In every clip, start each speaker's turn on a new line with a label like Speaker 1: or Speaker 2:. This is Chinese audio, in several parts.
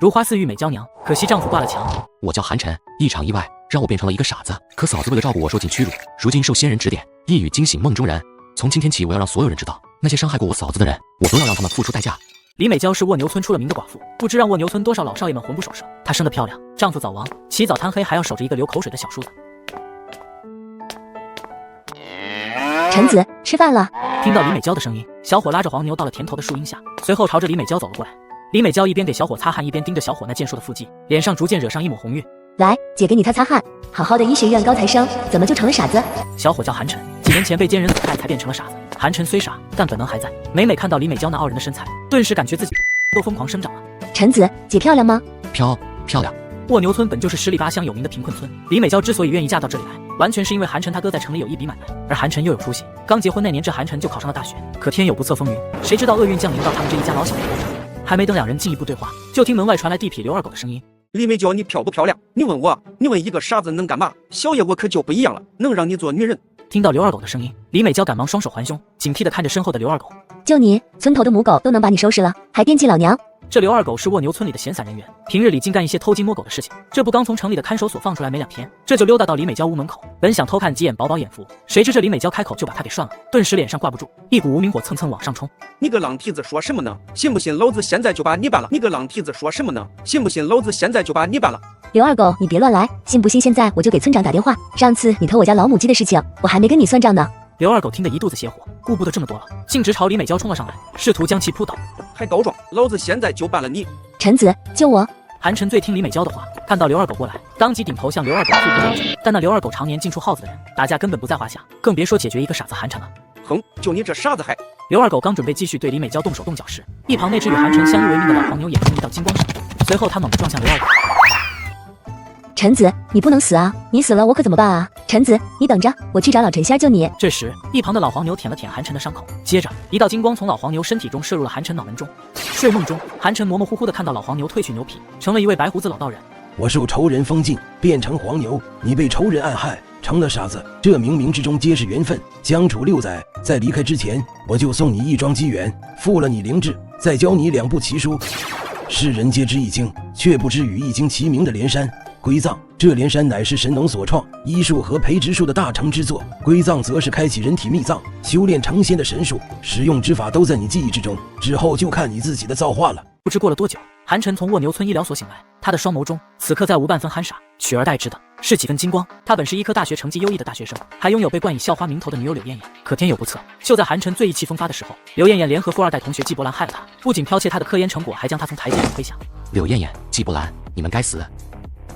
Speaker 1: 如花似玉美娇娘，可惜丈夫挂了墙。
Speaker 2: 我叫韩晨，一场意外让我变成了一个傻子，可嫂子为了照顾我受尽屈辱，如今受仙人指点，一语惊醒梦中人。从今天起，我要让所有人知道，那些伤害过我嫂子的人，我都要让他们付出代价。
Speaker 1: 李美娇是蜗牛村出了名的寡妇，不知让蜗牛村多少老少爷们魂不守舍。她生得漂亮，丈夫早亡，起早贪黑还要守着一个流口水的小叔子。
Speaker 3: 橙子，吃饭了。
Speaker 1: 听到李美娇的声音，小伙拉着黄牛到了田头的树荫下，随后朝着李美娇走了过来。李美娇一边给小伙擦汗，一边盯着小伙那健硕的腹肌，脸上逐渐惹上一抹红晕。
Speaker 3: 来，姐给你擦擦汗。好好的医学院高材生，怎么就成了傻子？
Speaker 1: 小伙叫韩晨，几年前被奸人所害，才变成了傻子。韩晨虽傻，但本能还在。每每看到李美娇那傲人的身材，顿时感觉自己都疯狂生长了。
Speaker 3: 橙子，姐漂亮吗？
Speaker 2: 漂亮。
Speaker 1: 蜗牛村本就是十里八乡有名的贫困村，李美娇之所以愿意嫁到这里来，完全是因为韩晨他哥在城里有一笔买卖，而韩晨又有出息。刚结婚那年，这韩晨就考上了大学。可天有不测风云，谁知道厄运降临到他们这一家老小的头上。还没等两人进一步对话，就听门外传来地痞刘二狗的声音：“
Speaker 4: 李美娇，你漂不漂亮？你问我，你问一个傻子能干嘛？小爷我可就不一样了，能让你做女人。”
Speaker 1: 听到刘二狗的声音，李美娇赶忙双手环胸，警惕地看着身后的刘二狗。
Speaker 3: 就你，村头的母狗都能把你收拾了，还惦记老娘？
Speaker 1: 这刘二狗是蜗牛村里的闲散人员，平日里竟干一些偷鸡摸狗的事情。这不刚从城里的看守所放出来没2天，这就溜达到李美娇屋门口，本想偷看几眼饱饱眼福，谁知这李美娇开口就把他给涮了，顿时脸上挂不住，一股无名火蹭蹭往上冲。
Speaker 4: 你个浪蹄子说什么呢？信不信老子现在就把你办了？你个浪蹄子说什么呢？信不信老子现在就把你办了？
Speaker 3: 刘二狗，你别乱来，信不信现在我就给村长打电话。上次你偷我家老母鸡的事情，我还没跟你算账呢。
Speaker 1: 刘二狗听得一肚子邪火，顾不得这么多了，径直朝李美娇冲了上来，试图将其扑倒。
Speaker 4: 还告状，老子现在就办了你！
Speaker 3: 橙子，救我！
Speaker 1: 韩晨最听李美娇的话，看到刘二狗过来，当即顶头向刘二狗腹部对峙。但那刘二狗常年进出耗子的人，打架根本不在话下，更别说解决一个傻子韩晨了。
Speaker 4: 哼，就你这傻子还！
Speaker 1: 刘二狗刚准备继续对李美娇动手动脚时，一旁那只与韩晨相依为命的老黄牛眼中一道金光闪过，随后他猛地撞向刘二狗。
Speaker 3: 橙子，你不能死啊！你死了我可怎么办啊？橙子，你等着，我去找老陈仙救你。
Speaker 1: 这时，一旁的老黄牛舔了舔韩晨的伤口，接着一道金光从老黄牛身体中射入了韩晨脑门中。睡梦中，韩晨模模糊糊地看到老黄牛褪去牛皮，成了一位白胡子老道人。
Speaker 5: 我受仇人封禁，变成黄牛，你被仇人暗害，成了傻子，这冥冥之中皆是缘分。相处6载，在离开之前，我就送你一桩机缘，付了你灵智，再教你2部奇书。世人皆知易经，却不知与易经齐名的连山。归藏，这连山乃是神农所创，医术和培植术的大成之作。归藏则是开启人体秘藏、修炼成仙的神术，使用之法都在你记忆之中，之后就看你自己的造化了。
Speaker 1: 不知过了多久，韩晨从蜗牛村医疗所醒来，他的双眸中此刻再无半分憨傻，取而代之的是几分金光。他本是医科大学成绩优异的大学生，还拥有被冠以校花名头的女友柳艳艳。可天有不测，就在韩晨最意气风发的时候，柳艳艳联合富2代同学纪伯兰害了他，不仅剽窃他的科研成果，还将他从台阶上推下。
Speaker 2: 柳艳艳、纪伯兰，你们该死！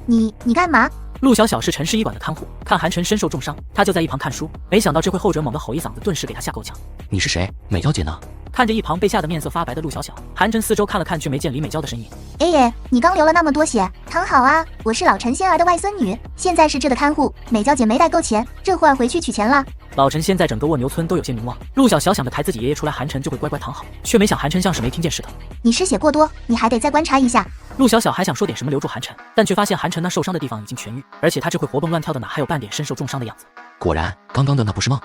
Speaker 6: 你干嘛？
Speaker 1: 陆小小是陈氏医馆的看护，看韩晨身受重伤，他就在一旁看书，没想到这回后者猛地吼一嗓子，顿时给他吓够呛。
Speaker 2: 你是谁？美娇姐呢？
Speaker 1: 看着一旁被吓得面色发白的陆小小，韩晨四周看了看，却没见李美娇的身影。
Speaker 6: 哎耶，你刚流了那么多血，躺好啊！我是老陈仙儿的外孙女，现在是这的看护。美娇姐没带够钱，这会儿回去取钱了。
Speaker 1: 老陈仙在整个蜗牛村都有些名望，陆小小想着抬自己爷爷出来，韩晨就会乖乖躺好，却没想韩晨像是没听见似的。
Speaker 6: 你失血过多，你还得再观察一下。
Speaker 1: 陆小小还想说点什么留住韩晨，但却发现韩晨那受伤的地方已经痊愈，而且他这会活蹦乱跳的，哪还有半点身受重伤的样子？
Speaker 2: 果然，刚刚的那不是梦。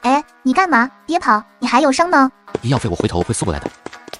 Speaker 6: 哎，你干嘛？别跑，你还有伤呢。
Speaker 2: 医药费我回头会送过来的。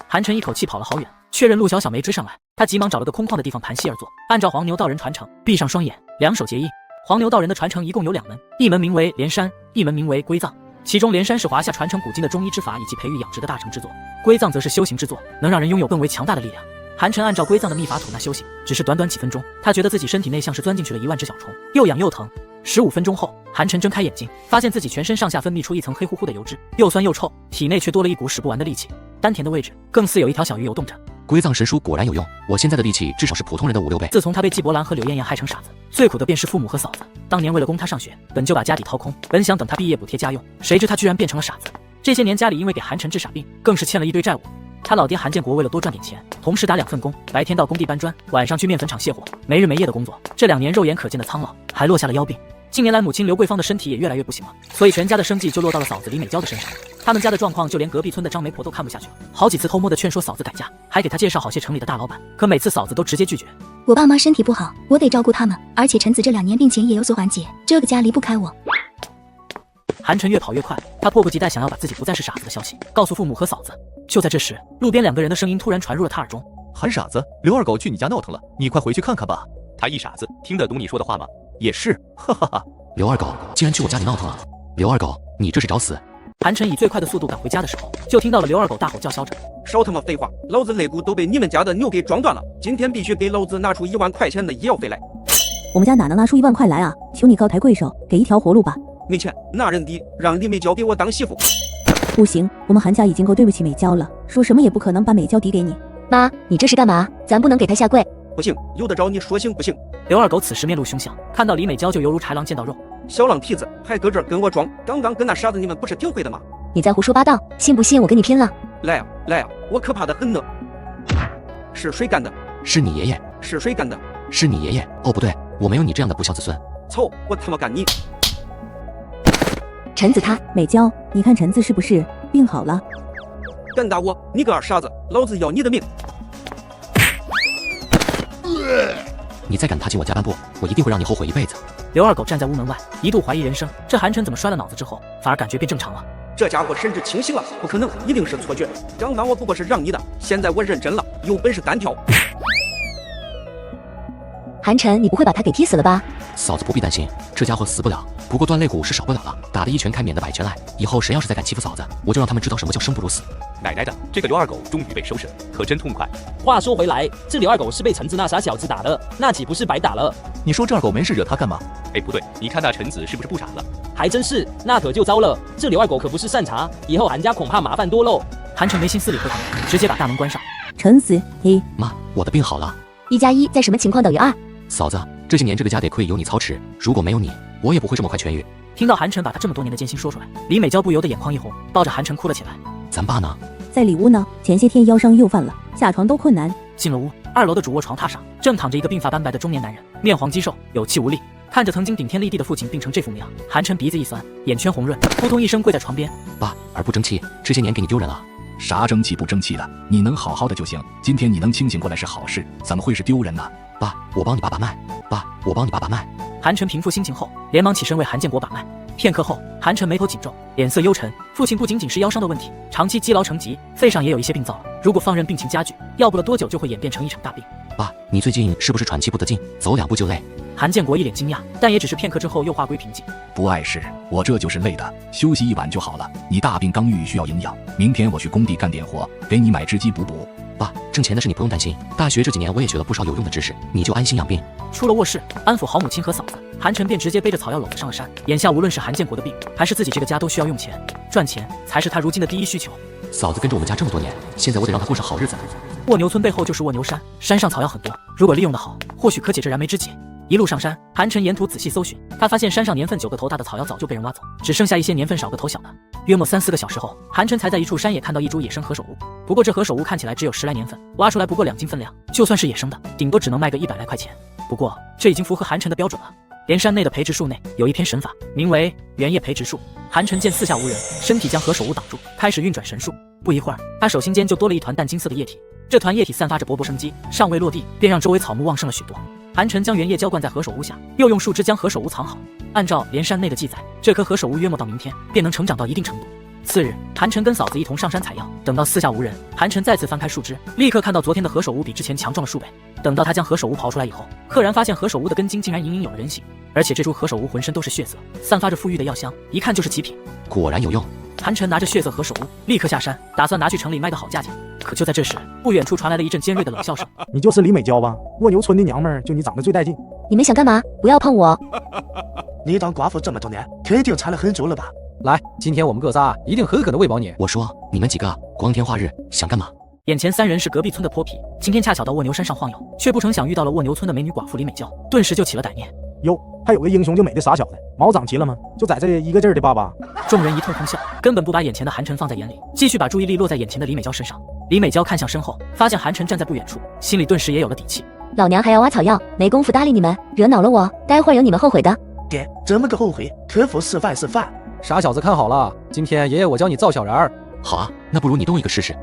Speaker 1: 韩晨一口气跑了好远，确认陆小小没追上来，他急忙找了个空旷的地方盘膝而坐，按照黄牛道人传承，闭上双眼，两手结印。黄牛道人的传承一共有2门，一门名为连山，一门名为归藏。其中连山是华夏传承古今的中医之法以及培育养殖的大成之作，归藏则是修行之作，能让人拥有更为强大的力量。韩晨按照归藏的秘法吐纳修行，只是短短几分钟，他觉得自己身体内像是钻进去了1万只小虫，又痒又疼。15分钟后，韩晨睁开眼睛，发现自己全身上下分泌出一层黑乎乎的油脂，又酸又臭，体内却多了一股使不完的力气，丹田的位置更似有一条小鱼游动着。
Speaker 2: 归藏神书果然有用，我现在的力气至少是普通人的5、6倍。
Speaker 1: 自从他被纪伯兰和柳艳艳害成傻子，最苦的便是父母和嫂子。当年为了供他上学，本就把家底掏空，本想等他毕业补贴家用，谁知他居然变成了傻子。这些年家里因为给韩晨治傻病，更是欠了一堆债务。他老爹韩建国为了多赚点钱，同时打2份工，白天到工地搬砖，晚上去面粉厂卸货，没日没夜的工作。这2年肉眼可见的苍老，还落下了腰病。近年来母亲刘桂芳的身体也越来越不行了，所以全家的生计就落到了嫂子李美娇的身上。他们家的状况就连隔壁村的张媒婆都看不下去了，好几次偷摸的劝说嫂子改嫁，还给她介绍好些城里的大老板，可每次嫂子都直接拒绝。
Speaker 3: 我爸妈身体不好，我得照顾他们，而且陈子这2年病情也有所缓解，这个家离不开我。
Speaker 1: 韩晨越跑越快，他迫不及待想要把自己不再是傻子的消息告诉父母和嫂子。就在这时，路边2个人的声音突然传入了他耳中。
Speaker 7: 喊傻子，刘二狗去你家闹腾了，你快回去看看吧。他一傻子，听得懂你说的话吗？也是，哈哈哈。
Speaker 2: 刘二狗竟然去我家里闹腾了！刘二狗，你这是找死！
Speaker 1: 韩晨以最快的速度赶回家的时候，就听到了刘二狗大吼叫嚣着：“
Speaker 4: 少他妈废话，老子肋骨都被你们家的牛给撞断了，今天必须给老子拿出1万块钱的医药费来。”
Speaker 8: 我们家哪能拿出1万块来啊？求你高抬贵手，给一条活路吧。
Speaker 4: 没钱拿人的，让李美娇给我当媳妇。
Speaker 8: 不行，我们韩家已经够对不起美娇了，说什么也不可能把美娇抵给你。
Speaker 3: 妈，你这是干嘛？咱不能给她下跪。
Speaker 4: 不行，有的找你说行不行？
Speaker 1: 刘二狗此时面露凶相，看到李美娇就犹如豺狼见到肉。
Speaker 4: 小狼坯子还搁这儿跟我装，刚刚跟那傻子你们不是挺会的吗？
Speaker 3: 你在胡说八道，信不信我跟你拼了？
Speaker 4: 来呀来呀，我可怕的很呢。是谁干的？
Speaker 2: 是你爷爷。
Speaker 4: 是谁干的？
Speaker 2: 是你爷爷。哦，不对，我没有你这样的不孝子孙。
Speaker 4: 操，我他妈干你！
Speaker 3: 陈子他，
Speaker 8: 美娇，你看陈子是不是病好了？
Speaker 4: 敢打我，你个二傻子，老子要你的命！
Speaker 2: 你再敢踏进我家半步，我一定会让你后悔一辈子。
Speaker 1: 刘二狗站在屋门外，一度怀疑人生。这韩晨怎么摔了脑子之后，反而感觉变正常了？
Speaker 4: 这家伙神志清醒了，不可能，一定是错觉。刚刚我不过是让你的，现在我认真了，有本事单挑！
Speaker 3: 韩晨，你不会把他给踢死了吧？
Speaker 2: 嫂子不必担心，这家伙死不了，不过断肋骨是少不了了。打得一拳开，免得百拳来。以后谁要是再敢欺负嫂子，我就让他们知道什么叫生不如死。
Speaker 7: 奶奶的，这个刘二狗终于被收拾了，可真痛快。
Speaker 9: 话说回来，这刘二狗是被陈子那傻小子打的，那岂不是白打了？
Speaker 7: 你说这二狗没事惹他干嘛？哎，不对，你看那陈子是不是不傻了？
Speaker 9: 还真是，那可就糟了。这刘二狗可不是善茬，以后韩家恐怕麻烦多喽。
Speaker 1: 韩晨没心思理会他们，直接把大门关上。
Speaker 8: 陈子，嘿，
Speaker 2: 妈，我的病好了。
Speaker 3: 1+1在什么情况等于2？
Speaker 2: 嫂子，这些年这个家得亏有你操持，如果没有你，我也不会这么快痊愈。
Speaker 1: 听到韩晨把他这么多年的艰辛说出来，李美娇不由得眼眶一红，抱着韩晨哭了起来。
Speaker 2: 咱爸呢？
Speaker 8: 在里屋呢。前些天腰伤又犯了，下床都困难。
Speaker 1: 进了屋，2楼的主卧床榻上正躺着一个鬓发斑白的中年男人，面黄肌瘦，有气无力。看着曾经顶天立地的父亲病成这副模样，韩晨鼻子一酸，眼圈红润，扑通一声跪在床边。
Speaker 2: 爸，儿不争气，这些年给你丢人了。
Speaker 10: 啥争气不争气的，你能好好的就行。今天你能清醒过来是好事，怎么会是丢人呢？
Speaker 2: 爸，我帮你把把脉。爸，我帮你把把脉。
Speaker 1: 韩晨平复心情后，连忙起身为韩建国把脉。片刻后，韩晨眉头紧皱，脸色幽沉。父亲不仅仅是腰伤的问题，长期积劳成疾，肺上也有一些病灶了。如果放任病情加剧，要不了多久就会演变成一场大病。
Speaker 2: 爸，你最近是不是喘气不得劲，走2步就累？
Speaker 1: 韩建国一脸惊讶，但也只是片刻之后又化归平静。
Speaker 10: 不碍事，我这就是累的，休息一晚就好了。你大病刚愈，需要营养，明天我去工地干点活，给你买只鸡补补。
Speaker 2: 爸，挣钱的事你不用担心，大学这几年我也学了不少有用的知识，你就安心养病。
Speaker 1: 出了卧室，安抚好母亲和嫂子，韩晨便直接背着草药篓子上了山。眼下无论是韩建国的病，还是自己这个家都需要用钱，赚钱才是他如今的第一需求。
Speaker 2: 嫂子跟着我们家这么多年，现在我得让她过上好日子。
Speaker 1: 卧牛村背后就是卧牛山，山上草药很多，如果利用得好，或许可解这燃眉之急。一路上山，韩晨沿途仔细搜寻，他发现山上年份9个头大的草药早就被人挖走，只剩下一些年份少个头小的。约莫3、4个小时后，韩晨才在一处山野看到一株野生何首乌。不过这何首乌看起来只有10来年份，挖出来不过2斤分量，就算是野生的，顶多只能卖个100来块钱。不过这已经符合韩晨的标准了。连山内的培植树内有一篇神法，名为原叶培植术。韩晨见四下无人，身体将何首乌挡住，开始运转神术。不一会儿，他手心间就多了一团淡金色的液体。这团液体散发着勃勃生机，尚未落地，便让周围草木旺盛了许多。韩晨将原液浇灌在何首乌下，又用树枝将何首乌藏好。按照连山内的记载，这棵何首乌约莫到明天便能成长到一定程度。次日，韩晨跟嫂子一同上山采药，等到四下无人，韩晨再次翻开树枝，立刻看到昨天的何首乌比之前强壮了数倍。等到他将何首乌刨出来以后，赫然发现何首乌的根茎竟然隐隐有了人形，而且这株何首乌浑身都是血色，散发着馥郁的药香，一看就是极品。
Speaker 2: 果然有用。
Speaker 1: 韩晨拿着血色何首乌，立刻下山，打算拿去城里卖个好价钱。可就在这时，不远处传来了一阵尖锐的冷笑声：“
Speaker 11: 你就是李美娇吧？蜗牛村的娘们儿，就你长得最带劲。
Speaker 3: 你们想干嘛？不要碰我！
Speaker 12: 你当寡妇这么多年，肯定缠了很久了吧？
Speaker 13: 来，今天我们哥仨一定狠狠的喂饱你。
Speaker 2: 我说，你们几个光天化日想干嘛？”
Speaker 1: 眼前3人是隔壁村的泼皮，今天恰巧到蜗牛山上晃悠，却不成想遇到了蜗牛村的美女寡妇李美娇，顿时就起了歹念。
Speaker 11: 哟，还有个英雄就美的傻小子，毛长齐了吗？就在这一个劲儿的巴巴。
Speaker 1: 众人一通哄笑，根本不把眼前的韩晨放在眼里，继续把注意力落在眼前的李美娇身上。李美娇看向身后，发现韩晨站在不远处，心里顿时也有了底气。
Speaker 3: 老娘还要挖草药，没工夫搭理你们，惹恼了我，待会儿有你们后悔的。
Speaker 12: 爹，怎么个后悔？客服示范示范。
Speaker 13: 傻小子看好了，今天爷爷我教你造小人儿。
Speaker 2: 好啊，那不如你动一个试试。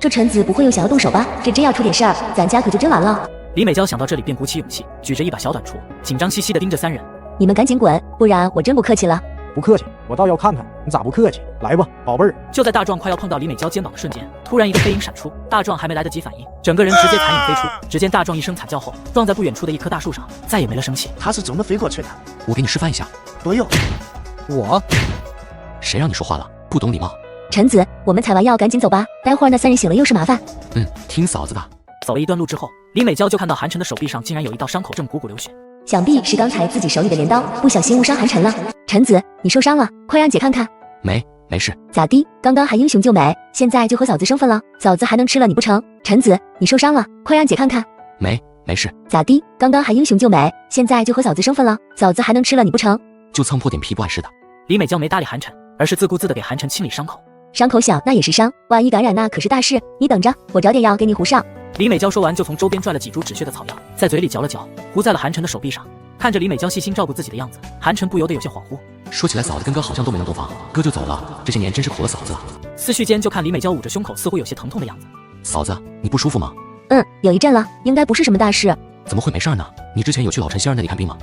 Speaker 3: 这陈子不会又想要动手吧？这真要出点事儿，咱家可就真完了。
Speaker 1: 李美娇想到这里便鼓起勇气，举着一把小短锄，紧张兮兮地盯着3人。
Speaker 3: 你们赶紧滚，不然我真不客气了。
Speaker 11: 不客气。我倒要看看你咋不客气。来吧，宝贝儿。
Speaker 1: 就在大壮快要碰到李美娇肩膀的瞬间，突然一个飞影闪出，大壮还没来得及反应，整个人直接残影飞出。只见大壮一声惨叫后，撞在不远处的一棵大树上，再也没了生气。
Speaker 12: 他是怎么飞过去的？
Speaker 2: 我给你示范一下。
Speaker 12: 不用。
Speaker 13: 我？
Speaker 2: 谁让你说话了？不懂礼貌。
Speaker 3: 陈子，我们采完药赶紧走吧，待会儿那3人醒了又是麻烦。
Speaker 2: 听嫂子的。
Speaker 1: 走了一段路之后，李美娇就看到韩晨的手臂上竟然有一道伤口，正汩汩流血。
Speaker 3: 想必是刚才自己手里的镰刀不小心误伤韩晨了。陈子，你受伤了，快让姐看看。
Speaker 2: 没事。
Speaker 3: 咋地？刚刚还英雄救美，现在就和嫂子生分了？嫂子还能吃了你不成？陈子，你受伤了，快让姐看看。
Speaker 2: 没事。
Speaker 3: 咋地？刚刚还英雄救美，现在就和嫂子生分了？嫂子还能吃了你不成？
Speaker 2: 就蹭破点皮不碍事的。
Speaker 1: 李美娇没搭理韩晨，而是自顾自地给韩晨清理伤口。
Speaker 3: 伤口小那也是伤，万一感染那可是大事。你等着，我找点药给你糊上。
Speaker 1: 李美娇说完，就从周边拽了几株止血的草药，在嘴里嚼了嚼，糊在了韩晨的手臂上。看着李美娇细心照顾自己的样子，韩晨不由得有些恍惚。
Speaker 2: 说起来，嫂子跟哥好像都没能洞房，哥就走了，这些年真是苦了嫂子。
Speaker 1: 思绪间就看李美娇捂着胸口，似乎有些疼痛的样子。
Speaker 2: 嫂子，你不舒服吗？
Speaker 3: 有一阵了，应该不是什么大事。
Speaker 2: 怎么会没事呢？你之前有去老陈仙儿那里看病吗？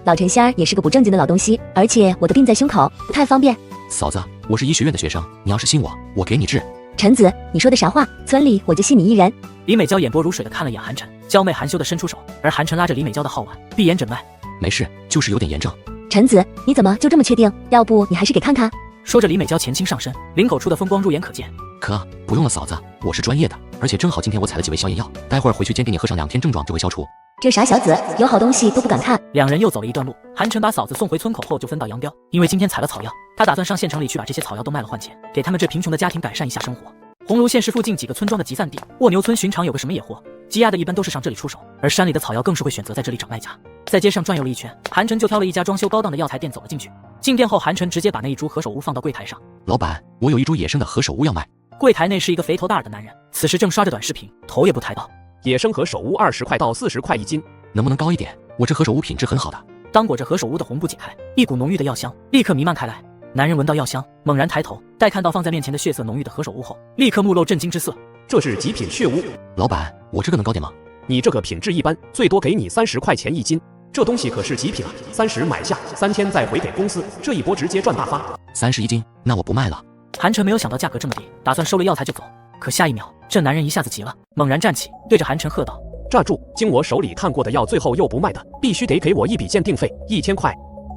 Speaker 3: 老陈仙儿也是个不正经的老东西，而且我的病在胸口，不太方便。
Speaker 2: 嫂子，我是医学院的学生，你要是信我，我给你治。
Speaker 3: 陈子，你说的啥话？村里我就信你一人。
Speaker 1: 李美娇眼波如水的看了眼韩晨，娇媚含羞的伸出手，而韩晨拉着李美娇的号腕，闭眼诊脉。
Speaker 2: 没事，就是有点炎症。
Speaker 3: 陈子，你怎么就这么确定？要不你还是给看看。
Speaker 1: 说着，李美娇前倾上身，领口处的风光入眼可见。
Speaker 2: 可不用了，嫂子，我是专业的，而且正好今天我采了几味消炎药，待会儿回去煎给你喝上2天，症状就会消除。
Speaker 3: 这傻小子，有好东西都不敢看。
Speaker 1: 两人又走了一段路，韩晨把嫂子送回村口后就分道扬镳，因为今天采了草药，他打算上县城里去把这些草药都卖了换钱，给他们这贫穷的家庭改善一下生活。鸿胪县是附近几个村庄的集散地，蜗牛村寻常有个什么野货，积压的一般都是上这里出手，而山里的草药更是会选择在这里找卖家。在街上转悠了一圈，韩晨就挑了一家装修高档的药材店走了进去。进店后，韩晨直接把那一株何首乌放到柜台上。
Speaker 2: 老板，我有一株野生的何首乌要卖。
Speaker 1: 柜台内是一个肥头大耳的男人，此时正刷着短视频，头也不抬道：
Speaker 7: 野生何首乌20块到40块一斤，
Speaker 2: 能不能高一点？我这何首乌品质很好的。
Speaker 1: 当裹着何首乌的红布解开，一股浓郁的药香立刻弥漫开来。男人闻到药香，猛然抬头，待看到放在面前的血色浓郁的何首乌后，立刻目露震惊之色。
Speaker 7: 这是极品血乌。
Speaker 2: 老板，我这个能高点吗？
Speaker 7: 你这个品质一般，最多给你30块钱一斤。这东西可是极品啊！30买下，3天再回给公司，这一波直接赚大发。
Speaker 2: 30一斤，那我不卖了。
Speaker 1: 韩晨没有想到价格这么低，打算收了药材就走。可下一秒，这男人一下子急了，猛然站起，对着韩晨喝道：
Speaker 7: 站住！经我手里看过的药，最后又不卖的，必须得给我一笔鉴定费，1000块。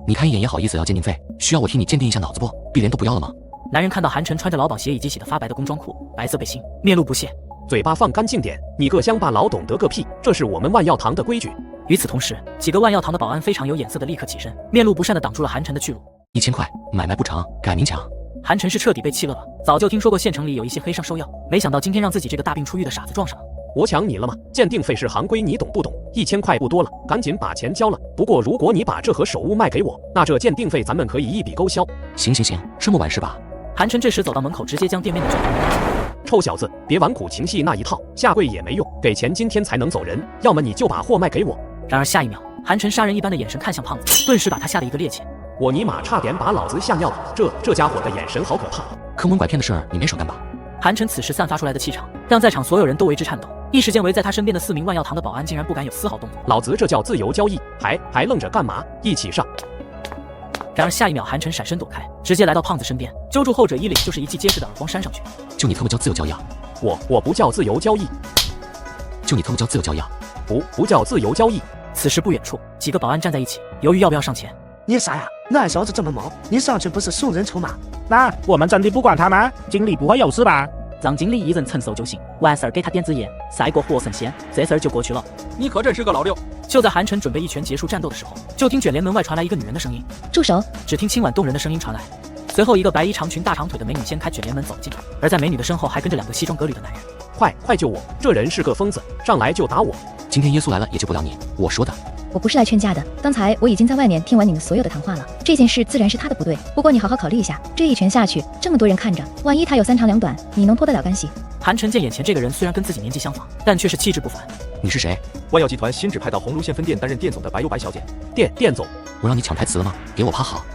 Speaker 2: 你看一眼也好意思要鉴定费？需要我替你鉴定一下脑子不？碧莲都不要了吗？
Speaker 1: 男人看到韩晨穿着劳保鞋以及洗得发白的工装裤、白色背心，面露不屑：
Speaker 7: 嘴巴放干净点，你个乡巴佬懂得个屁！这是我们万药堂的规矩。
Speaker 1: 与此同时，几个万药堂的保安非常有眼色的立刻起身，面露不善的挡住了韩晨的去路。
Speaker 2: 1000块，买卖不成，改明抢。
Speaker 1: 韩晨是彻底被气乐了，早就听说过县城里有一些黑商收药，没想到今天让自己这个大病初愈的傻子撞上了。
Speaker 7: 我抢你了吗？鉴定费是行规，你懂不懂？1000块不多了，赶紧把钱交了。不过如果你把这何首乌卖给我，那这鉴定费咱们可以一笔勾销。
Speaker 2: 行，这么晚是吧？
Speaker 1: 韩晨这时走到门口，直接将店面的酒
Speaker 7: 臭小子，别玩苦情戏那一套，下跪也没用，给钱今天才能走人，要么你就把货卖给我。
Speaker 1: 然而下一秒，韩晨杀人一般的眼神看向胖子，顿时把他吓得一个趔趄。
Speaker 7: 我尼玛差点把老子吓尿了，这家伙的眼神好可怕。
Speaker 2: 坑蒙拐骗的事儿你没少干吧？
Speaker 1: 韩晨此时散发出来的气场，让在场所有人都为之颤抖。一时间围在他身边的4名万药堂的保安竟然不敢有丝毫动作。
Speaker 7: 老子这叫自由交易，还愣着干嘛？一起上！
Speaker 1: 然而下一秒，韩晨闪身躲开，直接来到胖子身边，揪住后者衣领，就是一记结实的耳光扇上去。
Speaker 2: 就你特么叫自由交易啊？
Speaker 7: 我不叫自由交易。
Speaker 2: 就你特么叫自由交易啊？
Speaker 7: 不叫自由交易。
Speaker 1: 此时不远处，几个保安站在一起，犹豫要不要上前。
Speaker 12: 你啥呀？那小子这么猛，你上去不是送人筹码？
Speaker 11: 那我们真的不管他吗？经理不会有事吧？
Speaker 1: 让经理一人承受就行，完事儿给他点支烟，赛过活神仙，这事儿就过去了。
Speaker 7: 你可真是个老六！
Speaker 1: 就在韩晨准备一拳结束战斗的时候，就听卷帘门外传来一个女人的声音：
Speaker 3: 住手！
Speaker 1: 只听清婉动人的声音传来，随后一个白衣长裙大长腿的美女掀开卷帘门走了进来，而在美女的身后还跟着2个西装革履的男人。
Speaker 7: 快救我！这人是个疯子，上来就打我！
Speaker 2: 今天耶稣来了也救不了你，我说的。
Speaker 14: 我不是来劝架的，刚才我已经在外面听完你们所有的谈话了。这件事自然是他的不对，不过你好好考虑一下，这一拳下去，这么多人看着，万一他有3长2短，你能脱得了干系？
Speaker 1: 韩晨见眼前这个人虽然跟自己年纪相仿，但却是气质不凡。
Speaker 2: 你是谁？
Speaker 7: 万药集团新指派到鸿胪县分店担任店总的白优白小姐。店总，
Speaker 2: 我让你抢台词了吗？给我趴好！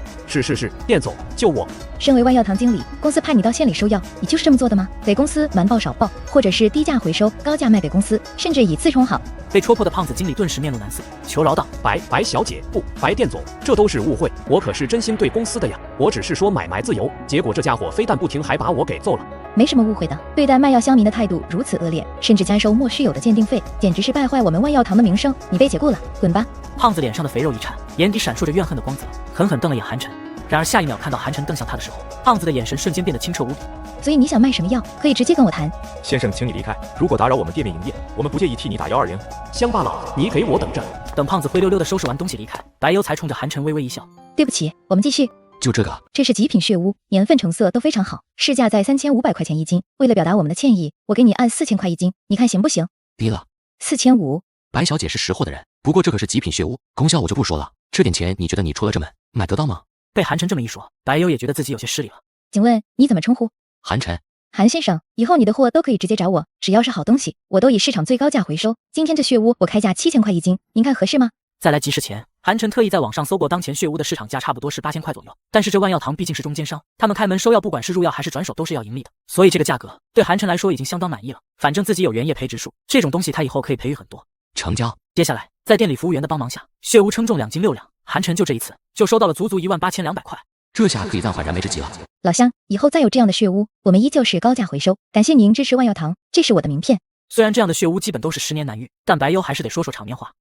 Speaker 7: 是，店总，救我！
Speaker 14: 身为万药堂经理，公司派你到县里收药，你就是这么做的吗？给公司瞒报少报，或者是低价回收，高价卖给公司，甚至以次充好。
Speaker 1: 被戳破的胖子经理顿时面露难色，求饶道：“
Speaker 7: 白小姐，不，白店总，这都是误会，我可是真心对公司的呀，我只是说买卖自由，结果这家伙非但不听，还把我给揍了。”
Speaker 14: 没什么误会的，对待卖药乡民的态度如此恶劣，甚至加收莫须有的鉴定费，简直是败坏我们万药堂的名声。你被解雇了，滚吧！
Speaker 1: 胖子脸上的肥肉一颤，眼底闪烁着怨恨的光泽，狠狠瞪了眼韩晨。然而下一秒看到韩晨瞪向他的时候，胖子的眼神瞬间变得清澈无比。
Speaker 14: 所以你想卖什么药，可以直接跟我谈。
Speaker 15: 先生，请你离开，如果打扰我们店面营业，我们不介意替你打120。
Speaker 7: 乡巴佬，你给我等着！
Speaker 1: 等胖子灰溜溜的收拾完东西离开，白优才冲着韩晨微微一笑。
Speaker 14: 对不起，我们继续。
Speaker 2: 就这个，
Speaker 14: 这是极品血乌，年份成色都非常好，市价在3500块钱一斤。为了表达我们的歉意，我给你按4000块一斤，你看行不行？
Speaker 2: 低了
Speaker 14: 4500。
Speaker 2: 白小姐是识货的人，不过这可是极品血乌，功效我就不说了。这点钱你觉得你出了这门买得到吗？
Speaker 1: 被韩晨这么一说，白优也觉得自己有些失礼了。
Speaker 14: 请问你怎么称呼？
Speaker 2: 韩晨。
Speaker 14: 韩先生，以后你的货都可以直接找我，只要是好东西，我都以市场最高价回收。今天这血乌我开价7000块一斤，您看合适吗？
Speaker 1: 再来及时前，韩晨特意在网上搜过当前血乌的市场价差不多是8000块左右，但是这万药堂毕竟是中间商，他们开门收药不管是入药还是转手都是要盈利的，所以这个价格对韩晨来说已经相当满意了。反正自己有原业培植树，这种东西他以后可以培育很多。
Speaker 2: 成交。
Speaker 1: 接下来在店里服务员的帮忙下，血乌称重2斤6两，韩晨就这一次就收到了足足18200块。
Speaker 2: 这下可以暂缓燃眉之急了。
Speaker 14: 老乡，以后再有这样的血乌，我们依旧是高价回收。感谢您支持万药堂，这是我的名片。
Speaker 1: 虽然这样的血乌基本都是10年难遇，但白优还是得说说场面话。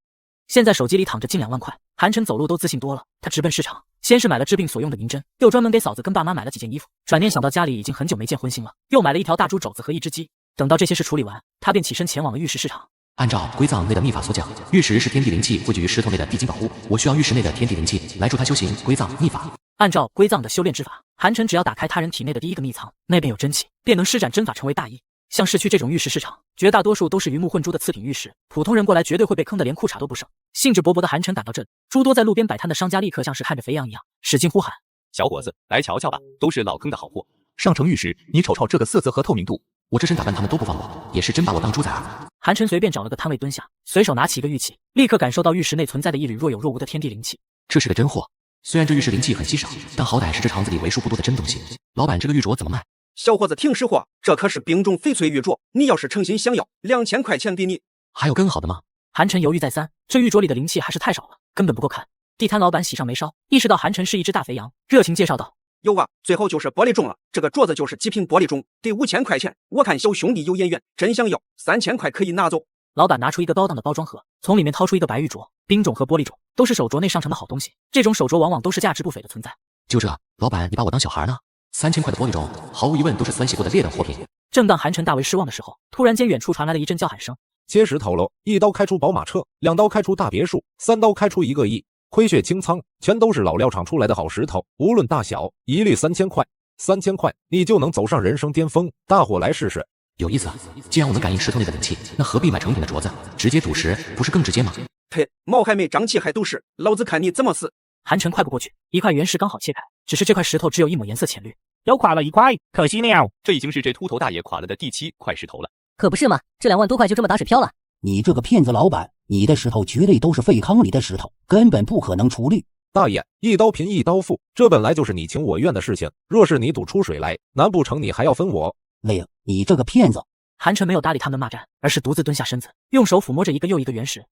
Speaker 1: 现在手机里躺着近2万块，韩晨走路都自信多了。他直奔市场，先是买了治病所用的银针，又专门给嫂子跟爸妈买了几件衣服。转念想到家里已经很久没见荤腥了，又买了一条大猪肘子和一只鸡。等到这些事处理完，他便起身前往了玉石市场。
Speaker 2: 按照归藏内的秘法所讲，玉石是天地灵气汇聚于石头内的地精宝物，我需要玉石内的天地灵气来助他修行归藏秘法。
Speaker 1: 按照归藏的修炼之法，韩晨只要打开他人体内的第一个秘藏，那边有真气，便能施展真法成为大义。像市区这种玉石市场，绝大多数都是鱼目混珠的次品玉石，普通人过来绝对会被坑得连裤衩都不剩。兴致勃勃的韩晨赶到这里，诸多在路边摆摊的商家立刻像是看着肥羊一样，使劲呼喊：“
Speaker 15: 小伙子，来瞧瞧吧，都是老坑的好货。上乘玉石，你瞅瞅这个色泽和透明度，
Speaker 2: 我这身打扮他们都不放我，也是真把我当猪仔啊！”
Speaker 1: 韩晨随便找了个摊位蹲下，随手拿起一个玉器，立刻感受到玉石内存在的一缕若有若无的天地灵气。
Speaker 2: 这是个真货，虽然这玉石灵气很稀少，但好歹是这厂子里为数不多的真东西。老板，这个玉镯怎么卖？
Speaker 4: 小伙子，听实话，这可是冰中翡翠玉镯，你要是诚心想要，2000块钱给你。
Speaker 2: 还有更好的吗？
Speaker 1: 韩晨犹豫再三，这玉镯里的灵气还是太少了，根本不够看。地摊老板喜上眉梢，意识到韩晨是一只大肥羊，热情介绍道：“
Speaker 4: 有啊，最后就是玻璃钟了，这个镯子就是极品玻璃钟，得5000块钱。我看小兄弟有眼缘，真想要，3000块可以拿走。”
Speaker 1: 老板拿出一个高档的包装盒，从里面掏出一个白玉镯，冰种和玻璃种都是手镯内上乘的好东西，这种手镯往往都是价值不菲的存在。
Speaker 2: 就这，老板你把我当小孩呢？3000块的玻璃种，毫无疑问都是酸洗过的劣等货品。
Speaker 1: 正当韩晨大为失望的时候，突然间远处传来了一阵叫喊声：“
Speaker 11: 切石头喽！1刀开出宝马车，2刀开出大别墅，3刀开出1个亿。亏血清仓，全都是老料厂出来的好石头，无论大小，一律3000块。3000块，你就能走上人生巅峰。大伙来试试。”
Speaker 2: 有意思啊！既然我能感应石头内的灵气，那何必买成品的镯子？直接赌石不是更直接吗？
Speaker 4: 呸！毛还没长齐还赌石，老子看你怎么死！
Speaker 1: 韩晨快步过去，一块原石刚好切开，只是这块石头只有一抹颜色浅绿，
Speaker 16: 又垮了一块，可惜了。
Speaker 15: 这已经是这秃头大爷垮了的第7块石头了。
Speaker 17: 可不是嘛，这2万多块就这么打水漂了。
Speaker 18: 你这个骗子老板，你的石头绝对都是废坑里的石头，根本不可能出绿。
Speaker 11: 大爷，一刀平一刀付，这本来就是你情我愿的事情。若是你赌出水来，难不成你还要分我？
Speaker 18: 累，你这个骗子！
Speaker 1: 韩晨没有搭理他们骂战，而是独自蹲下身子，用手抚摸着一个又一个原石。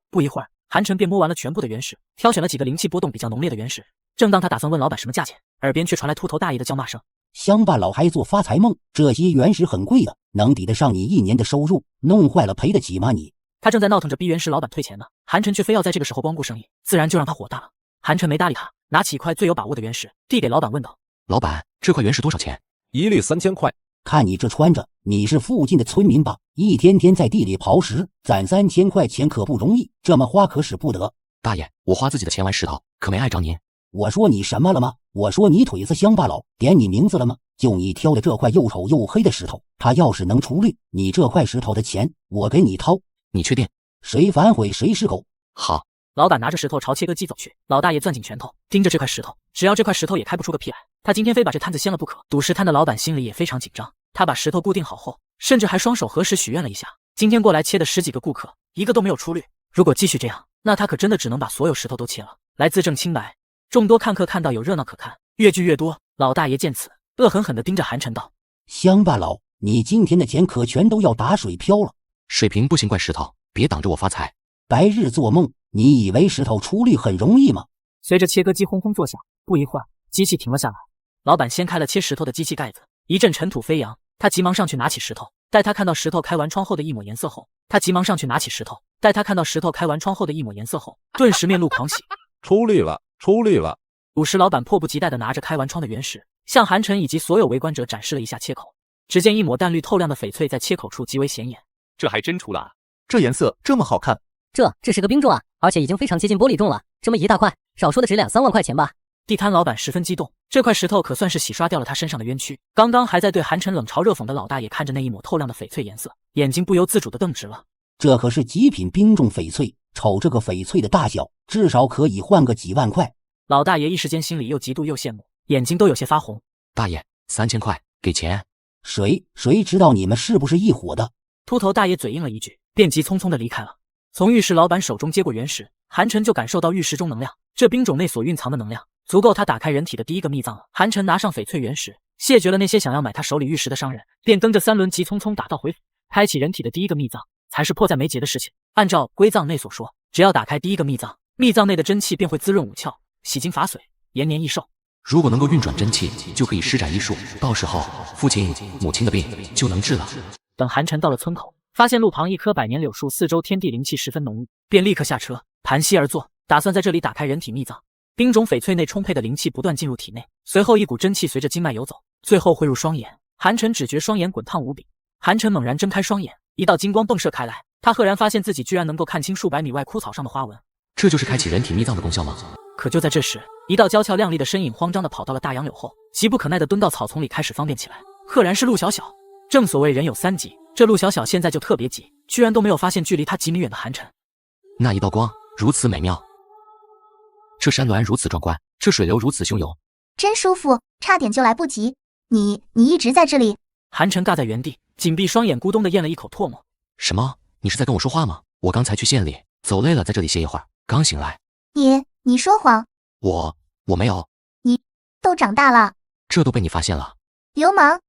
Speaker 1: 不一会儿，韩晨便摸完了全部的原石，挑选了几个灵气波动比较浓烈的原石。正当他打算问老板什么价钱，耳边却传来秃头大爷的叫骂声：“
Speaker 18: 乡巴佬还做发财梦？这些原石很贵的，能抵得上你1年的收入，弄坏了赔得起吗你？”
Speaker 1: 他正在闹腾着逼原石老板退钱呢，韩晨却非要在这个时候光顾生意，自然就让他火大了。韩晨没搭理他，拿起一块最有把握的原石递给老板问道：“
Speaker 2: 老板，这块原石多少钱？”
Speaker 11: 一律3000块。
Speaker 18: 看你这穿着，你是附近的村民吧？一天天在地里刨石，攒3000块钱可不容易，这么花可使不得。
Speaker 2: 大爷，我花自己的钱玩石头，可没碍着您。
Speaker 18: 我说你什么了吗？我说你腿子乡巴佬，点你名字了吗？就你挑的这块又丑又黑的石头，它要是能出绿，你这块石头的钱我给你掏。
Speaker 2: 你确定？
Speaker 18: 谁反悔谁是狗。
Speaker 2: 好。
Speaker 1: 老板拿着石头朝切割机走去，老大爷攥紧拳头，盯着这块石头，只要这块石头也开不出个屁来，他今天非把这摊子掀了不可。赌石摊的老板心里也非常紧张，他把石头固定好后，甚至还双手合十许愿了一下。今天过来切的10几个顾客，一个都没有出绿，如果继续这样，那他可真的只能把所有石头都切了，来自证清白。众多看客看到有热闹可看，越聚越多。老大爷见此，恶狠狠地盯着韩晨道：“
Speaker 18: 乡巴佬，你今天的钱可全都要打水漂了。
Speaker 2: 水瓶不行，怪石头，别挡着我发财。
Speaker 18: 白日做梦，你以为石头出力很容易吗？”
Speaker 1: 随着切割机轰轰作响，不一会儿，机器停了下来。老板掀开了切石头的机器盖子，一阵尘土飞扬，他急忙上去拿起石头。待他看到石头开完窗后的一抹颜色后，顿时面露狂喜。
Speaker 11: 出力了，出力了！
Speaker 1: 古石老板迫不及待地拿着开完窗的原石，向韩晨以及所有围观者展示了一下切口。只见一抹淡绿透亮的翡翠在切口处极为显眼。
Speaker 15: 这还真出了啊！这颜色这么好看。
Speaker 17: 这是个冰种啊，而且已经非常接近玻璃种了。这么一大块，少说的值2-3万块钱吧。
Speaker 1: 地摊老板十分激动，这块石头可算是洗刷掉了他身上的冤屈。刚刚还在对韩晨冷嘲热讽的老大爷，看着那一抹透亮的翡翠颜色，眼睛不由自主地瞪直了。
Speaker 18: 这可是极品冰种翡翠，瞅这个翡翠的大小，至少可以换个几万块。
Speaker 1: 老大爷一时间心里又嫉妒又羡慕，眼睛都有些发红。
Speaker 2: 大爷，3000块，给钱。
Speaker 18: 谁知道你们是不是一伙的？
Speaker 1: 秃头大爷嘴应了一句，便急匆匆地离开了。从玉石老板手中接过原石，韩晨就感受到玉石中能量，这冰种内所蕴藏的能量足够他打开人体的第一个秘藏了。韩晨拿上翡翠原石，谢绝了那些想要买他手里玉石的商人，便蹬着3轮急匆匆打道回府。开启人体的第一个秘藏才是迫在眉睫的事情。按照归藏内所说，只要打开第一个秘藏，秘藏内的真气便会滋润五窍，洗精伐髓，延年益寿。
Speaker 2: 如果能够运转真气，就可以施展医术，到时候父亲母亲的病就能治了。
Speaker 1: 等韩晨到了村口，发现路旁一棵百年柳树四周天地灵气十分浓郁，便立刻下车，盘膝而坐，打算在这里打开人体秘藏。冰种翡翠内充沛的灵气不断进入体内，随后一股真气随着经脉游走，最后汇入双眼。韩晨只觉双眼滚烫无比。韩晨猛然睁开双眼，一道金光迸射开来，他赫然发现自己居然能够看清数百米外枯草上的花纹。
Speaker 2: 这就是开启人体秘藏的功效吗？
Speaker 1: 可就在这时，一道娇俏靓丽的身影慌张地跑到了大杨柳后，急不可耐地蹲到草丛里开始方便起来。赫然是陆小小。正所谓人有3急，这陆小小现在就特别急，居然都没有发现距离他几米远的韩晨。
Speaker 2: 那一道光如此美妙，这山峦如此壮观，这水流如此汹涌，
Speaker 6: 真舒服，差点就来不及。你一直在这里？
Speaker 1: 韩晨尬在原地，紧闭双眼，咕咚地咽了一口唾沫。
Speaker 2: 什么？你是在跟我说话吗？我刚才去县里走累了，在这里歇一会儿，刚醒来。
Speaker 6: 你说谎。
Speaker 2: 我没有。
Speaker 6: 你都长大了，
Speaker 2: 这都被你发现了。
Speaker 6: 流氓！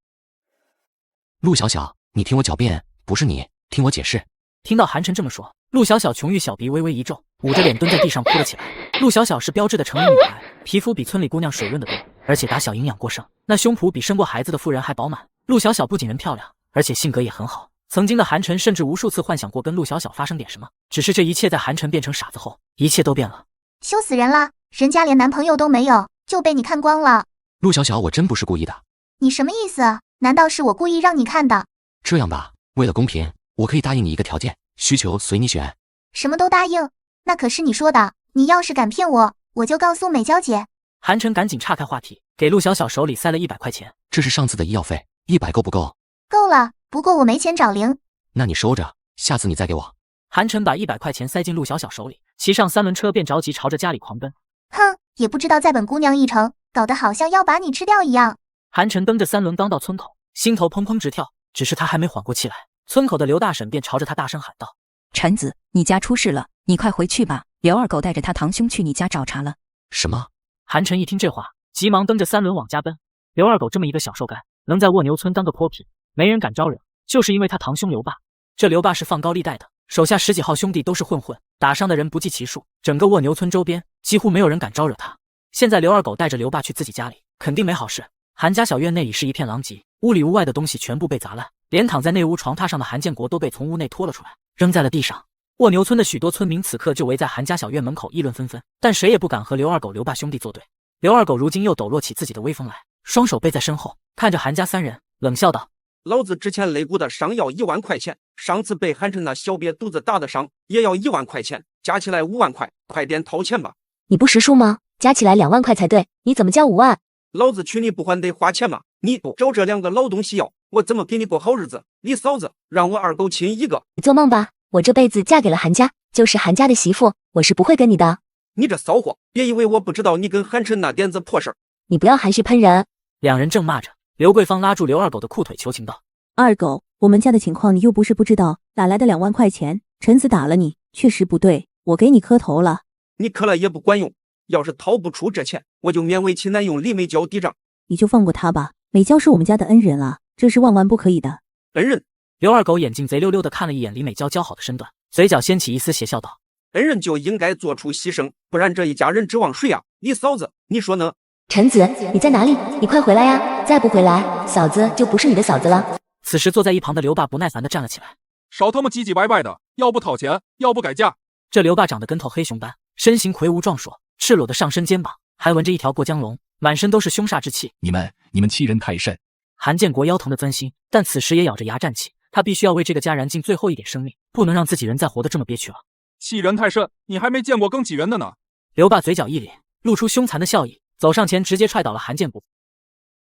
Speaker 2: 陆小小，你听我狡辩，不是你，听我解释。
Speaker 1: 听到韩晨这么说，陆小小琼玉小鼻微微一皱，捂着脸蹲在地上哭了起来。陆小小是标致的城里女孩，皮肤比村里姑娘水润得多，而且打小营养过剩，那胸脯比生过孩子的妇人还饱满。陆小小不仅人漂亮，而且性格也很好。曾经的韩晨甚至无数次幻想过跟陆小小发生点什么，只是这一切在韩晨变成傻子后，一切都变了。
Speaker 6: 羞死人了，人家连男朋友都没有，就被你看光了。
Speaker 2: 陆小小，我真不是故意的。
Speaker 6: 你什么意思？难道是我故意让你看的？
Speaker 2: 这样吧，为了公平，我可以答应你一个条件，需求随你选。
Speaker 6: 什么都答应？那可是你说的，你要是敢骗我，我就告诉美娇姐。
Speaker 1: 韩晨赶紧岔开话题，给陆小小手里塞了100块钱。
Speaker 2: 这是上次的医药费，100够不够？
Speaker 6: 够了，不过我没钱找零。
Speaker 2: 那你收着，下次你再给我。
Speaker 1: 韩晨把100块钱塞进陆小小手里，骑上3轮车便着急朝着家里狂奔。
Speaker 6: 哼，也不知道在本姑娘一城，搞得好像要把你吃掉一样。
Speaker 1: 韩晨蹬着3轮刚到村口，心头砰砰直跳，只是他还没缓过气来，村口的刘大婶便朝着他大声喊道：“
Speaker 19: 陈子，你家出事了，你快回去吧，刘二狗带着他堂兄去你家找茬了。”
Speaker 2: 什么？
Speaker 1: 韩晨一听这话，急忙蹬着3轮往家奔。刘二狗这么一个小瘦干，能在蜗牛村当个泼皮，没人敢招惹，就是因为他堂兄刘霸。这刘霸是放高利贷的，手下10几号兄弟都是混混，打伤的人不计其数，整个蜗牛村周边几乎没有人敢招惹他。现在刘二狗带着刘霸去自己家里，肯定没好事。韩家小院内已是一片狼藉，屋里屋外的东西全部被砸烂，连躺在内屋床榻上的韩建国都被从屋内拖了出来，扔在了地上。蜗牛村的许多村民此刻就围在韩家小院门口议论纷纷，但谁也不敢和刘二狗刘霸兄弟作对。刘二狗如今又抖落起自己的威风来，双手背在身后，看着韩家3人，冷笑道：“
Speaker 4: 老子之前肋骨的伤要1万块钱，上次被韩晨那小瘪肚子打的伤也要1万块钱，加起来5万块，快点掏钱吧！”
Speaker 3: 你不识数吗？加起来2万块才对，你怎么交5万？
Speaker 4: 老子娶你不还得花钱吗？你不找这2个老东西要，我怎么给你过好日子？李嫂子，让我二狗亲一个！
Speaker 3: 你做梦吧！我这辈子嫁给了韩家，就是韩家的媳妇，我是不会跟你的。
Speaker 4: 你这骚货，别以为我不知道你跟韩晨那点子破事儿。
Speaker 3: 你不要含蓄喷人。
Speaker 1: 两人正骂着，刘桂芳拉住刘二狗的裤腿求情道：“
Speaker 8: 二狗，我们家的情况你又不是不知道，哪来的2万块钱？陈子打了你，确实不对，我给你磕头了。
Speaker 4: 你磕了也不管用，要是掏不出这钱，我就勉为其难用李美娇抵账。
Speaker 8: 你就放过他吧，美娇是我们家的恩人啊，这是万万不可以的。
Speaker 4: 恩人？
Speaker 1: 刘二狗眼睛贼溜溜的看了一眼李美娇姣好的身段，嘴角掀起一丝邪笑道：
Speaker 4: 恩人就应该做出牺牲，不然这一家人指望谁啊？李嫂子，你说呢？
Speaker 3: 陈子，你在哪里？你快回来呀！再不回来，嫂子就不是你的嫂子了。
Speaker 1: 此时坐在一旁的刘爸不耐烦地站了起来，
Speaker 20: 少他妈唧唧歪歪的，要不掏钱，要不改嫁。
Speaker 1: 这刘爸长得跟头黑熊般，身形魁梧壮硕，赤裸的上身肩膀还纹着一条过江龙，满身都是凶煞之气。
Speaker 10: 你们欺人太甚！
Speaker 1: 韩建国腰疼的钻心，但此时也咬着牙站起，他必须要为这个家燃尽最后一点生命，不能让自己人再活得这么憋屈了。
Speaker 20: 欺人太甚，你还没见过更欺人的呢。
Speaker 1: 刘爸嘴角一咧，露出凶残的笑意，走上前直接踹倒了韩建国，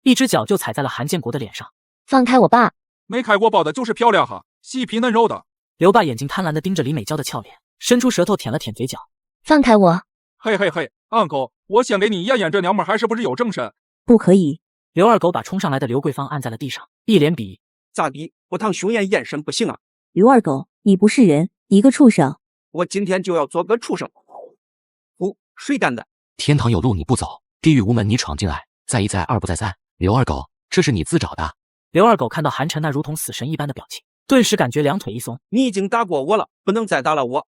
Speaker 1: 一只脚就踩在了韩建国的脸上。
Speaker 3: 放开我爸！
Speaker 20: 没开过包的就是漂亮哈，细皮嫩肉的。
Speaker 1: 刘爸眼睛贪婪地盯着李美娇的俏脸，伸出舌头舔了舔嘴角。
Speaker 3: 放开我！
Speaker 20: 嘿嘿嘿，uncle，我先给你验验这娘们还是不是有正身。
Speaker 8: 不可以！
Speaker 1: 刘二狗把冲上来的刘桂芳按在了地上，一脸鄙夷。
Speaker 4: 咋地？我堂兄爷验身不行啊？
Speaker 8: 刘二狗，你不是人，一个畜生！
Speaker 4: 我今天就要做个畜生！谁干的？
Speaker 2: 天堂有路你不走，地狱无门你闯进来，再一再二不再三。刘二狗，这是你自找的。
Speaker 1: 刘二狗看到韩晨那如同死神一般的表情，顿时感觉两腿一松。
Speaker 4: 你已经打过我了，不能再打了我。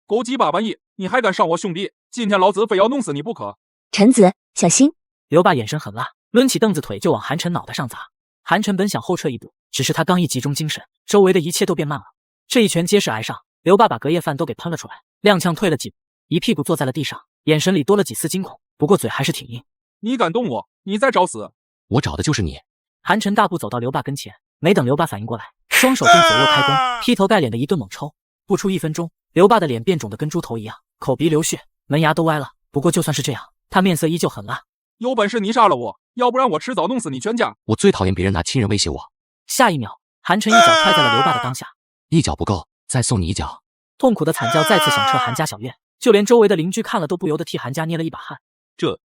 Speaker 20: 狗鸡巴玩意，你还敢伤我兄弟？今天老子非要弄死你不可！
Speaker 3: 陈子，小心！
Speaker 1: 刘爸眼神狠辣，抡起凳子腿就往韩晨脑袋上砸。韩晨本想后撤一步，只是他刚一集中精神，周围的一切都变慢了。这一拳结实挨上，刘爸把隔夜饭都给喷了出来，踉跄退了几步，一屁股坐在了地上，眼神里多了几丝惊恐，不过嘴还是挺硬。
Speaker 20: 你敢动我，你再找死！
Speaker 2: 我找的就是你。
Speaker 1: 韩晨大步走到刘爸跟前，没等刘爸反应过来，双手便左右开弓，劈头盖脸的一顿猛抽。不出1分钟，刘爸的脸变肿得跟猪头一样，口鼻流血，门牙都歪了。不过就算是这样，他面色依旧狠辣。
Speaker 20: 有本事你杀了我，要不然我迟早弄死你全家！
Speaker 2: 我最讨厌别人拿亲人威胁我。
Speaker 1: 下一秒，韩晨一脚踹在了刘爸的裆下，
Speaker 2: 一脚不够，再送你一脚。
Speaker 1: 痛苦的惨叫再次响彻韩家小院，就连周围的邻居看了都不由得替韩家捏了一把汗。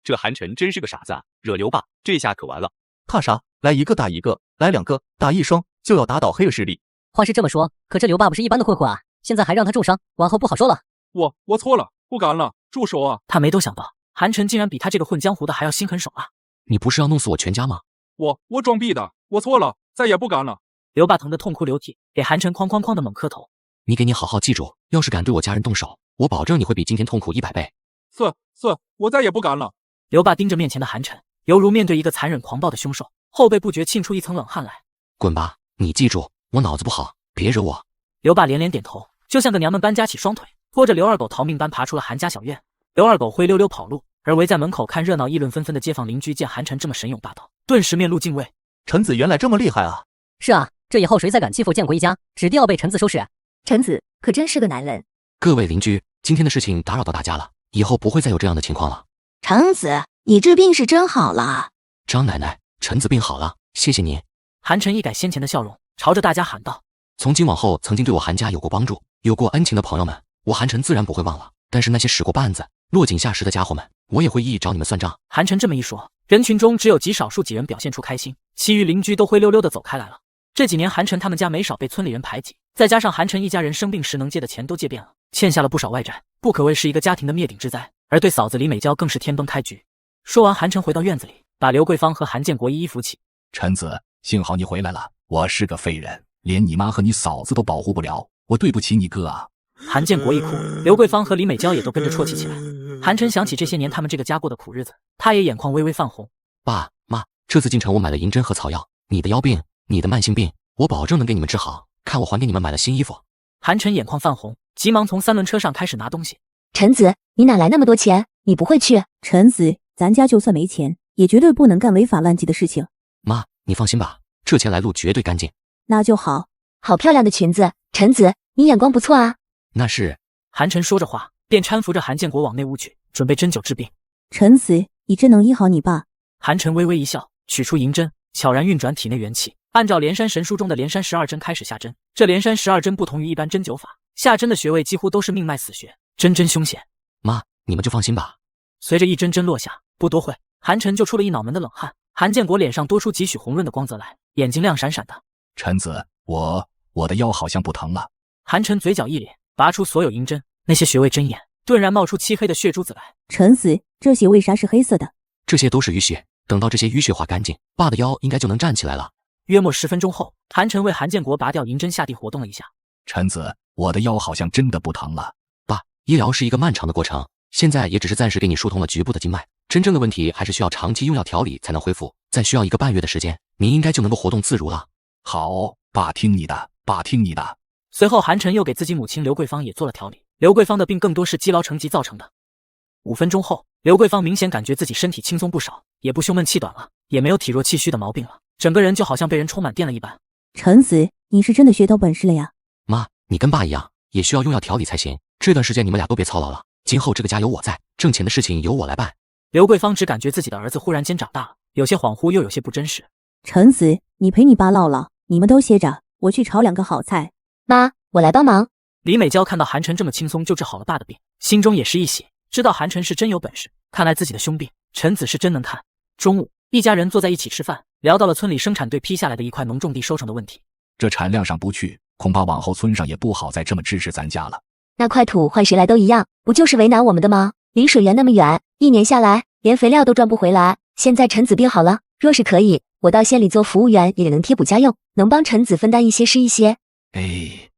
Speaker 15: 这韩晨真是个傻子啊，惹刘爸，这下可完了。怕啥？来一个打一个，来2个打1双，就要打倒黑恶势力。
Speaker 17: 话是这么说，可这刘爸不是一般的混混啊，现在还让他重伤，往后不好说了。
Speaker 20: 我错了，不敢了，住手啊！
Speaker 1: 他没都想到，韩晨竟然比他这个混江湖的还要心狠手辣。
Speaker 2: 你不是要弄死我全家吗？
Speaker 20: 我装逼的，我错了，再也不敢了。
Speaker 1: 刘爸疼得痛哭流涕，给韩晨哐哐哐的猛磕头。
Speaker 2: 你好好记住，要是敢对我家人动手，我保证你会比今天痛苦100倍。
Speaker 20: 我再也不敢了。
Speaker 1: 刘爸盯着面前的韩晨，犹如面对一个残忍狂暴的凶兽，后背不觉沁出一层冷汗来。
Speaker 2: 滚吧，你记住，我脑子不好，别惹我。
Speaker 1: 刘爸连连点头，就像个娘们般夹起双腿，拖着刘二狗逃命般爬出了韩家小院。刘二狗灰溜溜跑路，而围在门口看热闹议论纷纷的街坊邻居见韩晨这么神勇霸道，顿时面露敬畏。
Speaker 15: 陈子原来这么厉害啊！
Speaker 17: 是啊，这以后谁再敢欺负建国一家，指定要被陈子收拾。
Speaker 3: 陈子可真是个男人。
Speaker 2: 各位邻居，今天的事情打扰到大家了，以后不会再有这样的情况了。
Speaker 21: 陈子，你治病是真好了。
Speaker 2: 张奶奶，陈子病好了，谢谢您。
Speaker 1: 韩晨一改先前的笑容，朝着大家喊道：
Speaker 2: 从今往后，曾经对我韩家有过帮助、有过恩情的朋友们，我韩晨自然不会忘了。但是那些使过绊子、落井下石的家伙们，我也会一一找你们算账。
Speaker 1: 韩晨这么一说，人群中只有极少数几人表现出开心，其余邻居都灰溜溜的走开来了。这几年韩晨他们家没少被村里人排挤，再加上韩晨一家人生病时能借的钱都借遍了，欠下了不少外债，不可谓是一个家庭的灭顶之灾。而对嫂子李美娇更是天崩开局。说完，韩晨回到院子里，把刘桂芳和韩建国一一扶起。
Speaker 10: 陈子，幸好你回来了，我是个废人，连你妈和你嫂子都保护不了，我对不起你哥啊。
Speaker 1: 韩建国一哭，刘桂芳和李美娇也都跟着啜泣起来。韩晨想起这些年他们这个家过的苦日子，他也眼眶微微泛红。
Speaker 2: 爸妈，这次进城我买了银针和草药，你的腰病，你的慢性病，我保证能给你们治好。看我还给你们买了新衣服。
Speaker 1: 韩晨眼眶泛红，急忙从3轮车上开始拿东西。
Speaker 3: 陈子，你哪来那么多钱？你不会去？
Speaker 8: 陈子，咱家就算没钱，也绝对不能干违法乱纪的事情。
Speaker 2: 妈，你放心吧，这钱来路绝对干净。
Speaker 8: 那就好。
Speaker 3: 好漂亮的裙子，陈子，你眼光不错啊。
Speaker 2: 那是。
Speaker 1: 韩晨说着话，便搀扶着韩建国往内屋去，准备针灸治病。
Speaker 8: 陈子，你真能医好你爸？
Speaker 1: 韩晨微微一笑，取出银针，悄然运转体内元气，按照连山神书中的连山12针开始下针。这连山12针不同于一般针灸法，下针的穴位几乎都是命脉死穴，针针凶险。
Speaker 2: 妈，你们就放心吧。
Speaker 1: 随着一针针落下，不多会，韩晨就出了一脑门的冷汗。韩建国脸上多出几许红润的光泽来，眼睛亮闪闪的。
Speaker 10: 陈子，我的腰好像不疼了。
Speaker 1: 韩晨嘴角一咧，拔出所有银针，那些穴位针眼顿然冒出漆黑的血珠子来。
Speaker 8: 陈子，这血为啥是黑色的？
Speaker 2: 这些都是淤血，等到这些淤血化干净，爸的腰应该就能站起来了。
Speaker 1: 约莫10分钟后，韩晨为韩建国拔掉银针下地活动了一下。
Speaker 10: 陈子，我的腰好像真的不疼了。
Speaker 2: 爸，医疗是一个漫长的过程，现在也只是暂时给你疏通了局部的经脉，真正的问题还是需要长期用药调理才能恢复，再需要1个半月的时间，你应该就能够活动自如了。
Speaker 10: 好，爸听你的，爸听你的。
Speaker 1: 随后，韩晨又给自己母亲刘桂芳也做了调理。刘桂芳的病更多是积劳成疾造成的。5分钟后，刘桂芳明显感觉自己身体轻松不少，也不胸闷气短了，也没有体弱气虚的毛病了，整个人就好像被人充满电了一般。
Speaker 8: 陈子，你是真的学到本事了呀！
Speaker 2: 妈，你跟爸一样，也需要用药调理才行。这段时间你们俩都别操劳了，今后这个家有我在，挣钱的事情由我来办。
Speaker 1: 刘桂芳只感觉自己的儿子忽然间长大了，有些恍惚又有些不真实。
Speaker 8: 陈子，你陪你爸唠唠，你们都歇着，我去炒2个好菜。
Speaker 3: 妈，我来帮忙。
Speaker 1: 李美娇看到韩晨这么轻松就治好了爸的病，心中也是一喜，知道韩晨是真有本事，看来自己的兄弟陈子是真能看。中午，一家人坐在一起吃饭，聊到了村里生产队批下来的一块农种地收成的问题。
Speaker 10: 这产量上不去，恐怕往后村上也不好再这么支持咱家了。
Speaker 3: 那块土换谁来都一样，不就是为难我们的吗？离水源那么远，1年下来连肥料都赚不回来。现在陈子病好了，若是可以，我到县里做服务员也能贴补家用，能帮陈子分担一些是一些。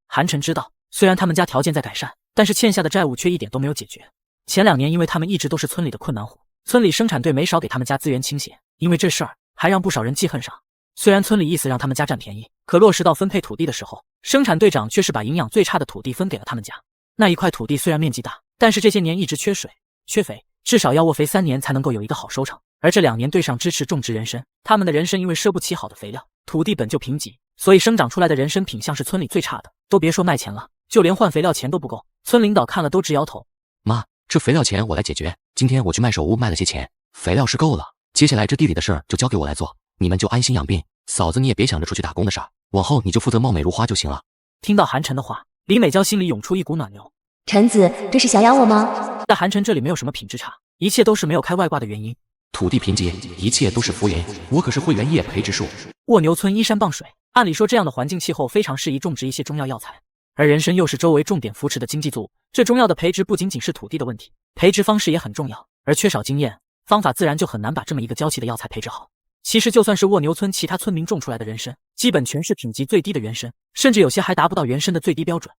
Speaker 1: 韩晨知道，虽然他们家条件在改善，但是欠下的债务却一点都没有解决。前2年因为他们一直都是村里的困难户，村里生产队没少给他们家资源倾斜，因为这事儿还让不少人记恨上。虽然村里意思让他们家占便宜，可落实到分配土地的时候，生产队长却是把营养最差的土地分给了他们家。那一块土地虽然面积大，但是这些年一直缺水缺肥，至少要卧肥3年才能够有一个好收成。而这2年队上支持种植人参，他们的人参因为赊不起好的肥料，土地本就贫瘠，所以生长出来的人参品相是村里最差的，都别说卖钱了，就连换肥料钱都不够。村领导看了都直摇头。
Speaker 2: 妈，这肥料钱我来解决，今天我去卖手屋卖了些钱，肥料是够了，接下来这地里的事儿就交给我来做，你们就安心养病。嫂子你也别想着出去打工的事儿，往后你就负责貌美如花就行了。
Speaker 1: 听到韩晨的话，李美娇心里涌出一股暖流。
Speaker 3: 陈子，这是想养我吗？
Speaker 1: 在韩晨这里没有什么品质差，一切都是没有开外挂的原因。
Speaker 2: 土地贫瘠，一切都是浮云，我可是会员业培植树。
Speaker 1: 卧牛村依山傍水，按理说这样的环境气候非常适宜种植一些中药药材，而人参又是周围重点扶持的经济作物，这中药的培植不仅仅是土地的问题，培植方式也很重要，而缺少经验，方法自然就很难把这么一个娇气的药材培植好。其实就算是卧牛村其他村民种出来的人参，基本全是品级最低的原参，甚至有些还达不到原参的最低标准。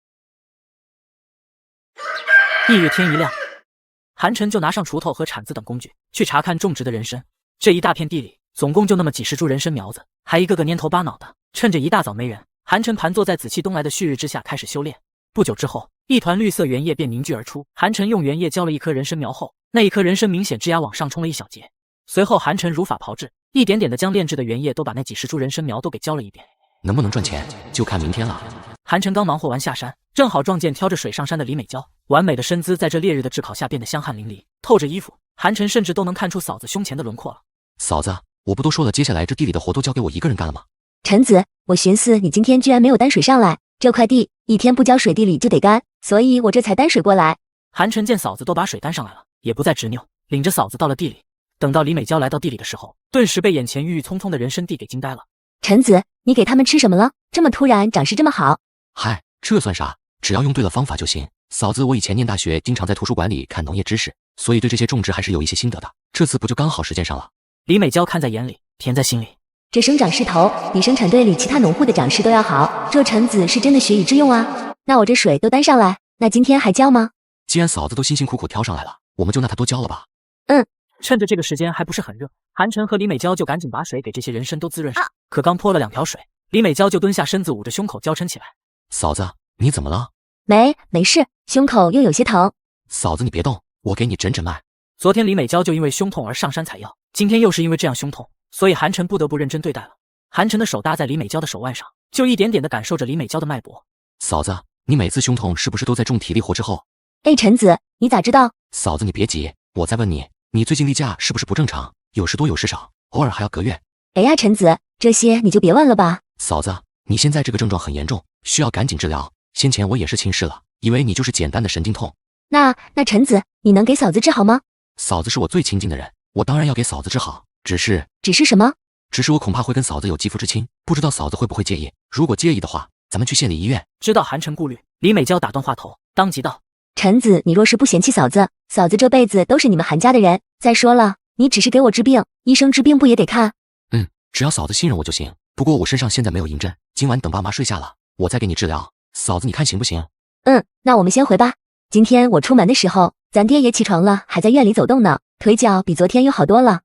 Speaker 1: 翌日天一亮，韩晨就拿上锄头和铲子等工具去查看种植的人参。这一大片地里总共就那么几十株人参苗子，还一个个蔫头巴脑的。趁着一大早没人，韩晨盘坐在紫气东来的旭日之下开始修炼。不久之后，一团绿色原叶便凝聚而出。韩晨用原叶浇了一棵人参苗后，那一棵人参明显枝芽往上冲了一小截。随后韩晨如法炮制，一点点的将炼制的原叶都把那几十株人参苗都给浇了一遍。
Speaker 2: 能不能赚钱就看明天了。
Speaker 1: 韩晨刚忙活完下山，正好撞见挑着水上山的李美娇，完美的身姿在这烈日的炙烤下变得香汗淋漓，透着衣服，韩晨甚至都能看出嫂子胸前的轮廓了。
Speaker 2: 嫂子，我不都说了，接下来这地里的活都交给我一个人干了吗？
Speaker 3: 陈子，我寻思你今天居然没有担水上来，这块地1天不浇水地里就得干，所以我这才担水过来。
Speaker 1: 韩晨见嫂子都把水担上来了，也不再执拗，领着嫂子到了地里。等到李美娇来到地里的时候，顿时被眼前郁郁葱葱的人参地给惊呆了。
Speaker 3: 陈子，你给他们吃什么了？这么突然，长势这么好。
Speaker 2: 嗨，这算啥？只要用对了方法就行。嫂子，我以前念大学经常在图书馆里看农业知识，所以对这些种植还是有一些心得的。这次不就刚好实践上了？
Speaker 1: 李美娇看在眼里，甜在心里。
Speaker 3: 这生长势头比生产队里其他农户的长势都要好，这陈子是真的学以致用啊。那我这水都担上来，那今天还浇吗？
Speaker 2: 既然嫂子都辛辛苦苦挑上来了，我们就让她多浇了吧。
Speaker 1: 趁着这个时间还不是很热，韩晨和李美娇就赶紧把水给这些人参都滋润上。可刚泼了2瓢水，李美娇就蹲下身子，捂着胸口娇嗔起来。
Speaker 2: 嫂子，你怎么了？
Speaker 3: 没事，胸口又有些疼。
Speaker 2: 嫂子你别动，我给你诊诊脉。
Speaker 1: 昨天李美娇就因为胸痛而上山采药，今天又是因为这样胸痛，所以韩晨不得不认真对待了。韩晨的手搭在李美娇的手腕上，就一点点的感受着李美娇的脉搏。
Speaker 2: 嫂子，你每次胸痛是不是都在重体力活之后？
Speaker 3: 陈子，你咋知道？
Speaker 2: 嫂子你别急，我再问你，你最近例假是不是不正常？有时多有时少，偶尔还要隔月。
Speaker 3: 陈子，这些你就别问了吧。
Speaker 2: 嫂子，你现在这个症状很严重，需要赶紧治疗。先前我也是轻视了，以为你就是简单的神经痛。
Speaker 3: 那陈子，你能给嫂子治好吗？
Speaker 2: 嫂子是我最亲近的人，我当然要给嫂子治好。只是
Speaker 3: 什么？
Speaker 2: 只是我恐怕会跟嫂子有肌肤之亲，不知道嫂子会不会介意？如果介意的话，咱们去县里医院。
Speaker 1: 知道韩晨顾虑，李美娇打断话头，当即道：
Speaker 3: 陈子，你若是不嫌弃嫂子，嫂子这辈子都是你们韩家的人。再说了，你只是给我治病，医生治病不也得看？
Speaker 2: 只要嫂子信任我就行。不过我身上现在没有银针，今晚等爸妈睡下了，我再给你治疗。嫂子，你看行不行？
Speaker 3: 那我们先回吧。今天我出门的时候，咱爹也起床了，还在院里走动呢，腿脚比昨天又好多了。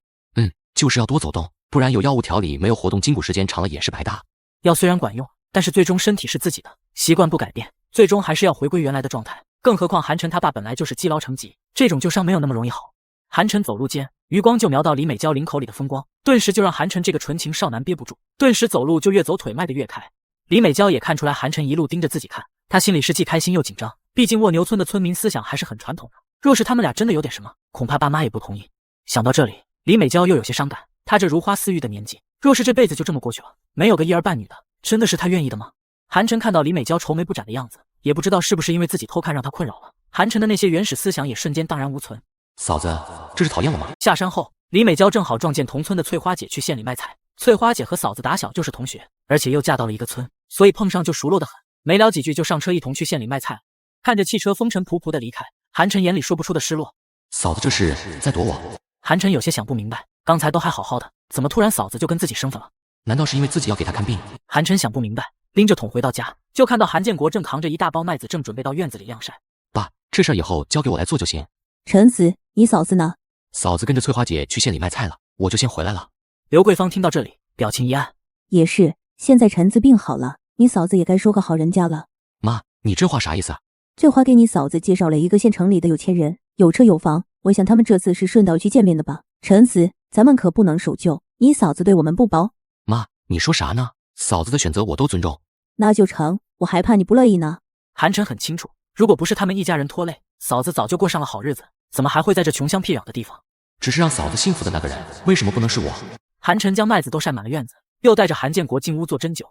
Speaker 2: 就是要多走动，不然有药物调理，没有活动筋骨时间长了也是白搭。
Speaker 1: 药虽然管用，但是最终身体是自己的，习惯不改变，最终还是要回归原来的状态。更何况韩晨他爸本来就是积劳成疾，这种旧伤没有那么容易好。韩晨走路间，余光就瞄到李美娇领口里的风光，顿时就让韩晨这个纯情少男憋不住，顿时走路就越走腿迈得越开。李美娇也看出来韩晨一路盯着自己看，她心里是既开心又紧张，毕竟蜗牛村的村民思想还是很传统的，若是他们俩真的有点什么，恐怕爸妈也不同意。想到这里，李美娇又有些伤感，她这如花似玉的年纪，若是这辈子就这么过去了，没有个一儿半女的，真的是她愿意的吗？韩晨看到李美娇愁眉不展的样子，也不知道是不是因为自己偷看让她困扰了，韩晨的那些原始思想也瞬间荡然无存。
Speaker 2: 嫂子，这是讨厌我吗？
Speaker 1: 下山后，李美娇正好撞见同村的翠花姐去县里卖菜。翠花姐和嫂子打小就是同学，而且又嫁到了一个村，所以碰上就熟络得很。没聊几句就上车一同去县里卖菜。看着汽车风尘仆仆的离开，韩晨眼里说不出的失落。
Speaker 2: 嫂子这是在躲我？
Speaker 1: 韩晨有些想不明白，刚才都还好好的，怎么突然嫂子就跟自己生分了？
Speaker 2: 难道是因为自己要给她看病？
Speaker 1: 韩晨想不明白，拎着桶回到家，就看到韩建国正扛着一大包麦子，正准备到院子里晾晒。
Speaker 2: 爸，这事儿以后交给我来做就行。
Speaker 8: 陈子，你嫂子呢？
Speaker 2: 嫂子跟着翠花姐去县里卖菜了，我就先回来了。
Speaker 1: 刘桂芳听到这里，表情一暗。
Speaker 8: 也是，现在陈子病好了，你嫂子也该说个好人家了。
Speaker 2: 妈，你这话啥意思啊？
Speaker 8: 翠花给你嫂子介绍了一个县城里的有钱人，有车有房，我想他们这次是顺道去见面的吧。陈子，咱们可不能守旧，你嫂子对我们不薄。
Speaker 2: 妈，你说啥呢？嫂子的选择我都尊重。
Speaker 8: 那就成，我还怕你不乐意呢。
Speaker 1: 韩晨很清楚，如果不是他们一家人拖累，嫂子早就过上了好日子，怎么还会在这穷乡僻壤的地方？
Speaker 2: 只是让嫂子幸福的那个人，为什么不能是我？
Speaker 1: 韩晨将麦子都晒满了院子，又带着韩建国进屋做针灸。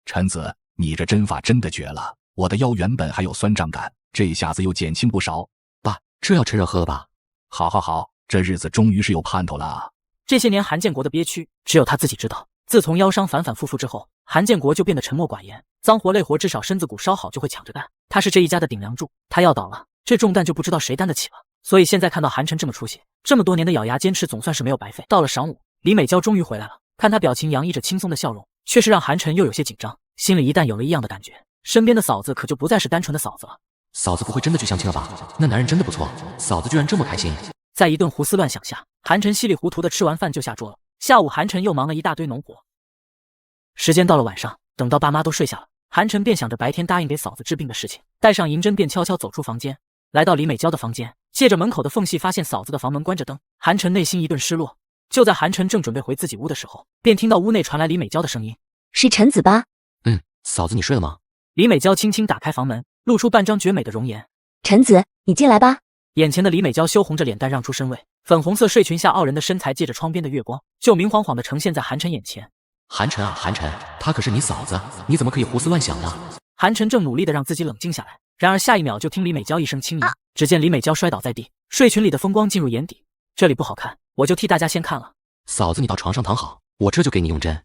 Speaker 10: 陈子，你这针法真的绝了，我的腰原本还有酸胀感，这下子又减轻不少。
Speaker 2: 爸，这要趁热喝了吧？
Speaker 10: 好，这日子终于是有盼头了啊！
Speaker 1: 这些年韩建国的憋屈，只有他自己知道。自从腰伤反反复复之后，韩建国就变得沉默寡言，脏活累活至少身子骨稍好就会抢着干。他是这一家的顶梁柱，他要倒了，这重担就不知道谁担得起了。所以现在看到韩晨这么出息，这么多年的咬牙坚持总算是没有白费。到了晌午，李美娇终于回来了，看她表情洋溢着轻松的笑容，却是让韩晨又有些紧张，心里一旦有了异样的感觉，身边的嫂子可就不再是单纯的嫂子了。
Speaker 2: 嫂子不会真的去相亲了吧？那男人真的不错，嫂子居然这么开心。
Speaker 1: 在一顿胡思乱想下，韩晨稀里糊涂的吃完饭就下桌了。下午韩晨又忙了一大堆农活。时间到了晚上，等到爸妈都睡下了，韩晨便想着白天答应给嫂子治病的事情，带上银针便悄悄走出房间，来到李美娇的房间，借着门口的缝隙发现嫂子的房门关着灯，韩晨内心一顿失落。就在韩晨正准备回自己屋的时候，便听到屋内传来李美娇的声音：“
Speaker 3: 是陈子吧？”“
Speaker 2: 嫂子你睡了吗？”
Speaker 1: 李美娇轻轻打开房门，露出半张绝美的容颜：“
Speaker 3: 陈子，你进来吧。”
Speaker 1: 眼前的李美娇羞红着脸蛋让出身位，粉红色睡裙下傲人的身材借着窗边的月光，就明晃晃地呈现在韩晨眼前。
Speaker 2: 韩晨啊，韩晨，她可是你嫂子，你怎么可以胡思乱想呢？
Speaker 1: 韩晨正努力地让自己冷静下来，然而下一秒就听李美娇一声轻吟，只见李美娇摔倒在地，睡裙里的风光进入眼底。这里不好看，我就替大家先看了。
Speaker 2: 嫂子，你到床上躺好，我这就给你用针。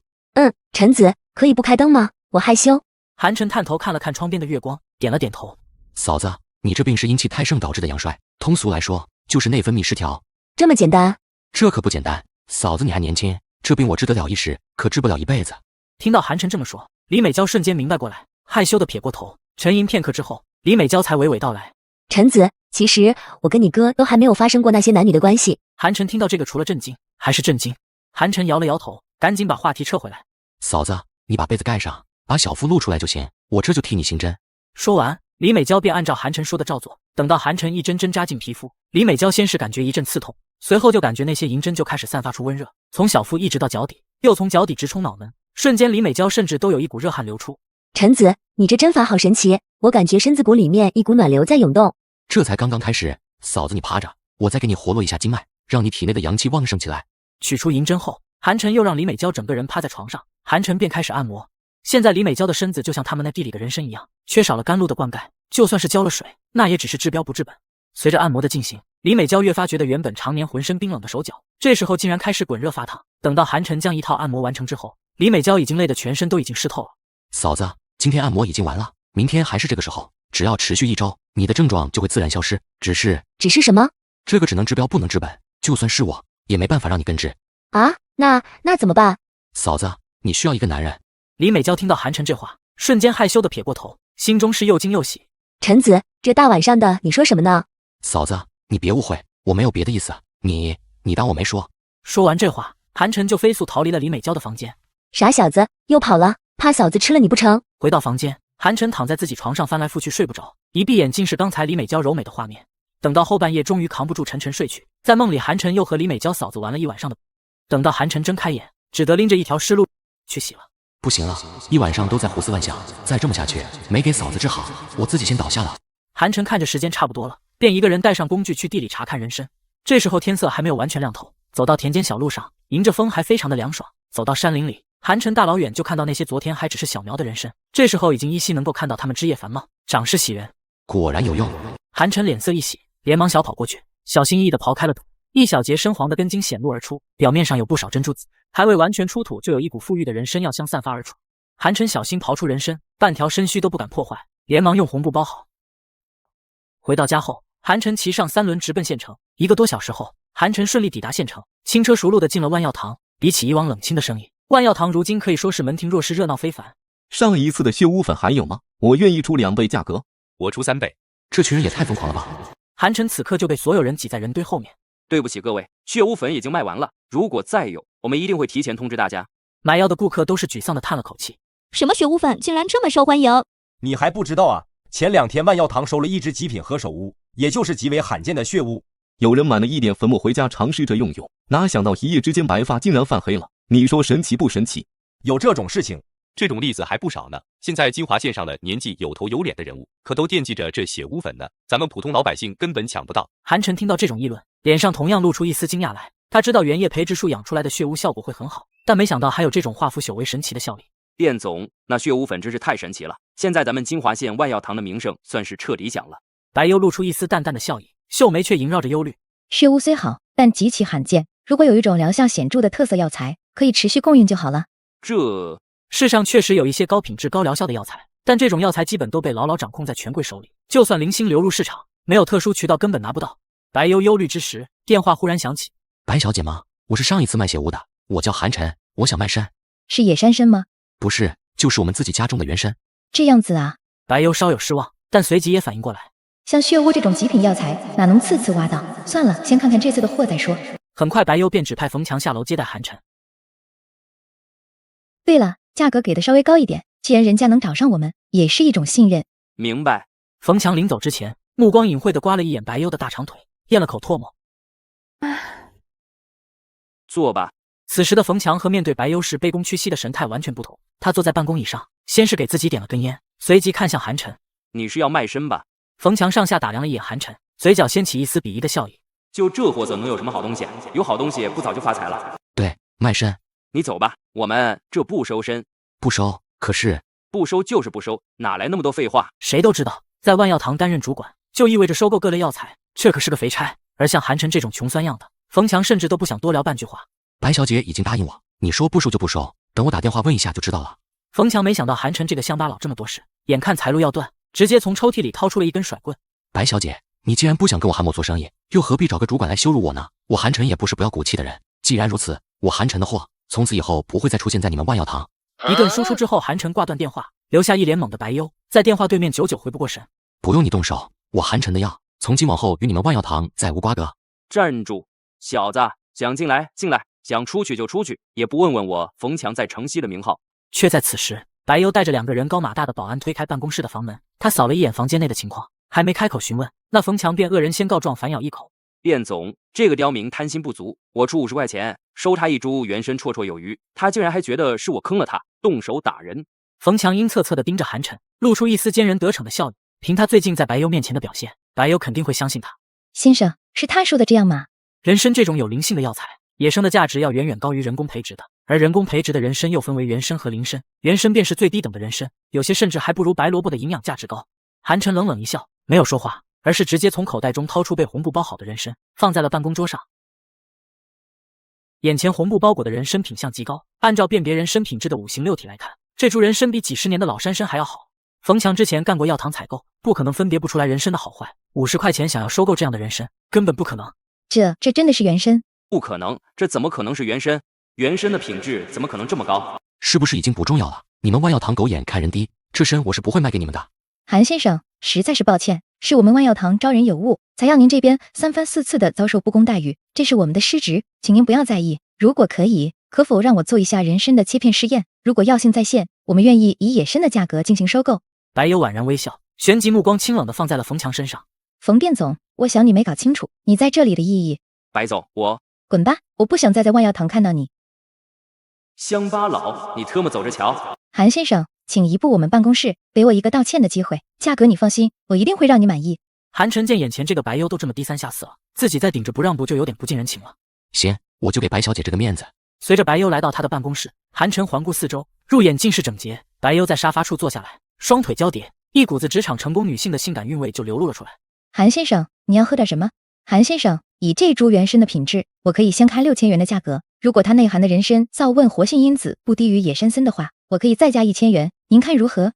Speaker 3: 陈子，可以不开灯吗？我害羞。
Speaker 1: 韩晨探头看了看窗边的月光，点了点头。
Speaker 2: 嫂子，你这病是阴气太盛导致的阳衰，通俗来说就是内分泌失调。
Speaker 3: 这么简单？
Speaker 2: 这可不简单。嫂子你还年轻，这病我治得了一时，可治不了一辈子。
Speaker 1: 听到韩晨这么说，李美娇瞬间明白过来，害羞的撇过头。沉吟片刻之后，李美娇才娓娓道来：“
Speaker 3: 陈子，其实我跟你哥都还没有发生过那些男女的关系。”
Speaker 1: 韩晨听到这个，除了震惊还是震惊。韩晨摇了摇头，赶紧把话题撤回来：“
Speaker 2: 嫂子，你把被子盖上，把小腹露出来就行，我这就替你行针。”
Speaker 1: 说完，李美娇便按照韩晨说的照做。等到韩晨一针针扎进皮肤，李美娇先是感觉一阵刺痛，随后就感觉那些银针就开始散发出温热，从小腹一直到脚底，又从脚底直冲脑门。瞬间，李美娇甚至都有一股热汗流出。
Speaker 3: 陈子，你这针法好神奇，我感觉身子骨里面一股暖流在涌动。
Speaker 2: 这才刚刚开始，嫂子你趴着，我再给你活络一下经脉，让你体内的阳气旺盛起来。
Speaker 1: 取出银针后，韩晨又让李美娇整个人趴在床上，韩晨便开始按摩。现在李美娇的身子就像他们那地里的人参一样，缺少了甘露的灌溉，就算是浇了水，那也只是治标不治本。随着按摩的进行，李美娇越发觉得原本常年浑身冰冷的手脚，这时候竟然开始滚热发烫。等到韩晨将一套按摩完成之后，李美娇已经累得全身都已经湿透了。
Speaker 2: 嫂子，今天按摩已经完了，明天还是这个时候，只要持续1周，你的症状就会自然消失。只是
Speaker 3: 什么？
Speaker 2: 这个只能治标不能治本，就算是我也没办法让你根治
Speaker 3: 啊。那怎么办？
Speaker 2: 嫂子，你需要一个男人。
Speaker 1: 李美娇听到韩晨这话，瞬间害羞的撇过头，心中是又惊又喜。
Speaker 3: 陈子，这大晚上的你说什么呢？
Speaker 2: 嫂子，你别误会，我没有别的意思，你当我没说。
Speaker 1: 说完这话，韩晨就飞速逃离了李美娇的房间。
Speaker 3: 傻小子，又跑了，怕嫂子吃了你不成？
Speaker 1: 回到房间，韩晨躺在自己床上翻来覆去睡不着，一闭眼竟是刚才李美娇柔美的画面。等到后半夜终于扛不住，沉沉睡去。在梦里，韩晨又和李美娇嫂子玩了一晚上的。等到韩晨睁开眼，只得拎着一条湿漉去洗了。
Speaker 2: 不行了，一晚上都在胡思乱想，再这么下去没给嫂子治好，我自己先倒下了。
Speaker 1: 韩晨看着时间差不多了，便一个人带上工具去地里查看人参。这时候天色还没有完全亮透，走到田间小路上，迎着风还非常的凉爽。走到山林里，韩晨大老远就看到那些昨天还只是小苗的人参，这时候已经依稀能够看到它们枝叶繁茂，长势喜人，
Speaker 2: 果然有用。
Speaker 1: 韩晨脸色一喜，连忙小跑过去，小心翼翼地刨开了土，一小节深黄的根茎显露而出，表面上有不少珍珠子，还未完全出土，就有一股馥郁的人参药香散发而出。韩晨小心刨出人参，半条参须都不敢破坏，连忙用红布包好。回到家后，韩晨骑上3轮直奔县城。1个多小时后，韩晨顺利抵达县城，轻车熟路地进了万药堂。比起以往冷清的生意，万药堂如今可以说是门庭若市，热闹非凡。
Speaker 15: 上一次的血污粉还有吗？我愿意出2倍价格。
Speaker 7: 我出3倍。
Speaker 2: 这群人也太疯狂了吧！
Speaker 1: 韩晨此刻就被所有人挤在人堆后面。
Speaker 9: 对不起各位，血污粉已经卖完了，如果再有，我们一定会提前通知大家。
Speaker 1: 买药的顾客都是沮丧地叹了口气。
Speaker 5: 什么血污粉竟然这么受欢迎？
Speaker 22: 你还不知道啊？前2天万药堂收了1只极品何首乌，也就是极为罕见的血乌。
Speaker 15: 有人买了1点粉末回家尝试着用，哪想到一夜之间白发竟然泛黑了。你说神奇不神奇？
Speaker 22: 有这种事情？
Speaker 7: 这种例子还不少呢。现在金华县上的年纪有头有脸的人物，可都惦记着这血污粉呢，咱们普通老百姓根本抢不到。
Speaker 1: 韩晨听到这种议论，脸上同样露出一丝惊讶来。他知道原叶培植树养出来的血乌效果会很好，但没想到还有这种化腐朽为神奇的效力。
Speaker 9: 卞总，那血污粉真是太神奇了，现在咱们金华县万药堂的名声算是彻底响了。
Speaker 1: 白幽露出一丝淡淡的笑意，秀眉却萦绕着忧虑。
Speaker 14: 血乌虽好，但极其罕见，如果有一种疗效显著的特色药材，可以持续供应就好了。
Speaker 9: 这
Speaker 1: 世上确实有一些高品质高疗效的药材，但这种药材基本都被牢牢掌控在权贵手里，就算零星流入市场，没有特殊渠道根本拿不到。白幽忧虑之时，电话忽然响起。
Speaker 2: 白小姐吗？我是上一次卖血乌的，我叫韩晨，我想卖参。
Speaker 14: 是野山参吗？
Speaker 2: 不是，就是我们自己家种的原参。
Speaker 14: 这样子啊。
Speaker 1: 白幽稍有失望，但随即也反应过来，
Speaker 14: 像血乌这种极品药材，哪能次次挖到？算了，先看看这次的货再说。
Speaker 1: 很快，白幽便指派冯强下楼接待韩晨。
Speaker 14: 对了，价格给的稍微高一点，既然人家能找上我们，也是一种信任。
Speaker 9: 明白。
Speaker 1: 冯强临走之前，目光隐晦地刮了一眼白幽的大长腿，咽了口唾沫。
Speaker 9: 坐吧。
Speaker 1: 此时的冯强和面对白幽时卑躬屈膝的神态完全不同。他坐在办公椅上，先是给自己点了根烟，随即看向韩晨。
Speaker 9: 你是要卖身吧？
Speaker 1: 冯强上下打量了一眼韩晨，嘴角掀起一丝鄙夷的笑意。
Speaker 9: 就这货色能有什么好东西？有好东西不早就发财了？
Speaker 2: 对，卖身。
Speaker 9: 你走吧，我们这不收身。
Speaker 2: 不收？可是
Speaker 9: 不收就是不收，哪来那么多废话？
Speaker 1: 谁都知道，在万药堂担任主管，就意味着收购各类药材，这可是个肥差。而像韩晨这种穷酸样的，冯强甚至都不想多聊半句话。
Speaker 2: 白小姐已经答应我，你说不收就不收，等我打电话问一下就知道了。
Speaker 1: 冯强没想到韩晨这个乡巴佬这么多事，眼看财路要断，直接从抽屉里掏出了一根甩棍。
Speaker 2: 白小姐，你既然不想跟我韩某做生意，又何必找个主管来羞辱我呢？我韩晨也不是不要骨气的人，既然如此，我韩晨的货从此以后不会再出现在你们万药堂。
Speaker 1: 一顿输出之后，韩晨挂断电话，留下一脸懵的白幽，在电话对面久久回不过神。
Speaker 2: 不用你动手，我韩晨的药从今往后与你们万药堂再无瓜葛。
Speaker 9: 站住，小子，想进来进来，想出去就出去，也不问问我冯强在城西的名号。
Speaker 1: 却在此时，白幽带着2个人高马大的保安推开办公室的房门，他扫了一眼房间内的情况，还没开口询问，那冯强便恶人先告状反咬一口。
Speaker 9: 卞总，这个刁民贪心不足，我出50块钱收他1株原参绰绰有余，他竟然还觉得是我坑了他，动手打人。
Speaker 1: 冯强阴恻恻地盯着韩晨，露出一丝奸人得逞的笑意。凭他最近在白幽面前的表现，白幽肯定会相信他。
Speaker 14: 先生，是他说的这样吗？
Speaker 1: 人参这种有灵性的药材，野生的价值要远远高于人工培植的，而人工培植的人参又分为原参和灵参，原参便是最低等的人参，有些甚至还不如白萝卜的营养价值高。韩晨冷冷一笑，没有说话，而是直接从口袋中掏出被红布包好的人参，放在了办公桌上。眼前红布包裹的人参品相极高，按照辨别人参品质的5行6体来看，这株人参比几十年的老山参还要好。冯强之前干过药堂采购，不可能分别不出来人参的好坏。50块钱想要收购这样的人参，根本不可能。
Speaker 14: 这真的是原参？
Speaker 9: 不可能，这怎么可能是原参？原参的品质怎么可能这么高？
Speaker 2: 是不是已经不重要了？你们万药堂狗眼看人低，这参我是不会卖给你们的。
Speaker 14: 韩先生，实在是抱歉，是我们万药堂招人有误，才让您这边3番4次的遭受不公待遇，这是我们的失职，请您不要在意。如果可以，可否让我做一下人参的切片试验？如果药性在线，我们愿意以野参的价格进行收购。
Speaker 1: 白幽宛然微笑，旋即目光清冷地放在了冯强身上。
Speaker 14: 冯店总，我想你没搞清楚你在这里的意义。
Speaker 9: 白总，我
Speaker 14: 滚吧，我不想再在万药堂看到你。
Speaker 9: 乡巴佬，你特么走着瞧。
Speaker 14: 韩先生，请移步我们办公室，给我一个道歉的机会，价格你放心，我一定会让你满意。
Speaker 1: 韩晨见眼前这个白幽都这么低三下四了，自己再顶着不让步就有点不近人情了。
Speaker 2: 行，我就给白小姐这个面子。
Speaker 1: 随着白幽来到他的办公室，韩晨环顾四周，入眼尽是整洁。白幽在沙发处坐下来，双腿交叠，一股子职场成功女性的性感韵味就流露了出来。
Speaker 14: 韩先生，你要喝点什么？韩先生，以这株原参的品质，我可以先开6000元的价格。如果它内含的人参皂问活性因子不低于野山参的话，我可以再加1000元，您看如何？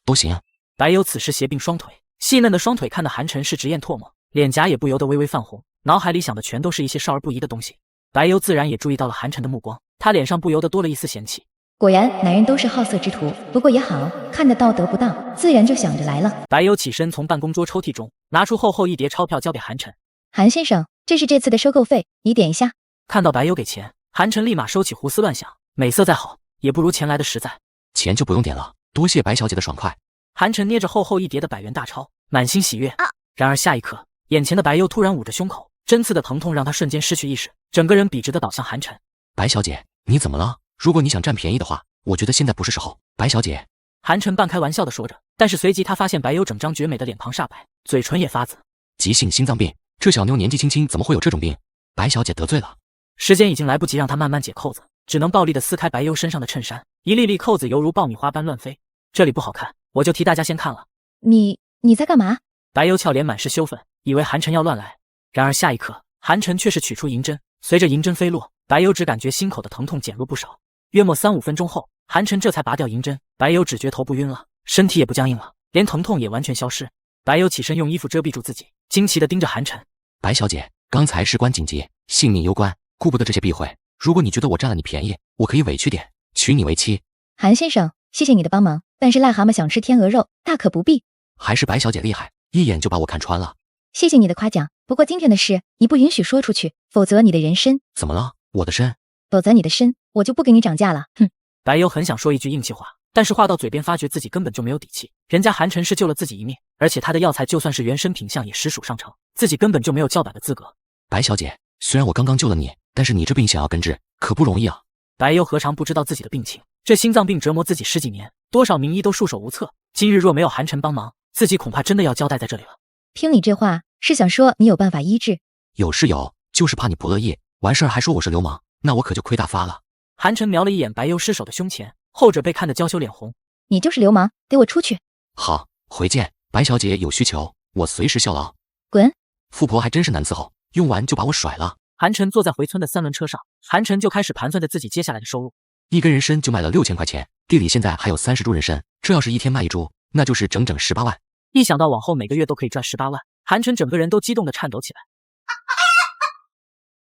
Speaker 2: 都行。
Speaker 1: 白幽此时斜并双腿，细嫩的双腿看得韩晨是直咽唾沫，脸颊也不由得微微泛红，脑海里想的全都是一些少儿不宜的东西。白幽自然也注意到了韩晨的目光，他脸上不由得多了一丝嫌弃。
Speaker 14: 果然，男人都是好色之徒，不过也好看得到得不到，自然就想着来了。
Speaker 1: 白幽起身从办公桌抽屉中拿出厚厚一叠钞票交给韩晨。
Speaker 14: 韩先生，这是这次的收购费，你点一下。
Speaker 1: 看到白幽给钱，韩晨立马收起胡思乱想，美色再好也不如钱来的实在。
Speaker 2: 钱就不用点了，多谢白小姐的爽快。
Speaker 1: 韩晨捏着厚厚一叠的100元大钞，满心喜悦。然而下一刻，眼前的白幽突然捂着胸口，针刺的疼痛让他瞬间失去意识，整个人笔直的倒向韩晨。
Speaker 2: 白小姐，你怎么了？如果你想占便宜的话，我觉得现在不是时候。白小姐，
Speaker 1: 韩晨半开玩笑的说着，但是随即他发现白幽整张绝美的脸庞煞白，嘴唇也发紫。
Speaker 2: 急性心脏病，这小妞年纪轻轻怎么会有这种病？白小姐得罪了。
Speaker 1: 时间已经来不及让他慢慢解扣子，只能暴力的撕开白幽身上的衬衫，一粒粒扣子犹如爆米花般乱飞。这里不好看，我就替大家先看了。
Speaker 14: 你在干嘛？
Speaker 1: 白幽俏脸满是羞愤，以为韩晨要乱来。然而下一刻，韩晨却是取出银针，随着银针飞落，白幽只感觉心口的疼痛减弱不少。约莫3-5分钟后，韩晨这才拔掉银针，白幽只觉头不晕了，身体也不僵硬了，连疼痛也完全消失。白幽起身用衣服遮蔽住自己，惊奇地盯着韩晨。
Speaker 2: 白小姐，刚才事关紧急，性命攸关，顾不得这些避讳。如果你觉得我占了你便宜，我可以委屈点，娶你为妻。
Speaker 14: 韩先生，谢谢你的帮忙，但是癞蛤蟆想吃天鹅肉，大可不必。
Speaker 2: 还是白小姐厉害，一眼就把我看穿了。
Speaker 14: 谢谢你的夸奖，不过今天的事你不允许说出去，否则你的人参
Speaker 2: 怎么了？我的参？
Speaker 14: 否则你的参我就不给你涨价了。哼！
Speaker 1: 白幽很想说一句硬气话，但是话到嘴边发觉自己根本就没有底气。人家韩晨是救了自己一命，而且他的药材就算是原参品相也实属上乘，自己根本就没有叫板的资格。
Speaker 2: 白小姐，虽然我刚刚救了你，但是你这病想要根治可不容易啊。
Speaker 1: 白幽何尝不知道自己的病情，这心脏病折磨自己10几年，多少名医都束手无策。今日若没有韩晨帮忙，自己恐怕真的要交代在这里了。
Speaker 14: 听你这话，是想说你有办法医治？
Speaker 2: 有是有，就是怕你不乐意，完事儿还说我是流氓，那我可就亏大发了。
Speaker 1: 韩晨瞄了一眼白幽失手的胸前，后者被看得娇羞脸红。
Speaker 14: 你就是流氓，给我出去！
Speaker 2: 好，回见。白小姐有需求，我随时效劳。
Speaker 14: 滚！
Speaker 2: 富婆还真是难伺候，用完就把我甩了。
Speaker 1: 韩晨坐在回村的3轮车上，韩晨就开始盘算着自己接下来的收入。
Speaker 2: 一根人参就卖了6000块钱，地里现在还有30株人参，这要是一天卖1株，那就是整整18万。
Speaker 1: 一想到往后每个月都可以赚18万，韩晨整个人都激动地颤抖起来。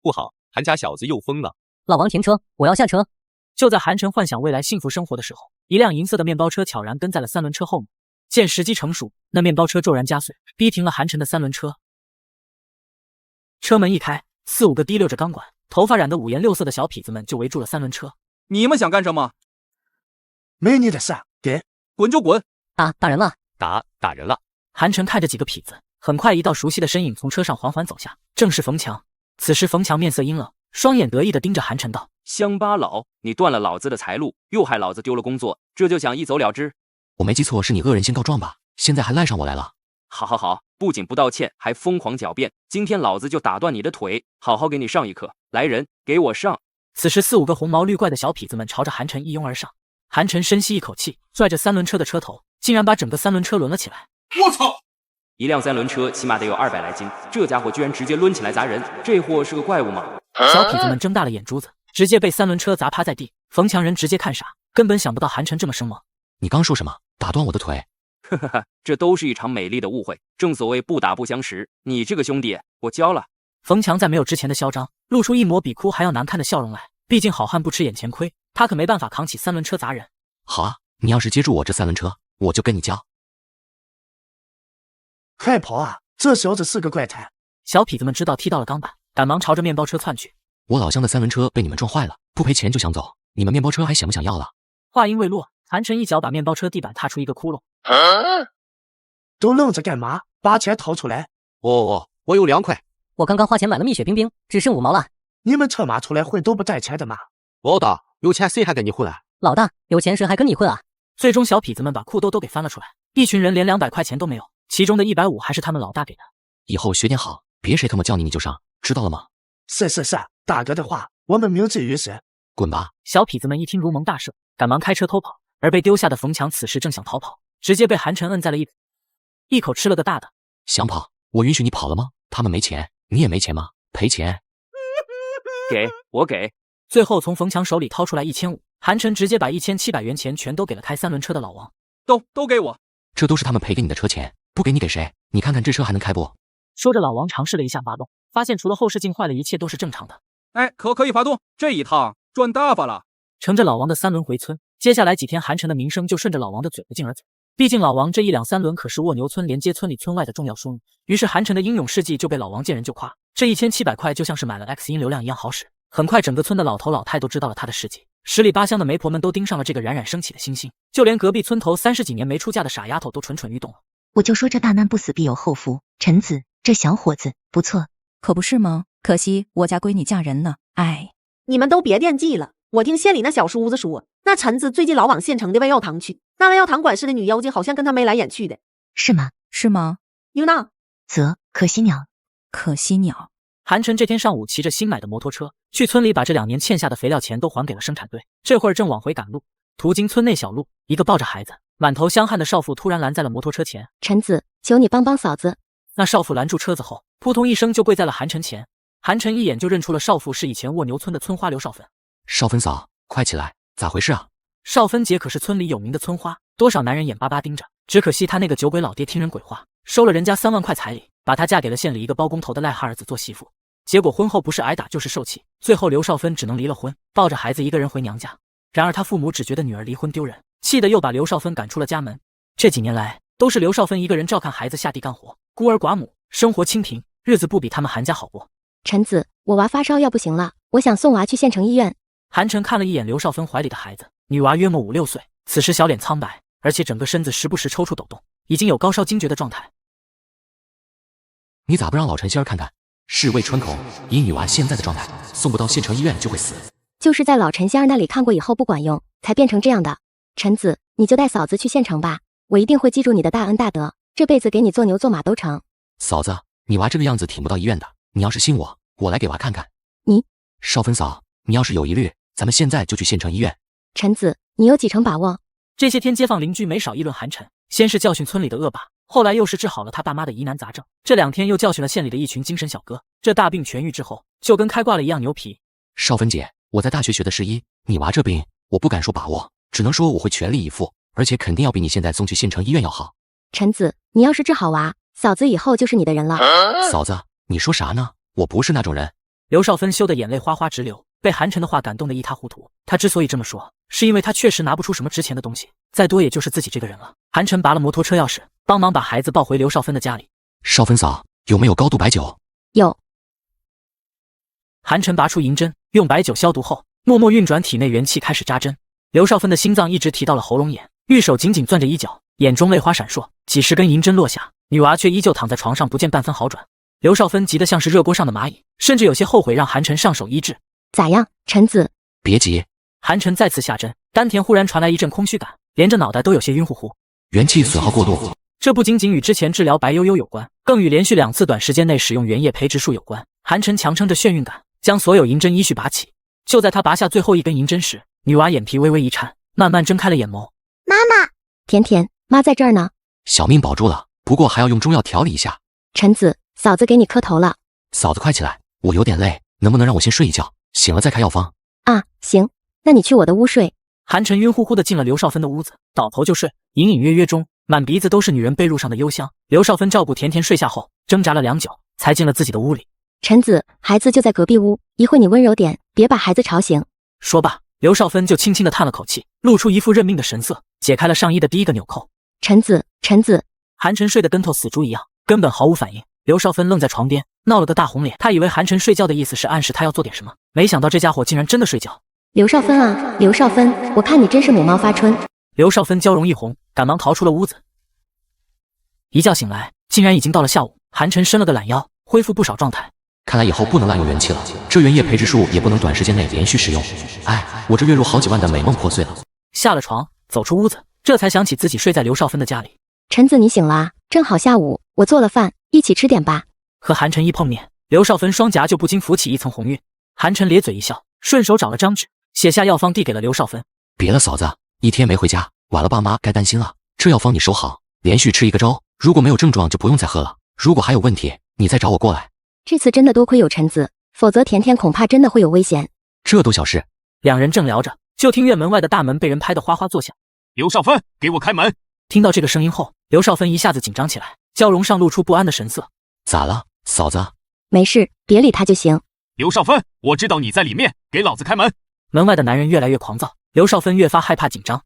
Speaker 22: 不好，韩家小子又疯了！
Speaker 17: 老王停车，我要下车。
Speaker 1: 就在韩晨幻想未来幸福生活的时候，一辆银色的面包车悄然跟在了3轮车后面。见时机成熟，那面包车骤然加速，逼停了韩晨的3轮车。车门一开，4-5个提溜着钢管、头发染得5颜6色的小痞子们就围住了3轮车。
Speaker 4: 你们想干什么？
Speaker 12: 没你的事，给
Speaker 4: 滚就滚！
Speaker 17: 打人了！
Speaker 22: 打人了！
Speaker 1: 韩晨看着几个痞子，很快一道熟悉的身影从车上缓缓走下，正是冯强。此时冯强面色阴冷，双眼得意地盯着韩晨道：
Speaker 9: 乡巴佬，你断了老子的财路，又害老子丢了工作，这就想一走了之？
Speaker 2: 我没记错，是你恶人先告状吧？现在还赖上我来了？
Speaker 9: 好，不仅不道歉，还疯狂狡辩。今天老子就打断你的腿，好好给你上一课。来人，给我上！
Speaker 1: 此时4-5个红毛绿怪的小痞子们朝着韩晨一拥而上。韩晨深吸一口气，拽着3轮车的车头，竟然把整个3轮车抡了起来。
Speaker 12: 我操！
Speaker 9: 一辆3轮车起码得有200来斤，这家伙居然直接抡起来砸人，这货是个怪物吗？
Speaker 1: 小痞子们睁大了眼珠子，直接被3轮车砸趴在地。冯强人直接看傻，根本想不到韩晨这么生猛。
Speaker 2: 你刚说什么？打断我的腿？
Speaker 9: 呵呵呵，这都是一场美丽的误会。正所谓不打不相识，你这个兄弟我教了。
Speaker 1: 冯强在没有之前的嚣张，露出一抹比哭还要难看的笑容来。毕竟好汉不吃眼前亏，他可没办法扛起三轮车砸人。
Speaker 2: 好啊，你要是接住我这三轮车，我就跟你较。
Speaker 12: 快跑啊！这小子是个怪胎。
Speaker 1: 小痞子们知道踢到了钢板，赶忙朝着面包车窜去。
Speaker 2: 我老乡的三轮车被你们撞坏了，不赔钱就想走，你们面包车还想不想要了？
Speaker 1: 话音未落，韩晨一脚把面包车地板踏出一个窟窿。
Speaker 12: 都愣着干嘛？把钱掏出来！
Speaker 22: 哦，我有2块。
Speaker 17: 我刚刚花钱买了蜜雪冰冰，只剩5毛了。
Speaker 12: 你们车马出来混都不带钱的吗？
Speaker 22: 老大，有钱谁还跟你混啊？
Speaker 17: 老大，有钱谁还跟你混啊？
Speaker 1: 最终小痞子们把裤兜都给翻了出来，一群人连200块钱都没有，其中的150还是他们老大给的。
Speaker 2: 以后学点好，别谁他妈叫你就上，知道了吗？
Speaker 12: 是，大哥的话我们铭记于心。
Speaker 2: 滚吧！
Speaker 1: 小痞子们一听如蒙大赦，赶忙开车偷跑。而被丢下的冯强此时正想逃跑，直接被韩晨摁在了一口吃了个大的。
Speaker 2: 想跑，我允许你跑了吗？他们没钱，你也没钱吗？赔钱！
Speaker 9: 我给。
Speaker 1: 最后从冯强手里掏出来1500，韩晨直接把1700元钱全都给了开三轮车的老王。
Speaker 20: 都给我！
Speaker 2: 这都是他们赔给你的车钱，不给你给谁？你看看这车还能开不？
Speaker 1: 说着，老王尝试了一下发动，发现除了后视镜坏了，一切都是正常的。
Speaker 20: 哎，可以发动，这一趟赚大发了！
Speaker 1: 乘着老王的三轮回村，接下来几天韩晨的名声就顺着老王的嘴巴进而走。毕竟老王这1、2、3轮可是蜗牛村连接村里村外的重要枢纽，于是韩晨的英勇事迹就被老王见人就夸。这1700块就像是买了 X 音流量一样好使，很快整个村的老头老太都知道了他的事迹，十里八乡的媒婆们都盯上了这个冉冉升起的新星，就连隔壁村头30几年没出嫁的傻丫头都蠢蠢欲动了。
Speaker 3: 我就说这大难不死必有后福，陈子这小伙子不错，
Speaker 19: 可不是吗？可惜我家闺女嫁人了，哎。
Speaker 13: 你们都别惦记了，我听县里那小叔子说，那陈子最近老往县城的万药堂去，那万药堂管事的女妖精好像跟他眉来眼去的。
Speaker 3: 是吗？
Speaker 19: 是吗？
Speaker 13: 哟那，
Speaker 3: 可惜鸟。
Speaker 19: 可惜鸟。
Speaker 1: 韩晨这天上午骑着新买的摩托车去村里把这2年欠下的肥料钱都还给了生产队，这会儿正往回赶路，途经村内小路，一个抱着孩子满头香汗的少妇突然拦在了摩托车前。
Speaker 3: 陈子，求你帮帮嫂子。
Speaker 1: 那少妇拦住车子后，扑通一声就跪在了韩晨前。韩晨一眼就认出了少妇是以前蜗牛村的村花刘少芬。
Speaker 2: 少芬嫂，快起来，咋回事啊？
Speaker 1: 少芬姐可是村里有名的村花，多少男人眼巴巴盯着，只可惜她那个酒鬼老爹听人鬼话，收了人家3万块彩礼，把她嫁给了县里一个包工头的癞哈儿子做媳妇。结果婚后不是挨打就是受气，最后刘少芬只能离了婚，抱着孩子一个人回娘家。然而她父母只觉得女儿离婚丢人，气得又把刘少芬赶出了家门。这几年来都是刘少芬一个人照看孩子下地干活，孤儿寡母，生活清贫，日子不比他们韩家好过。
Speaker 3: 陈子，我娃发烧要不行了，我想送娃去县城医院。
Speaker 1: 韩晨看了一眼刘少芬怀里的孩子，女娃约莫5、6岁，此时小脸苍白，而且整个身子时不时抽搐抖动，已经有高烧惊厥的状态。
Speaker 2: 你咋不让老陈仙儿看看？事未穿孔，以女娃现在的状态，送不到县城医院就会死。
Speaker 3: 就是在老陈仙儿那里看过以后不管用，才变成这样的。陈子，你就带嫂子去县城吧，我一定会记住你的大恩大德，这辈子给你做牛做马都成。
Speaker 2: 嫂子，你娃这个样子挺不到医院的，你要是信我，我来给娃看看。
Speaker 3: 你，
Speaker 2: 少芬嫂，你要是有疑虑，咱们现在就去县城医院。
Speaker 3: 陈子，你有几成把握？
Speaker 1: 这些天街坊邻居没少议论韩晨，先是教训村里的恶霸，后来又是治好了他爸妈的疑难杂症，这2天又教训了县里的一群精神小哥。这大病痊愈之后，就跟开挂了一样牛皮。
Speaker 2: 少芬姐，我在大学学的是医，你娃这病我不敢说把握，只能说我会全力以赴，而且肯定要比你现在送去县城医院要好。
Speaker 3: 陈子，你要是治好娃，嫂子以后就是你的人了。
Speaker 2: 嫂子，你说啥呢？我不是那种人。
Speaker 1: 刘少芬羞得眼泪哗哗直流，被韩晨的话感动得一塌糊涂。他之所以这么说，是因为他确实拿不出什么值钱的东西，再多也就是自己这个人了。韩晨拔了摩托车钥匙，帮忙把孩子抱回刘少芬的家里。
Speaker 2: 少芬嫂，有没有高度白酒？
Speaker 3: 有。
Speaker 1: 韩晨拔出银针，用白酒消毒后，默默运转体内元气，开始扎针。刘少芬的心脏一直提到了喉咙眼，玉手紧紧攥着衣角，眼中泪花闪烁。几十根银针落下，女娃却依旧躺在床上，不见半分好转。刘少芬急得像是热锅上的蚂蚁，甚至有些后悔让韩晨上手医治。
Speaker 3: 咋样，陈子？
Speaker 2: 别急。
Speaker 1: 韩晨再次下针，丹田忽然传来一阵空虚感，连着脑袋都有些晕乎乎。
Speaker 2: 元气损耗过度。
Speaker 1: 这不仅仅与之前治疗白悠悠有关，更与连续2次短时间内使用原液培植术有关。韩晨强撑着眩晕感，将所有银针依序拔起。就在他拔下最后一根银针时，女娃眼皮微微一颤，慢慢睁开了眼眸。
Speaker 3: 妈妈，甜甜，妈在这儿呢。
Speaker 2: 小命保住了，不过还要用中药调理一下。
Speaker 3: 陈子，嫂子给你磕头了。
Speaker 2: 嫂子快起来，我有点累，能不能让我先睡一觉，醒了再开药方？
Speaker 3: 啊，行，那你去我的屋睡。
Speaker 1: 韩晨晕乎乎的进了刘少芬的屋子，倒头就睡，隐隐约约中，满鼻子都是女人被褥上的幽香。刘少芬照顾甜甜睡下后，挣扎了良久，才进了自己的屋里。
Speaker 3: 陈子，孩子就在隔壁屋，一会你温柔点，别把孩子吵醒。
Speaker 1: 说罢，刘少芬就轻轻的叹了口气，露出一副认命的神色，解开了上衣的第一个纽扣。
Speaker 3: 陈子，
Speaker 1: 韩晨睡得跟头死猪一样，根本毫无反应。刘少芬愣在床边，闹了个大红脸。他以为韩晨睡觉的意思是暗示他要做点什么，没想到这家伙竟然真的睡觉。
Speaker 3: 刘少芬啊，刘少芬，我看你真是母猫发春。
Speaker 1: 刘少芬娇容一红，赶忙逃出了屋子。一觉醒来，竟然已经到了下午。韩晨伸了个懒腰，恢复不少状态。
Speaker 2: 看来以后不能滥用元气了，这原液培植术也不能短时间内连续使用。哎，我这月入好几万的美梦破碎了。
Speaker 1: 下了床，走出屋子，这才想起自己睡在刘少芬的家里。
Speaker 3: 陈子，你醒啦？正好下午，我做了饭，一起吃点吧。
Speaker 1: 和韩晨一碰面，刘少芬双颊就不禁浮起一层红晕。韩晨咧嘴一笑，顺手找了张纸，写下药方递给了刘少芬。
Speaker 2: 别了，嫂子，一天没回家，晚了爸妈该担心了。这药方你收好，连续吃1个周，如果没有症状就不用再喝了。如果还有问题，你再找我过来。
Speaker 3: 这次真的多亏有陈子，否则甜甜恐怕真的会有危险。
Speaker 2: 这都小事。
Speaker 1: 两人正聊着，就听院门外的大门被人拍得哗哗作响。
Speaker 20: 刘少芬，给我开门！
Speaker 1: 听到这个声音后，刘少芬一下子紧张起来，娇容上露出不安的神色。
Speaker 2: 咋了，嫂子？
Speaker 3: 没事，别理他就行。
Speaker 20: 刘少芬，我知道你在里面，给老子开门！
Speaker 1: 门外的男人越来越狂躁，刘少芬越发害怕紧张。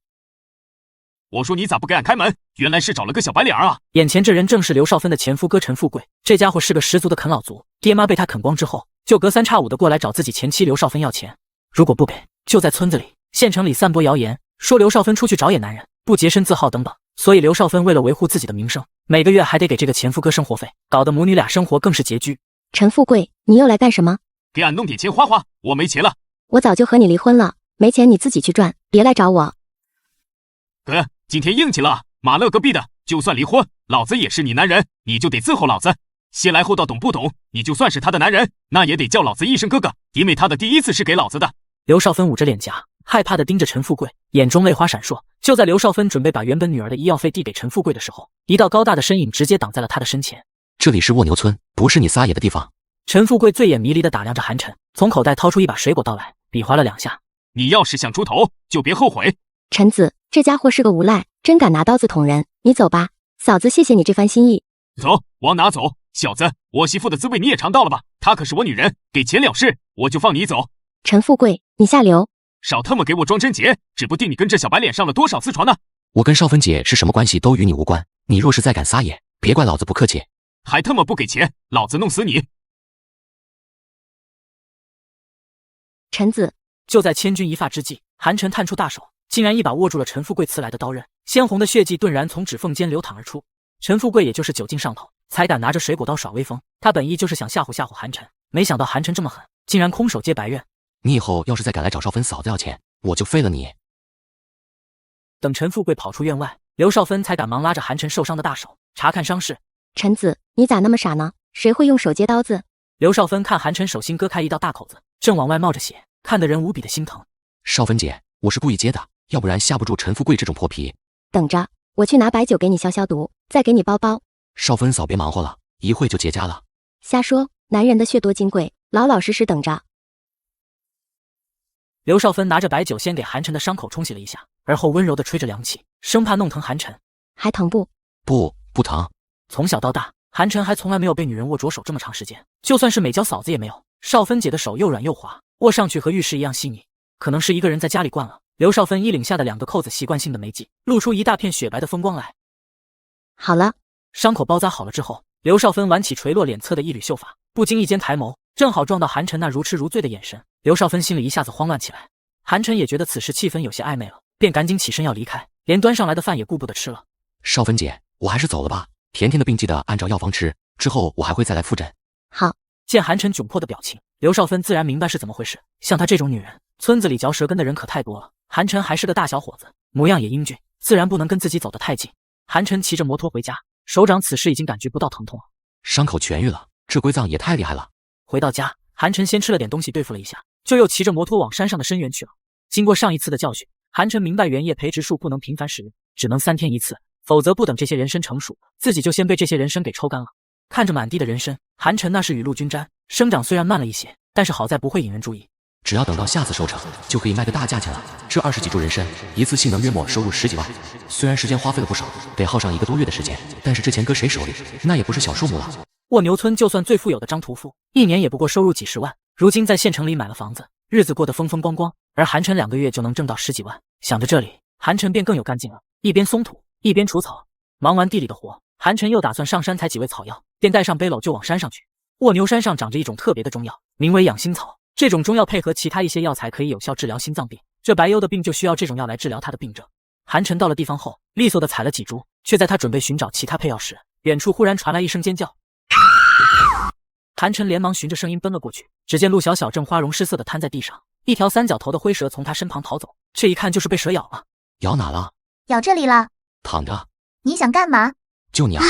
Speaker 20: 我说你咋不给俺开门？原来是找了个小白脸啊！
Speaker 1: 眼前这人正是刘少芬的前夫哥陈富贵，这家伙是个十足的啃老族，爹妈被他啃光之后，就隔三差五的过来找自己前妻刘少芬要钱，如果不给，就在村子里、县城里散播谣言，说刘少芬出去找野男人，不洁身自好等等。所以刘少芬为了维护自己的名声，每个月还得给这个前夫哥生活费，搞得母女俩生活更是拮据。
Speaker 3: 陈富贵，你又来干什么？
Speaker 20: 给俺弄点钱花花，我没钱了。
Speaker 3: 我早就和你离婚了，没钱你自己去赚，别来找我。
Speaker 20: 哥，今天硬气了，马勒个逼的，就算离婚，老子也是你男人，你就得伺候老子。先来后到懂不懂？你就算是他的男人，那也得叫老子一声哥哥，因为他的第一次是给老子的。
Speaker 1: 刘少芬捂着脸颊，害怕地盯着陈富贵，眼中泪花闪烁。就在刘少芬准备把原本女儿的医药费递给陈富贵的时候，一道高大的身影直接挡在了他的身前。
Speaker 2: 这里是蜗牛村，不是你撒野的地方。
Speaker 1: 陈富贵醉眼迷离地打量着韩晨，从口袋掏出一把水果刀来，比划了2下。
Speaker 20: 你要是想出头，就别后悔。
Speaker 3: 陈子，这家伙是个无赖，真敢拿刀子捅人。你走吧，嫂子，谢谢你这番心意。
Speaker 20: 走，往哪走？小子，我媳妇的滋味你也尝到了吧？她可是我女人，给钱了事，我就放你走。
Speaker 3: 陈富贵，你下流！
Speaker 20: 少他妈给我装贞洁，指不定你跟这小白脸上了多少次床呢。
Speaker 2: 我跟少芬姐是什么关系都与你无关，你若是再敢撒野，别怪老子不客气。
Speaker 20: 还他妈不给钱，老子弄死你！
Speaker 3: 陈子，
Speaker 1: 就在千钧一发之际，韩晨探出大手，竟然一把握住了陈富贵刺来的刀刃，鲜红的血迹顿然从指缝间流淌而出。陈富贵也就是酒劲上头，才敢拿着水果刀耍威风。他本意就是想吓唬吓唬韩晨，没想到韩晨这么狠，竟然空手接白刃。
Speaker 2: 你以后要是再敢来找少芬嫂子要钱，我就废了你。
Speaker 1: 等陈富贵跑出院外，刘少芬才赶忙拉着韩晨受伤的大手查看伤势。
Speaker 3: 陈子，你咋那么傻呢？谁会用手接刀子？
Speaker 1: 刘少芬看韩晨手心割开一道大口子，正往外冒着血，看得人无比的心疼。
Speaker 2: 少芬姐，我是故意接的，要不然吓不住陈富贵这种破皮。
Speaker 3: 等着，我去拿白酒给你消消毒，再给你包包。
Speaker 2: 少芬嫂别忙活了，一会就结痂了。
Speaker 3: 瞎说，男人的血多金贵，老老实实等着。
Speaker 1: 刘少芬拿着白酒先给韩晨的伤口冲洗了一下，而后温柔地吹着凉气，生怕弄疼韩晨。
Speaker 3: 还疼不？
Speaker 2: 不疼。
Speaker 1: 从小到大，韩晨还从来没有被女人握着手这么长时间，就算是美娇嫂子也没有。少芬姐的手又软又滑，握上去和玉石一样细腻。可能是一个人在家里惯了，刘少芬衣领下的2个扣子习惯性的没系，露出一大片雪白的风光来。
Speaker 3: 好了，
Speaker 1: 伤口包扎好了之后，刘少芬挽起垂落脸侧的一缕秀发，不经意间抬眸，正好撞到韩晨那如痴如醉的眼神。刘少芬心里一下子慌乱起来，韩晨也觉得此时气氛有些暧昧了，便赶紧起身要离开，连端上来的饭也顾不得吃了。
Speaker 2: 少芬姐，我还是走了吧。甜甜的病记得按照药方吃，之后我还会再来复诊。
Speaker 3: 好。
Speaker 1: 见韩晨窘迫的表情，刘少芬自然明白是怎么回事。像她这种女人，村子里嚼舌根的人可太多了。韩晨还是个大小伙子，模样也英俊，自然不能跟自己走得太近。韩晨骑着摩托回家，手掌此时已经感觉不到疼痛了，
Speaker 2: 伤口痊愈了，这归藏也太厉害了。
Speaker 1: 回到家，韩晨先吃了点东西对付了一下，就又骑着摩托往山上的深原去了。经过上一次的教训，韩晨明白原液培植术不能频繁使用，只能3天1次，否则不等这些人参成熟，自己就先被这些人参给抽干了。看着满地的人参，韩晨那是雨露均沾，生长虽然慢了一些，但是好在不会引人注意。
Speaker 2: 只要等到下次收成，就可以卖个大价钱了。这20几株人参，一次性能约莫收入10几万。虽然时间花费了不少，得耗上1个多月的时间，但是这钱搁谁手里，那也不是小数目了。
Speaker 1: 蜗牛村就算最富有的张屠夫，一年也不过收入几十万，如今在县城里买了房子，日子过得风风光光，而韩晨2个月就能挣到10几万。想着这里，韩晨便更有干劲了，一边松土，一边除草。忙完地里的活，韩晨又打算上山采几味草药，便带上背篓就往山上去。蜗牛山上长着一种特别的中药，名为养心草。这种中药配合其他一些药材，可以有效治疗心脏病。这白幽的病就需要这种药来治疗他的病症。韩晨到了地方后，利索的采了几株，却在他准备寻找其他配药时，远处忽然传来一声尖叫。韩晨连忙循着声音奔了过去，只见陆小小正花容失色的瘫在地上，一条3角头的灰蛇从他身旁逃走，这一看就是被蛇咬了。
Speaker 2: 咬哪了？
Speaker 6: 咬这里了。
Speaker 2: 躺着。
Speaker 6: 你想干嘛？
Speaker 2: 就你啊！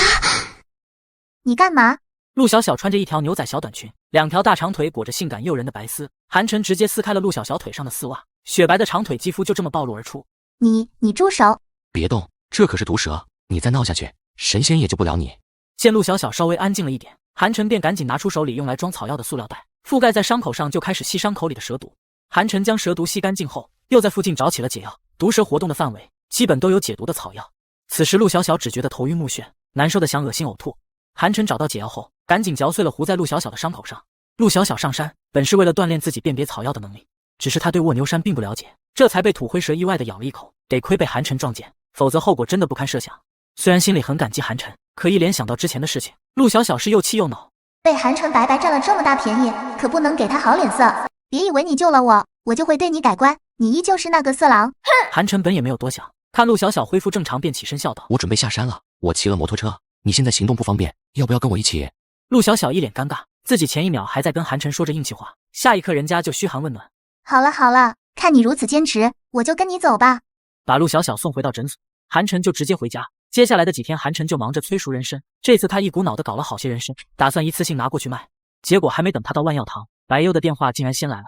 Speaker 6: 你干嘛？
Speaker 1: 陆小小穿着一条牛仔小短裙，2条大长腿裹着性感诱人的白丝，韩晨直接撕开了陆小小腿上的丝袜，雪白的长腿肌肤就这么暴露而出。
Speaker 6: 你住手！
Speaker 2: 别动，这可是毒蛇，你再闹下去，神仙也救不了你。
Speaker 1: 见陆小小稍微安静了一点，韩晨便赶紧拿出手里用来装草药的塑料袋，覆盖在伤口上，就开始吸伤口里的蛇毒。韩晨将蛇毒吸干净后，又在附近找起了解药，毒蛇活动的范围基本都有解毒的草药。此时陆小小只觉得头晕目眩，难受的想恶心呕吐。韩晨找到解药后，赶紧嚼碎了糊在陆小小的伤口上。陆小小上山本是为了锻炼自己辨别草药的能力，只是他对蜗牛山并不了解，这才被土灰蛇意外的咬了一口，得亏被韩晨撞见，否则后果真的不堪设想。虽然心里很感激韩晨，可一联想到之前的事情，陆小小是又气又恼。
Speaker 6: 被韩晨白白占了这么大便宜，可不能给他好脸色。别以为你救了我，我就会对你改观，你依旧是那个色狼。哼！
Speaker 1: 韩晨本也没有多想，看陆小小恢复正常，便起身笑道：“
Speaker 2: 我准备下山了，我骑了摩托车，你现在行动不方便，要不要跟我一起？”
Speaker 1: 陆小小一脸尴尬，自己前一秒还在跟韩晨说着硬气话，下一刻人家就嘘寒问暖。
Speaker 6: 好了，看你如此坚持，我就跟你走吧。
Speaker 1: 把陆小小送回到诊所，韩晨就直接回家。接下来的几天，韩晨就忙着催熟人参。这次他一股脑的搞了好些人参，打算一次性拿过去卖。结果还没等他到万药堂，白幽的电话竟然先来了。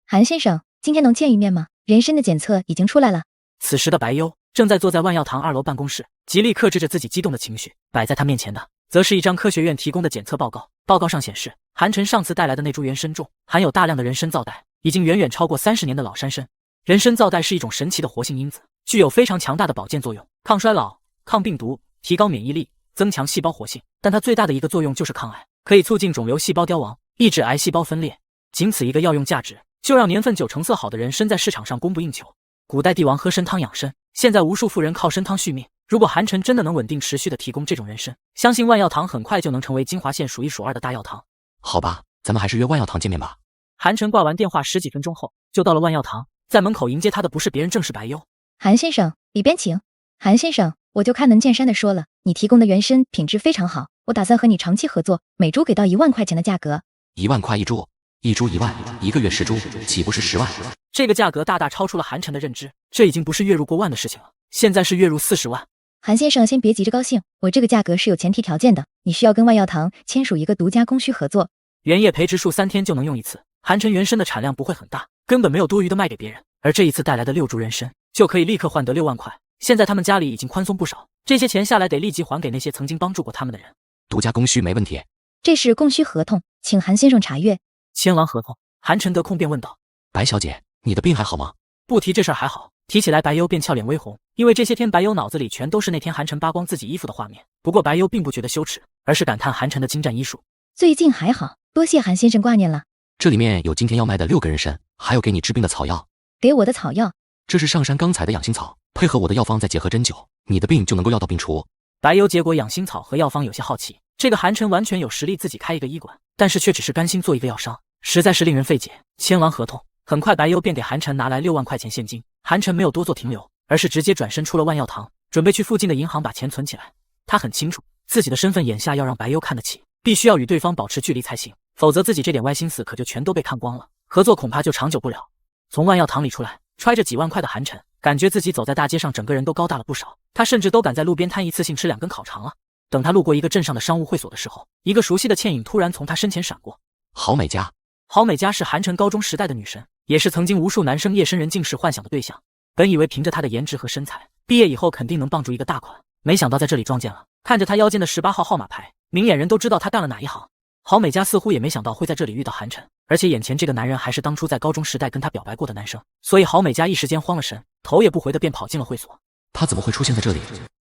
Speaker 14: 韩先生，今天能见一面吗？人参的检测已经出来了。
Speaker 1: 此时的白幽正在坐在万药堂2楼办公室，极力克制着自己激动的情绪。摆在他面前的，则是一张科学院提供的检测报告。报告上显示，韩晨上次带来的那株原参中含有大量的人参皂苷，已经远远超过30年的老山参。人参皂苷是一种神奇的活性因子，具有非常强大的保健作用，抗衰老、抗病毒、提高免疫力、增强细胞活性。但它最大的一个作用就是抗癌，可以促进肿瘤细胞凋亡，抑制癌细胞分裂。仅此一个药用价值，就让年份9成色好的人参在市场上供不应求。古代帝王喝参汤养生，现在无数妇人靠参汤续命。如果韩晨真的能稳定持续的提供这种人参，相信万药堂很快就能成为金华县数1数2的大药堂。
Speaker 2: 好吧，咱们还是约万药堂见面吧。
Speaker 1: 韩晨挂完电话10几分钟后，就到了万药堂。在门口迎接他的不是别人，正是白幽。
Speaker 14: 韩先生，里边请。韩先生，我就看能见山的说了，你提供的原参品质非常好，我打算和你长期合作，每株给到1万块钱的价格。
Speaker 2: 1万块一株，1株1万，1个月10株，岂不是10万？
Speaker 1: 这个价格大大超出了韩晨的认知，这已经不是月入过万的事情了，现在是月入40万。
Speaker 14: 韩先生，先别急着高兴，我这个价格是有前提条件的，你需要跟万药堂签署一个独家供需合作。
Speaker 1: 原叶培植树3天就能用一次，韩晨原参的产量不会很大，根本没有多余的卖给别人。而这一次带来的6株人参，就可以立刻换得6万块。现在他们家里已经宽松不少，这些钱下来得立即还给那些曾经帮助过他们的人。
Speaker 2: 独家供需没问题。
Speaker 14: 这是供需合同，请韩先生查阅。
Speaker 1: 签完合同，韩晨得空便问道：“
Speaker 2: 白小姐，你的病还好吗？”
Speaker 1: 不提这事儿还好，提起来白幽便俏脸微红，因为这些天白幽脑子里全都是那天韩晨扒光自己衣服的画面。不过白幽并不觉得羞耻，而是感叹韩晨的精湛医术。
Speaker 14: 最近还好，多谢韩先生挂念了。
Speaker 2: 这里面有今天要卖的6个人参，还有给你治病的草药。
Speaker 14: 给我的草药，
Speaker 2: 这是上山刚采的养心草，配合我的药方再结合针灸，你的病就能够药到病除。
Speaker 1: 白幽结果养心草和药方有些好奇，这个韩晨完全有实力自己开一个医馆，但是却只是甘心做一个药商，实在是令人费解。签完合同，很快白幽便给韩晨拿来6万块钱现金。韩晨没有多做停留，而是直接转身出了万药堂，准备去附近的银行把钱存起来。他很清楚自己的身份眼下要让白幽看得起，必须要与对方保持距离才行，否则自己这点歪心思可就全都被看光了，合作恐怕就长久不了。从万药堂里出来，揣着几万块的韩晨感觉自己走在大街上整个人都高大了不少，他甚至都敢在路边摊一次性吃2根烤肠了。等他路过一个镇上的商务会所的时候，一个熟悉的倩影突然从他身前闪过。
Speaker 2: 郝美嘉。
Speaker 1: 郝美嘉是韩晨高中时代的女神，也是曾经无数男生夜深人静时幻想的对象。本以为凭着她的颜值和身材，毕业以后肯定能傍住一个大款，没想到在这里撞见了。看着她腰间的18号号码牌，明眼人都知道她干了哪一行。郝美嘉似乎也没想到会在这里遇到韩晨，而且眼前这个男人还是当初在高中时代跟他表白过的男生，所以郝美嘉一时间慌了神，头也不回的便跑进了会所。
Speaker 2: 他怎么会出现在这里？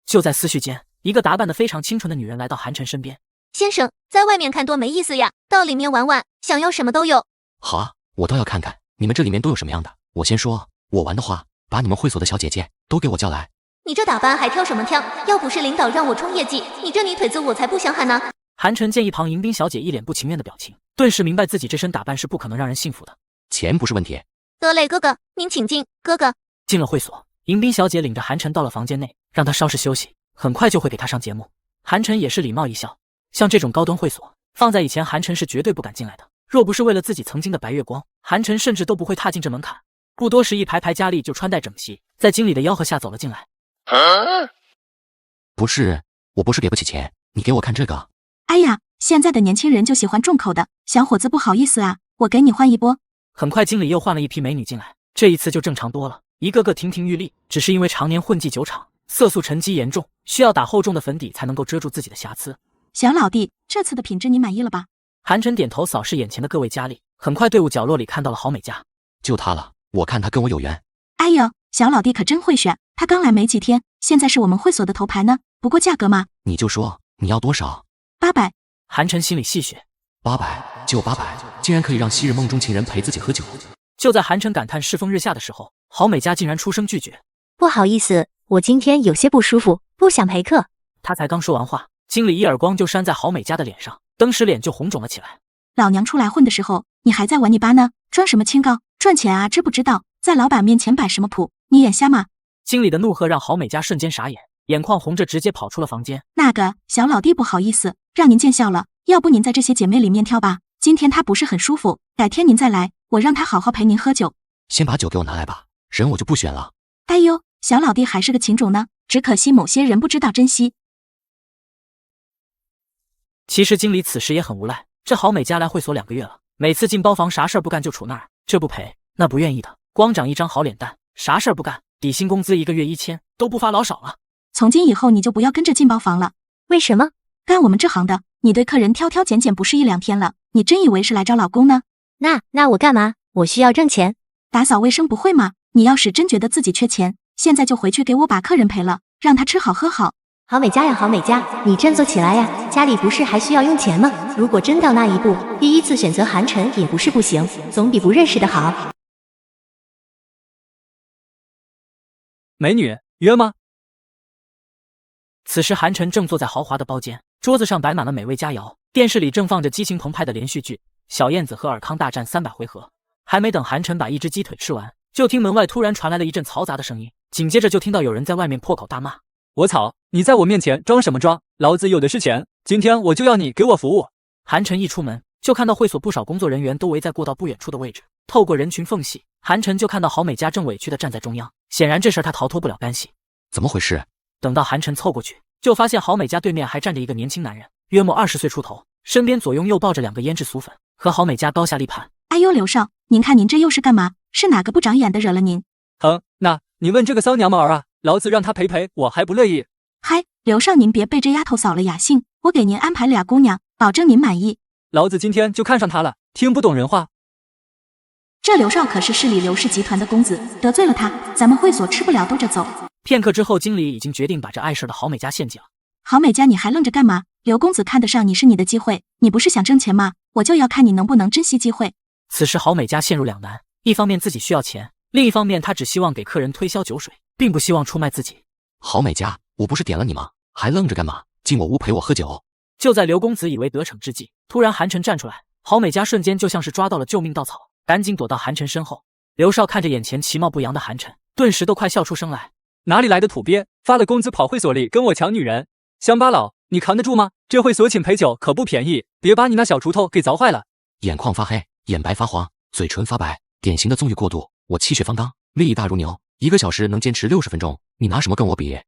Speaker 1: 就在思绪间，一个打扮得非常清纯的女人来到韩晨身边。
Speaker 5: 先生，在外面看多没意思呀，到里面玩玩，想要什么都有。
Speaker 2: 好啊，我倒要看看你们这里面都有什么样的。我先说，我玩的话，把你们会所的小姐姐都给我叫来。
Speaker 5: 你这打扮还挑什么挑？要不是领导让我冲业绩，你这泥腿子我才不想喊呢。
Speaker 1: 韩晨见一旁迎宾小姐一脸不情愿的表情，顿时明白自己这身打扮是不可能让人信服的。
Speaker 2: 钱不是问题。
Speaker 5: 得嘞，哥哥，您请进。哥哥。
Speaker 1: 进了会所，迎宾小姐领着韩晨到了房间内，让他稍事休息，很快就会给他上节目。韩晨也是礼貌一笑，像这种高端会所，放在以前韩晨是绝对不敢进来的。若不是为了自己曾经的白月光，韩晨甚至都不会踏进这门槛。不多时，一排排佳丽就穿戴整齐，在经理的吆喝下走了进来。
Speaker 2: 不是，我不是给不起钱，你给我看这个。
Speaker 11: 哎呀，现在的年轻人就喜欢重口的，小伙子不好意思啊，我给你换一波。
Speaker 1: 很快经理又换了一批美女进来，这一次就正常多了，一个个亭亭玉立，只是因为常年混迹酒场，色素沉积严重，需要打厚重的粉底才能够遮住自己的瑕疵。
Speaker 11: 小老弟，这次的品质你满意了吧？
Speaker 1: 韩晨点头扫视眼前的各位佳丽，很快队伍角落里看到了郝美嘉。
Speaker 2: 就她了，我看她跟我有缘。
Speaker 11: 哎呦，小老弟可真会选，他刚来没几天，现在是我们会所的头牌呢。不过价格嘛，
Speaker 2: 你就说你要多少
Speaker 11: ？800。
Speaker 1: 韩晨心里戏谑
Speaker 2: ，800就800，竟然可以让昔日梦中情人陪自己喝酒。
Speaker 1: 就在韩晨感叹世风日下的时候，郝美嘉竟然出声拒绝。
Speaker 3: 不好意思，我今天有些不舒服，不想陪客。
Speaker 1: 他才刚说完话，经理一耳光就扇在郝美嘉的脸上，登时脸就红肿了起来。
Speaker 11: 老娘出来混的时候，你还在玩泥巴呢，装什么清高？赚钱啊，知不知道？在老板面前摆什么谱？你眼瞎吗？
Speaker 1: 经理的怒喝让郝美嘉瞬间傻眼，眼眶红着，直接跑出了房间。
Speaker 11: 那个小老弟，不好意思，让您见笑了。要不您在这些姐妹里面挑吧，今天她不是很舒服，改天您再来，我让她好好陪您喝酒。
Speaker 2: 先把酒给我拿来吧，人我就不选了。
Speaker 11: 哎呦，小老弟还是个情种呢，只可惜某些人不知道珍惜。
Speaker 1: 其实经理此时也很无赖，这郝美嘉来会所2个月了，每次进包房啥事儿不干就杵那儿，这不陪那不愿意的，光长一张好脸蛋，啥事儿不干，底薪工资1个月1000，都不发老少了。
Speaker 11: 从今以后你就不要跟着进包房了。
Speaker 3: 为什么？
Speaker 11: 干我们这行的，你对客人挑挑拣拣不是1、2天了，你真以为是来找老公呢？
Speaker 3: 那我干嘛？我需要挣钱。
Speaker 11: 打扫卫生不会吗？你要是真觉得自己缺钱，现在就回去给我把客人陪了，让他吃好喝好。
Speaker 3: 郝美嘉呀，郝美嘉，你振作起来呀！家里不是还需要用钱吗？如果真到那一步，第一次选择韩晨也不是不行，总比不认识的好。
Speaker 1: 美女，约吗？此时韩晨正坐在豪华的包间，桌子上摆满了美味佳肴，电视里正放着激情澎湃的连续剧《小燕子和尔康大战300回合》。还没等韩晨把一只鸡腿吃完，就听门外突然传来了一阵嘈杂的声音，紧接着就听到有人在外面破口大骂：
Speaker 16: 我操，你在我面前装什么装？老子有的是钱，今天我就要你给我服务。
Speaker 1: 韩晨一出门，就看到会所不少工作人员都围在过道不远处的位置，透过人群缝隙，韩晨就看到郝美嘉正委屈地站在中央，显然这事儿他逃脱不了干系。
Speaker 2: 怎么回事？
Speaker 1: 等到韩晨凑过去，就发现郝美嘉对面还站着一个年轻男人，约莫20岁出头，身边左拥右抱着2个胭脂俗粉，和郝美嘉高下立判。
Speaker 11: 哎呦，刘少，您看您这又是干嘛？是哪个不长眼的惹了您？
Speaker 16: 那你问这个骚娘们儿啊，老子让她陪我还不乐意。
Speaker 11: 嗨，刘少，您别被这丫头扫了雅兴，我给您安排俩姑娘，保证您满意。
Speaker 16: 老子今天就看上她了，听不懂人话。
Speaker 11: 这刘少可是市里刘氏集团的公子，得罪了他，咱们会所吃不了兜着走。
Speaker 1: 片刻之后，经理已经决定把这碍事的郝美嘉献祭了。
Speaker 11: 郝美嘉，你还愣着干嘛？刘公子看得上你是你的机会，你不是想挣钱吗？我就要看你能不能珍惜机会。
Speaker 1: 此时郝美嘉陷入两难，一方面自己需要钱，另一方面她只希望给客人推销酒水，并不希望出卖自己。
Speaker 2: 郝美嘉，我不是点了你吗？还愣着干嘛？进我屋陪我喝酒。
Speaker 1: 就在刘公子以为得逞之际，突然韩晨站出来，郝美嘉瞬间就像是抓到了救命稻草，赶紧躲到韩晨身后。刘少看着眼前其貌不扬的韩晨，顿时都快笑出声来。
Speaker 16: 哪里来的土鳖，发了工资跑会所里跟我抢女人？乡巴佬，你扛得住吗？这会所请陪酒可不便宜，别把你那小锄头给凿坏了。
Speaker 2: 眼眶发黑，眼白发黄，嘴唇发白，典型的纵欲过度。我气血方刚，力大如牛，1个小时能坚持60分钟，你拿什么跟我比？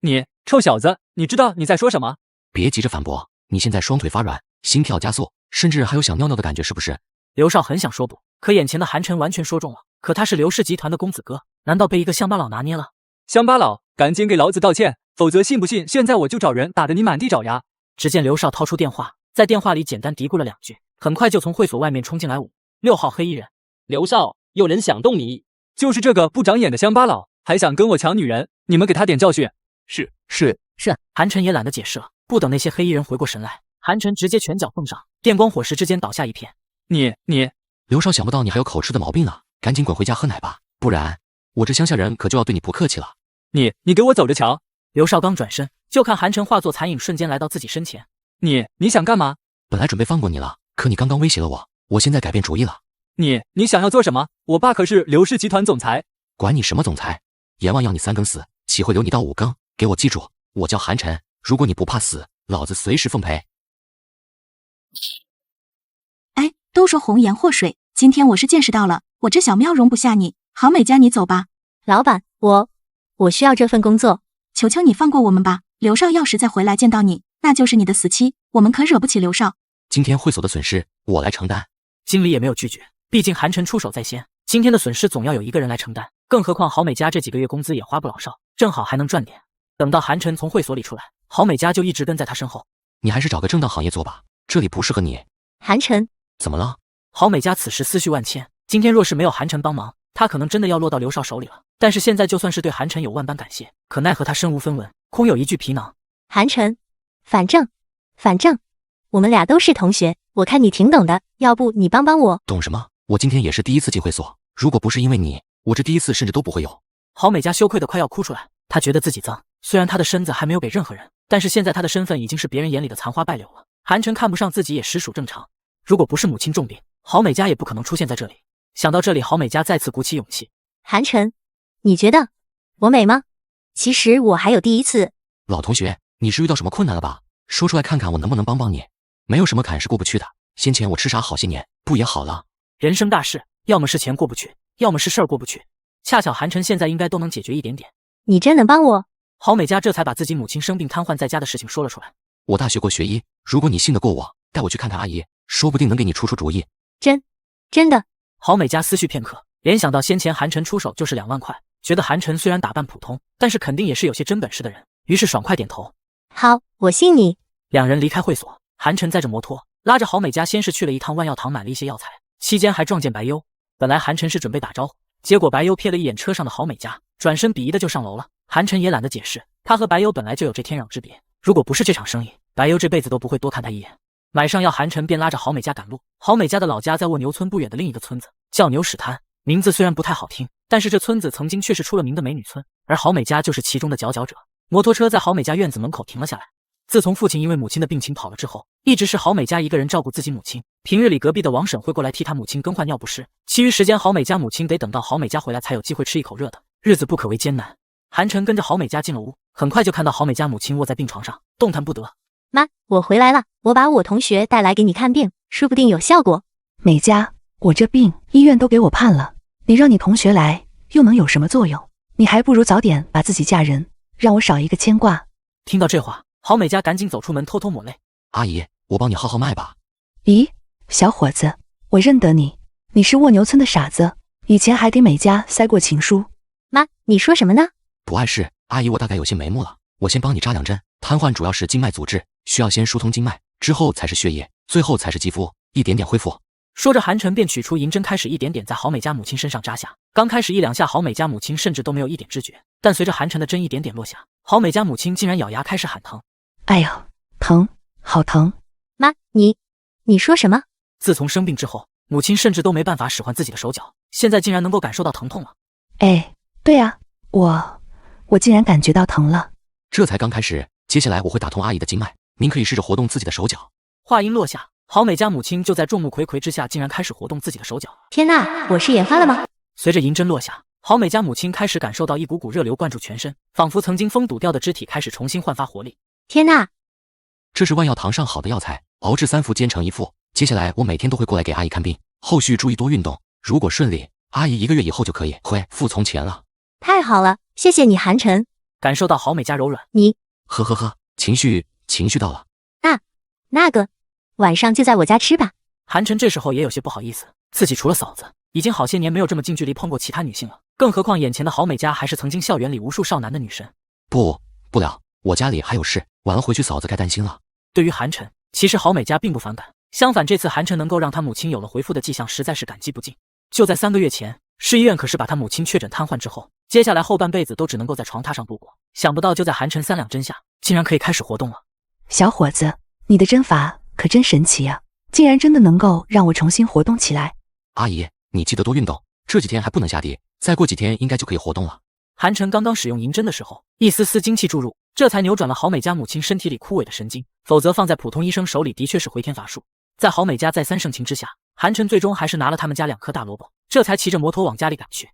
Speaker 16: 你臭小子，你知道你在说什么？
Speaker 2: 别急着反驳，你现在双腿发软，心跳加速，甚至还有想尿尿的感觉，是不是？
Speaker 1: 刘少很想说不，可眼前的韩晨完全说中了。可他是刘氏集团的公子哥，难道被一个乡巴佬拿捏了？
Speaker 16: 乡巴佬，赶紧给老子道歉，否则信不信现在我就找人打得你满地找牙。
Speaker 1: 只见刘少掏出电话，在电话里简单嘀咕了2句，很快就从会所外面冲进来5、6号黑衣人。
Speaker 9: 刘少，有人想动你，
Speaker 16: 就是这个不长眼的乡巴佬，还想跟我抢女人，你们给他点教训。
Speaker 20: 是。
Speaker 1: 韩晨也懒得解释了，不等那些黑衣人回过神来，韩晨直接拳脚奉上，电光火石之间倒下一片。
Speaker 16: 你
Speaker 2: 刘少，想不到你还有口吃的毛病啊！赶紧滚回家喝奶吧，不然我这乡下人可就要对你不客气了。
Speaker 16: 你给我走着瞧！
Speaker 1: 刘少刚转身，就看韩晨化作残影瞬间来到自己身前。
Speaker 16: 你想干嘛？
Speaker 2: 本来准备放过你了，可你刚刚威胁了我现在改变主意了。
Speaker 16: 你想要做什么？我爸可是刘氏集团总裁。
Speaker 2: 管你什么总裁，阎王要你3更死，岂会留你到5更？给我记住，我叫韩晨，如果你不怕死，老子随时奉陪。
Speaker 11: 哎，都说红颜祸水，今天我是见识到了，我这小喵容不下你。郝美佳，你走吧。
Speaker 3: 老板，我需要这份工作，
Speaker 11: 求求你放过我们吧。刘少要是再回来见到你，那就是你的死期，我们可惹不起刘少。
Speaker 2: 今天会所的损失我来承担。
Speaker 1: 经理也没有拒绝，毕竟韩晨出手在先，今天的损失总要有一个人来承担。更何况郝美佳这几个月工资也花不老少，正好还能赚点。等到韩晨从会所里出来，郝美佳就一直跟在他身后。
Speaker 2: 你还是找个正当行业做吧，这里不适合你。
Speaker 3: 韩晨，
Speaker 2: 怎么了？
Speaker 1: 郝美佳此时思绪万千，今天若是没有韩晨帮忙，他可能真的要落到刘少手里了。但是现在就算是对韩晨有万般感谢，可奈何他身无分文，空有一具皮囊。
Speaker 3: 韩晨，反正我们俩都是同学，我看你挺懂的，要不你帮帮我？
Speaker 2: 懂什么？我今天也是第一次进会所，如果不是因为你，我这第一次甚至都不会有。
Speaker 1: 郝美佳羞愧的快要哭出来，她觉得自己脏，虽然她的身子还没有给任何人，但是现在她的身份已经是别人眼里的残花败柳了。韩晨看不上自己也实属正常，如果不是母亲重病，郝美佳也不可能出现在这里。想到这里，郝美佳再次鼓起勇气。
Speaker 3: 韩晨，你觉得我美吗？其实我还有第一次。
Speaker 2: 老同学，你是遇到什么困难了吧？说出来看看我能不能帮帮你。没有什么坎是过不去的，先前我吃傻好些年，不也好了？
Speaker 1: 人生大事，要么是钱过不去，要么是事儿过不去。恰巧韩晨现在应该都能解决一点点。
Speaker 3: 你真能帮我？
Speaker 1: 郝美佳这才把自己母亲生病瘫痪在家的事情说了出来。
Speaker 2: 我大学过学医，如果你信得过我，带我去看看阿姨，说不定能给你出主意。
Speaker 3: 真的？
Speaker 1: 郝美佳思绪片刻，联想到先前韩晨出手就是2万块，觉得韩晨虽然打扮普通，但是肯定也是有些真本事的人，于是爽快点头。
Speaker 3: 好，我信你。
Speaker 1: 两人离开会所，韩晨载着摩托，拉着郝美佳先是去了一趟万药堂买了一些药材，期间还撞见白优。本来韩晨是准备打招呼，结果白优瞥了一眼车上的郝美佳，转身鄙夷的就上楼了。韩晨也懒得解释，他和白优本来就有这天壤之别，如果不是这场生意，白优这辈子都不会多看他一眼。买上药，韩晨便拉着郝美佳赶路。郝美佳的老家在卧牛村不远的另一个村子，叫牛屎滩，名字虽然不太好听，但是这村子曾经却是出了名的美女村，而郝美佳就是其中的佼佼者。摩托车在郝美佳院子门口停了下来。自从父亲因为母亲的病情跑了之后，一直是郝美佳一个人照顾自己母亲。平日里隔壁的王婶会过来替她母亲更换尿不湿，其余时间郝美佳母亲得等到郝美佳回来才有机会吃一口热的，日子不可谓艰难。韩晨跟着郝美佳进了屋，很快就看到郝美佳母亲卧在病床上，动弹不得。
Speaker 3: 妈，我回来了，我把我同学带来给你看病，说不定有效果。
Speaker 18: 美佳，我这病医院都给我判了，你让你同学来又能有什么作用？你还不如早点把自己嫁人，让我少一个牵挂。
Speaker 1: 听到这话，郝美佳赶紧走出门，偷偷抹泪。
Speaker 2: 阿姨，我帮你号号脉吧。
Speaker 18: 咦，小伙子，我认得你，你是卧牛村的傻子，以前还给美佳塞过情书。
Speaker 3: 妈，你说什么呢？
Speaker 2: 不碍事，阿姨，我大概有些眉目了，我先帮你扎2针。瘫痪主要是经脉阻滞，需要先疏通经脉，之后才是血液，最后才是肌肤，一点点恢复。
Speaker 1: 说着，韩晨便取出银针，开始一点点在郝美佳母亲身上扎下。刚开始1、2下，郝美佳母亲甚至都没有一点知觉，但随着韩晨的针一点点落下，郝美佳母亲竟然咬牙开始喊疼。
Speaker 18: 哎呦，疼，好疼！
Speaker 3: 妈，你说什么？
Speaker 1: 自从生病之后，母亲甚至都没办法使唤自己的手脚，现在竟然能够感受到疼痛了。
Speaker 18: 哎，对啊，我竟然感觉到疼了。
Speaker 2: 这才刚开始，接下来我会打通阿姨的经脉，您可以试着活动自己的手脚。
Speaker 1: 话音落下，郝美佳母亲就在众目睽睽之下，竟然开始活动自己的手脚。
Speaker 3: 天哪，我是眼花了吗？
Speaker 1: 随着银针落下，郝美佳母亲开始感受到一股股热流灌注全身，仿佛曾经封堵掉的肢体开始重新焕发活力。
Speaker 3: 天哪！
Speaker 2: 这是万药堂上好的药材，熬制3副煎成1副。接下来我每天都会过来给阿姨看病，后续注意多运动。如果顺利，阿姨1个月以后就可以恢复从前了。
Speaker 3: 太好了，谢谢你，韩晨。
Speaker 1: 感受到郝美佳柔软，
Speaker 2: 呵，情绪到了。
Speaker 3: 那个，晚上就在我家吃吧。
Speaker 1: 韩晨这时候也有些不好意思，自己除了嫂子，已经好些年没有这么近距离碰过其他女性了，更何况眼前的郝美佳还是曾经校园里无数少男的女神。
Speaker 2: 不了，我家里还有事，晚了回去嫂子该担心了。
Speaker 1: 对于韩晨，其实郝美家并不反感，相反，这次韩晨能够让他母亲有了回复的迹象，实在是感激不尽。就在3个月前，市医院可是把他母亲确诊瘫痪之后，接下来后半辈子都只能够在床榻上度过。想不到就在韩晨3两针下，竟然可以开始活动了。
Speaker 18: 小伙子，你的针法可真神奇啊，竟然真的能够让我重新活动起来。
Speaker 2: 阿姨，你记得多运动，这几天还不能下地，再过几天应该就可以活动了。
Speaker 1: 韩晨刚刚使用银针的时候，一丝丝精气注入，这才扭转了郝美家母亲身体里枯萎的神经，否则放在普通医生手里的确是回天乏术。在郝美家再三盛情之下，韩晨最终还是拿了他们家2颗大萝卜，这才骑着摩托往家里赶去。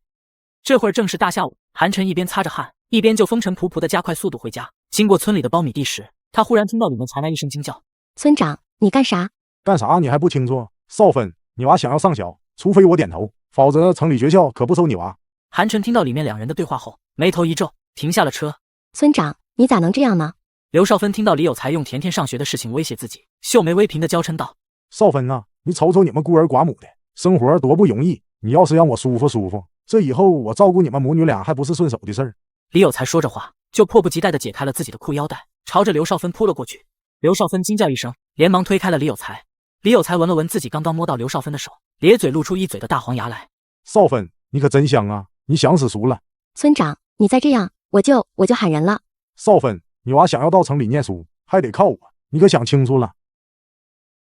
Speaker 1: 这会儿正是大下午，韩晨一边擦着汗，一边就风尘仆仆地加快速度回家。经过村里的苞米地时，他忽然听到里面传来一声惊叫：“
Speaker 3: 村长，你干啥？
Speaker 8: 干啥你还不清楚？少芬，你娃想要上小，除非我点头，否则城里学校可不收你娃。”
Speaker 1: 韩晨听到里面2人的对话后，眉头一皱，停下了车。
Speaker 3: 村长，你咋能这样呢？
Speaker 1: 刘少芬听到李有才用甜甜上学的事情威胁自己，秀眉微颦地娇嗔道：“
Speaker 8: 少芬啊，你瞅瞅你们孤儿寡母的生活多不容易，你要是让我舒服舒服，这以后我照顾你们母女俩还不是顺手的事儿。”
Speaker 1: 李有才说着话，就迫不及待地解开了自己的裤腰带，朝着刘少芬扑了过去。刘少芬惊叫一声，连忙推开了李有才。李有才闻了闻自己刚刚摸到刘少芬的手，咧嘴露出一嘴的大黄牙来：“
Speaker 8: 少芬，你可真香啊，你想死熟了。”
Speaker 3: 村长，你再这样，我就喊人了。
Speaker 8: 少芬，你娃想要到城里念书，还得靠我，你可想清楚了。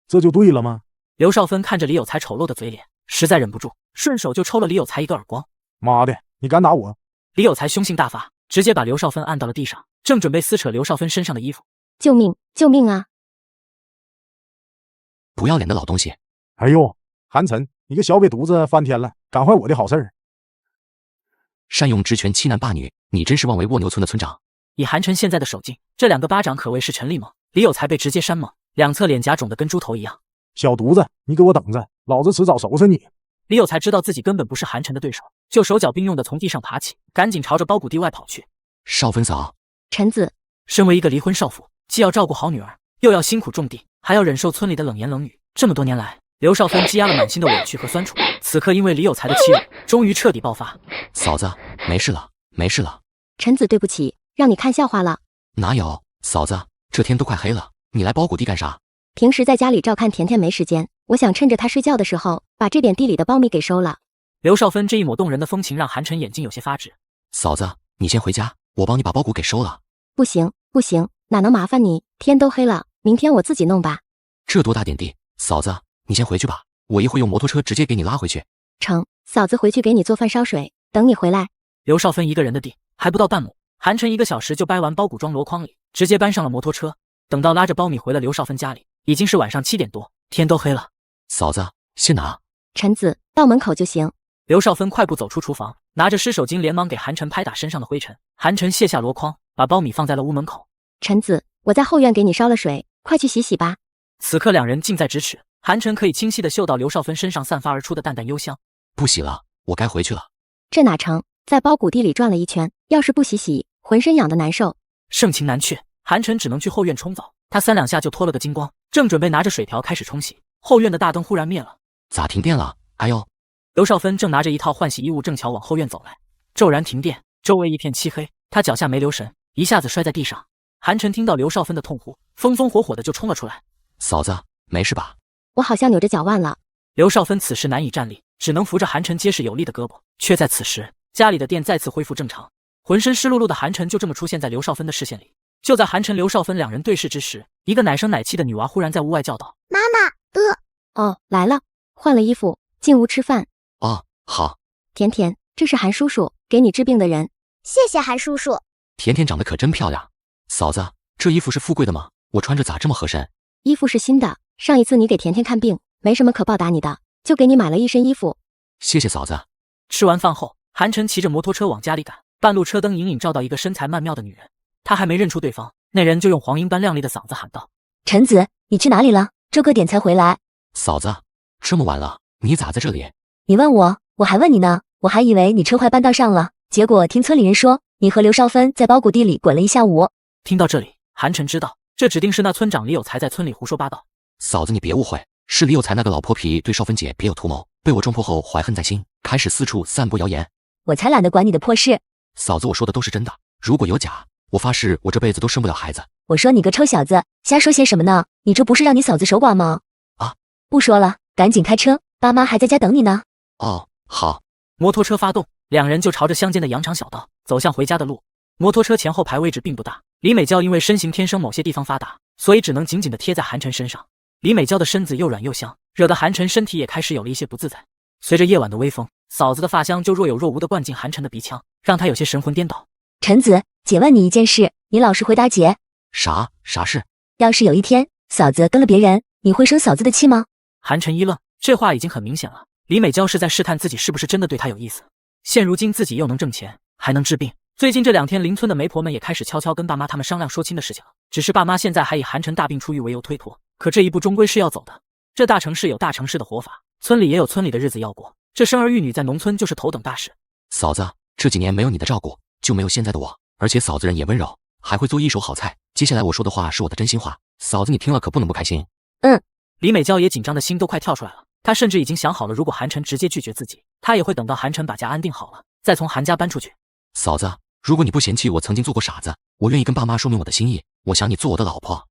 Speaker 8: 这就对了吗？
Speaker 1: 刘少芬看着李有才丑陋的嘴脸，实在忍不住，顺手就抽了李有才一个耳光。
Speaker 8: 妈的，你敢打我！
Speaker 1: 李有才凶性大发，直接把刘少芬按到了地上，正准备撕扯刘少芬身上的衣服。
Speaker 3: 救命！救命啊！
Speaker 2: 不要脸的老东西！
Speaker 8: 哎呦，韩晨，你个小瘪犊子翻天了，赶坏我的好事儿！
Speaker 2: 善用职权欺男霸女，你真是妄为蜗牛村的村长。
Speaker 1: 以韩晨现在的手劲，这2个巴掌可谓是陈力猛。李有才被直接扇懵，两侧脸颊肿得跟猪头一样。
Speaker 8: 小犊子，你给我等着，老子迟早收拾你！
Speaker 1: 李有才知道自己根本不是韩晨的对手，就手脚并用的从地上爬起，赶紧朝着包谷地外跑去。
Speaker 2: 少芬嫂，
Speaker 3: 陈子，
Speaker 1: 身为一个离婚少妇，既要照顾好女儿，又要辛苦种地，还要忍受村里的冷言冷语。这么多年来，刘少芬积压了满心的委屈和酸楚，此刻因为李有才的欺辱，终于彻底爆发。
Speaker 2: 嫂子，没事了，没事了。
Speaker 3: 陈子，对不起，让你看笑话了。
Speaker 2: 哪有，嫂子，这天都快黑了，你来包谷地干啥？
Speaker 3: 平时在家里照看甜甜没时间，我想趁着她睡觉的时候，把这点地里的苞米给收了。
Speaker 1: 刘少芬这一抹动人的风情让韩晨眼睛有些发直。
Speaker 2: 嫂子，你先回家，我帮你把包谷给收了。
Speaker 3: 不行，不行，哪能麻烦你？天都黑了，明天我自己弄吧。
Speaker 2: 这多大点地，嫂子，你先回去吧，我一会用摩托车直接给你拉回去。
Speaker 3: 成，嫂子回去给你做饭烧水，等你回来。
Speaker 1: 刘少芬一个人的地还不到半亩，韩晨1个小时就掰完包谷装箩筐里，直接搬上了摩托车。等到拉着苞米回了刘少芬家里，已经是晚上7点多，天都黑了。
Speaker 2: 嫂子，先拿。
Speaker 3: 陈子，到门口就行。
Speaker 1: 刘少芬快步走出厨房，拿着湿手巾连忙给韩晨拍打身上的灰尘。韩晨卸下箩筐，把苞米放在了屋门口。
Speaker 3: 陈子，我在后院给你烧了水，快去洗洗吧。
Speaker 1: 此刻2人近在咫尺，韩晨可以清晰地嗅到刘少芬身上散发而出的淡淡幽香。
Speaker 2: 不洗了，我该回去了。
Speaker 3: 这哪成，在包谷地里转了一圈，要是不洗洗，浑身痒的难受。
Speaker 1: 盛情难却，韩晨只能去后院冲澡。他3两下就脱了个精光，正准备拿着水条开始冲洗，后院的大灯忽然灭了。
Speaker 2: 咋停电了？哎呦！
Speaker 1: 刘少芬正拿着一套换洗衣物，正巧往后院走来，骤然停电，周围一片漆黑，他脚下没留神，一下子摔在地上。韩晨听到刘少芬的痛呼，风风火火的就冲了出来。
Speaker 2: 嫂子，没事吧？
Speaker 3: 我好像扭着脚腕了。
Speaker 1: 刘少芬此时难以站立，只能扶着韩晨结实有力的胳膊。却在此时，家里的电再次恢复正常，浑身湿漉漉的韩晨就这么出现在刘少芬的视线里。就在韩晨、刘少芬2人对视之时，一个奶声奶气的女娃忽然在屋外叫道：“
Speaker 6: 妈妈，
Speaker 3: 哦，来了，换了衣服，进屋吃饭。”
Speaker 2: 哦，好。
Speaker 3: 甜甜，这是韩叔叔，给你治病的人。
Speaker 6: 谢谢韩叔叔。
Speaker 2: 甜甜长得可真漂亮。嫂子，这衣服是富贵的吗？我穿着咋这么合身？
Speaker 3: 衣服是新的，上一次你给甜甜看病，没什么可报答你的，就给你买了一身衣服。
Speaker 2: 谢谢嫂子。
Speaker 1: 吃完饭后，韩晨骑着摩托车往家里赶，半路车灯隐隐照到一个身材曼妙的女人。他还没认出对方，那人就用黄莺般亮丽的嗓子喊道：“
Speaker 3: 陈子，你去哪里了？这个点才回来。”
Speaker 2: 嫂子，这么晚了，你咋在这里？
Speaker 3: 你问我，我还问你呢，我还以为你车坏搬道上了，结果听村里人说，你和刘少芬在包谷地里滚了一下午。
Speaker 1: 听到这里，韩晨知道，这指定是那村长李有才在村里胡说八道。
Speaker 2: 嫂子，你别误会，是李有才那个老泼皮对少芬姐别有图谋，被我撞破后怀恨在心，开始四处散播谣言。
Speaker 3: 我才懒得管你的破事。
Speaker 2: 嫂子，我说的都是真的，如果有假，我发誓，我这辈子都生不了孩子。
Speaker 3: 我说你个臭小子，瞎说些什么呢？你这不是让你嫂子守寡吗？
Speaker 2: 啊！
Speaker 3: 不说了，赶紧开车，爸妈还在家等你呢。
Speaker 2: 哦，好。
Speaker 1: 摩托车发动，两人就朝着乡间的羊肠小道走向回家的路。摩托车前后排位置并不大，李美娇因为身形天生某些地方发达，所以只能紧紧地贴在韩晨身上。李美娇的身子又软又香，惹得韩晨身体也开始有了一些不自在。随着夜晚的微风，嫂子的发香就若有若无地灌进韩晨的鼻腔，让他有些神魂颠倒。
Speaker 3: 陈子，姐问你一件事，你老实回答姐。
Speaker 2: 啥事？
Speaker 3: 要是有一天嫂子跟了别人，你会生嫂子的气吗？
Speaker 1: 韩晨一愣，这话已经很明显了，李美娇是在试探自己是不是真的对他有意思。现如今自己又能挣钱，还能治病。最近这2天，邻村的媒婆们也开始悄悄跟爸妈他们商量说亲的事情了。只是爸妈现在还以韩晨大病初愈为由推脱，可这一步终归是要走的。这大城市有大城市的活法，村里也有村里的日子要过。这生儿育女在农村就是头等大事。
Speaker 2: 嫂子，这几年没有你的照顾，就没有现在的我。而且嫂子人也温柔，还会做一手好菜。接下来我说的话是我的真心话，嫂子你听了可不能不开心。
Speaker 1: 李美娇也紧张的心都快跳出来了，她甚至已经想好了，如果韩晨直接拒绝自己，她也会等到韩晨把家安定好了，再从韩家搬出去。
Speaker 2: 嫂子，如果你不嫌弃我曾经做过傻子，我愿意跟爸妈说明我的心意，我想你做我的老婆。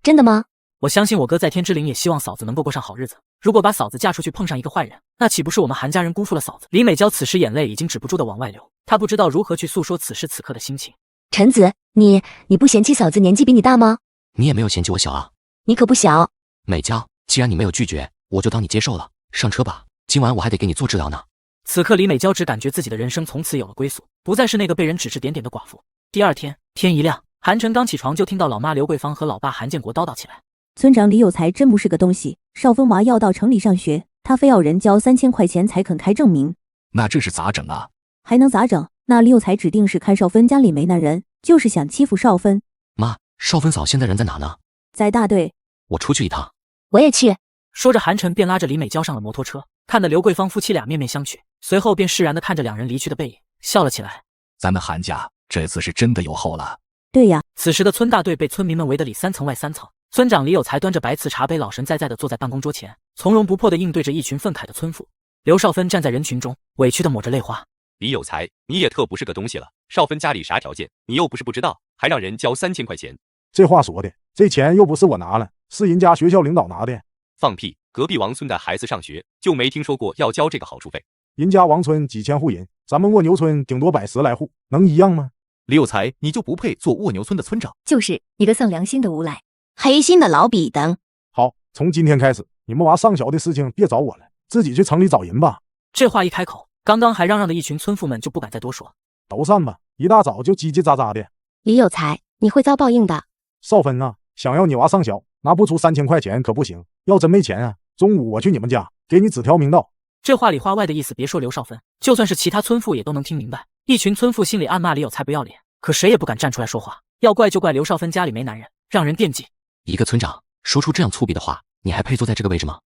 Speaker 3: 真的吗？
Speaker 1: 我相信我哥在天之灵也希望嫂子能够过上好日子。如果把嫂子嫁出去碰上一个坏人，那岂不是我们韩家人辜负了嫂子？李美娇此时眼泪已经止不住的往外流，她不知道如何去诉说此时此刻的心情。
Speaker 3: 陈子，你不嫌弃嫂子年纪比你大吗？
Speaker 2: 你也没有嫌弃我小啊。
Speaker 3: 你可不小。
Speaker 2: 美娇，既然你没有拒绝，我就当你接受了。上车吧，今晚我还得给你做治疗呢。
Speaker 1: 此刻李美娇只感觉自己的人生从此有了归宿，不再是那个被人指指点点的寡妇。第二天天一亮，韩晨刚起床就听到老妈刘桂芳和老爸韩建国叨叨起来。
Speaker 10: 村长李有才真不是个东西，少芬娃要到城里上学，他非要人交3000块钱才肯开证明。
Speaker 20: 那这是咋整啊？
Speaker 10: 还能咋整？那李有才指定是看少芬家里没男人，就是想欺负少芬。
Speaker 2: 妈，少芬嫂现在人在哪呢？
Speaker 10: 在大队。
Speaker 2: 我出去一趟。
Speaker 3: 我也去。
Speaker 1: 说着，韩晨便拉着李美娇上了摩托车，看得刘桂芳夫妻俩面面相觑，随后便释然地看着两人离去的背影，笑了起来。
Speaker 20: 咱们韩家这次是真的有后了。
Speaker 10: 对呀。
Speaker 1: 此时的村大队被村民们围得里3层外3层。村长李有才端着白瓷茶杯，老神在在地坐在办公桌前，从容不迫地应对着一群愤慨的村妇。刘少芬站在人群中，委屈地抹着泪花。
Speaker 21: 李有才，你也特不是个东西了。少芬家里啥条件，你又不是不知道，还让人交3000块钱。
Speaker 8: 这话说的，这钱又不是我拿了，是人家学校领导拿的。
Speaker 21: 放屁！隔壁王村的孩子上学就没听说过要交这个好处费。
Speaker 8: 人家王村几千户人，咱们蜗牛村顶多110来户，能一样吗？
Speaker 15: 李有才，你就不配做蜗牛村的村长。
Speaker 14: 就是你个丧良心的无赖，
Speaker 23: 黑心的老比登。
Speaker 8: 好，从今天开始，你们娃上小的事情别找我了，自己去城里找人吧。
Speaker 1: 这话一开口，刚刚还嚷嚷的一群村妇们就不敢再多说。
Speaker 8: 都散吧，一大早就叽叽喳喳的。
Speaker 23: 李有才，你会遭报应的。
Speaker 8: 少芬啊，想要你娃上小，拿不出3000块钱可不行。要真没钱啊，中午我去你们家，给你指条明道。
Speaker 1: 这话里话外的意思，别说刘少芬，就算是其他村妇也都能听明白。一群村妇心里暗骂李有才不要脸，可谁也不敢站出来说话。要怪就怪刘少芬家里没男人，让人惦记。
Speaker 2: 一个村长说出这样粗鄙的话，你还配坐在这个位置吗？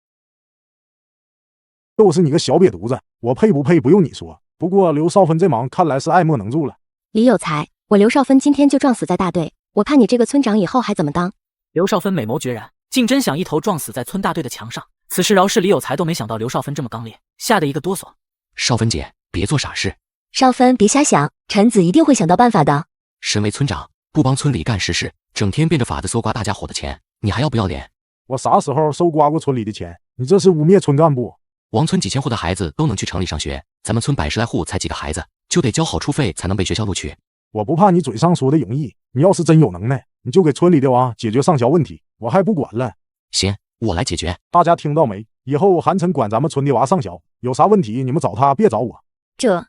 Speaker 8: 就是你个小瘪犊子，我配不配不用你说。不过刘少芬这忙看来是爱莫能助了。
Speaker 23: 李有才，我刘少芬今天就撞死在大队，我看你这个村长以后还怎么当？
Speaker 1: 刘少芬美眸决然，竟真想一头撞死在村大队的墙上。此时饶是李有才都没想到刘少芬这么刚烈，吓得一个哆嗦。
Speaker 2: 少芬姐，别做傻事。
Speaker 3: 少芬别瞎想，陈子一定会想到办法的。
Speaker 2: 身为村长，不帮村里干实事，整天变着法子搜刮大家伙的钱，你还要不要脸？
Speaker 8: 我啥时候搜刮过村里的钱？你这是污蔑村干部。
Speaker 2: 王村几千户的孩子都能去城里上学，咱们村110来户才几个孩子，就得交好处费才能被学校录取。
Speaker 8: 我不怕你嘴上说的容易，你要是真有能耐，你就给村里的娃解决上小问题，我还不管了。
Speaker 2: 行，我来解决。
Speaker 8: 大家听到没？以后韩晨管咱们村的娃上小，有啥问题你们找他，别找我。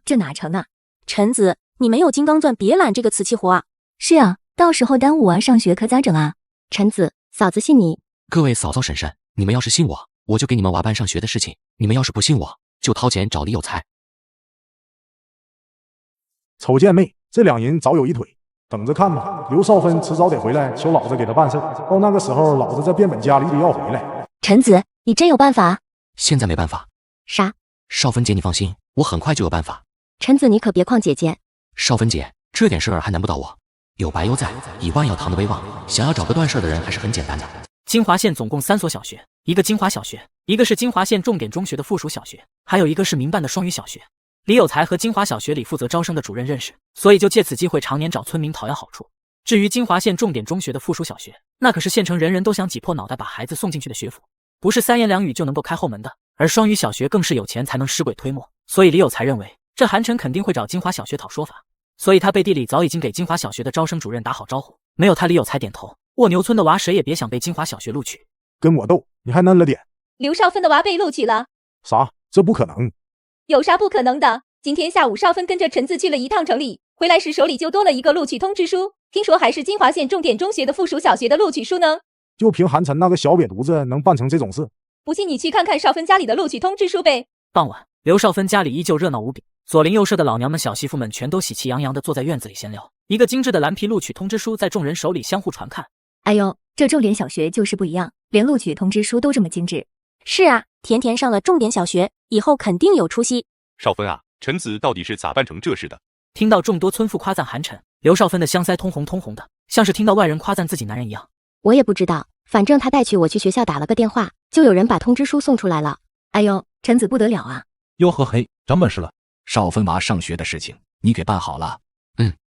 Speaker 14: 这哪成啊？
Speaker 13: 陈子，你没有金刚钻，别揽这个瓷器活啊。
Speaker 14: 是啊，到时候耽误娃上学可咋整啊？
Speaker 23: 陈子，嫂子信你。
Speaker 2: 各位嫂嫂婶婶，你们要是信我，我就给你们娃办上学的事情；你们要是不信我，就掏钱找李有才。
Speaker 8: 瞅见没？这两人早有一腿，等着看吧。刘少芬迟早得回来求老子给他办事，到那个时候，老子再变本加厉的要回来。
Speaker 3: 陈子，你真有办法？
Speaker 2: 现在没办法。
Speaker 23: 啥？
Speaker 2: 少芬姐，你放心，我很快就有办法。
Speaker 23: 陈子，你可别诓姐姐。
Speaker 2: 少芬姐，这点事儿还难不倒我。有白优在，以万药堂的威望，想要找个断事儿的人还是很简单的。
Speaker 1: 金华县总共3所小学，一个金华小学，一个是金华县重点中学的附属小学，还有一个是民办的双语小学。李有才和金华小学里负责招生的主任认识，所以就借此机会常年找村民讨要好处。至于金华县重点中学的附属小学，那可是县城人人都想挤破脑袋把孩子送进去的学府，不是三言两语就能够开后门的。而双语小学更是有钱才能使鬼推磨，所以李有才认为这韩晨肯定会找金华小学讨说法，所以他背地里早已经给金华小学的招生主任打好招呼。没有他，李有才点头，蜗牛村的娃谁也别想被金华小学录取。
Speaker 8: 跟我斗，你还嫩了点。
Speaker 4: 刘少芬的娃被录取了？
Speaker 8: 啥？这不可能！
Speaker 4: 有啥不可能的？今天下午少芬跟着陈子去了一趟城里，回来时手里就多了一个录取通知书，听说还是金华县重点中学的附属小学的录取书呢。
Speaker 8: 就凭韩晨那个小瘪犊子能办成这种事？
Speaker 4: 不信你去看看少芬家里的录取通知书呗。
Speaker 1: 傍晚，刘少芬家里依旧热闹无比，左邻右舍的老娘们小媳妇们全都喜气洋洋地坐在院子里闲聊。一个精致的蓝皮录取通知书在众人手里相互传看。
Speaker 14: 哎呦，这重点小学就是不一样，连录取通知书都这么精致。
Speaker 23: 是啊，甜甜上了重点小学，以后肯定有出息。
Speaker 21: 少芬啊，陈子到底是咋办成这事的？
Speaker 1: 听到众多村妇夸赞韩晨，刘少芬的香腮通红通红的，像是听到外人夸赞自己男人一样。
Speaker 23: 我也不知道，反正他带去我去学校打了个电话，就有人把通知书送出来了。
Speaker 14: 哎呦，陈子不得了啊！
Speaker 7: 哟呵嘿，长本事了。
Speaker 22: 少芬娃上学的事情你给办好了？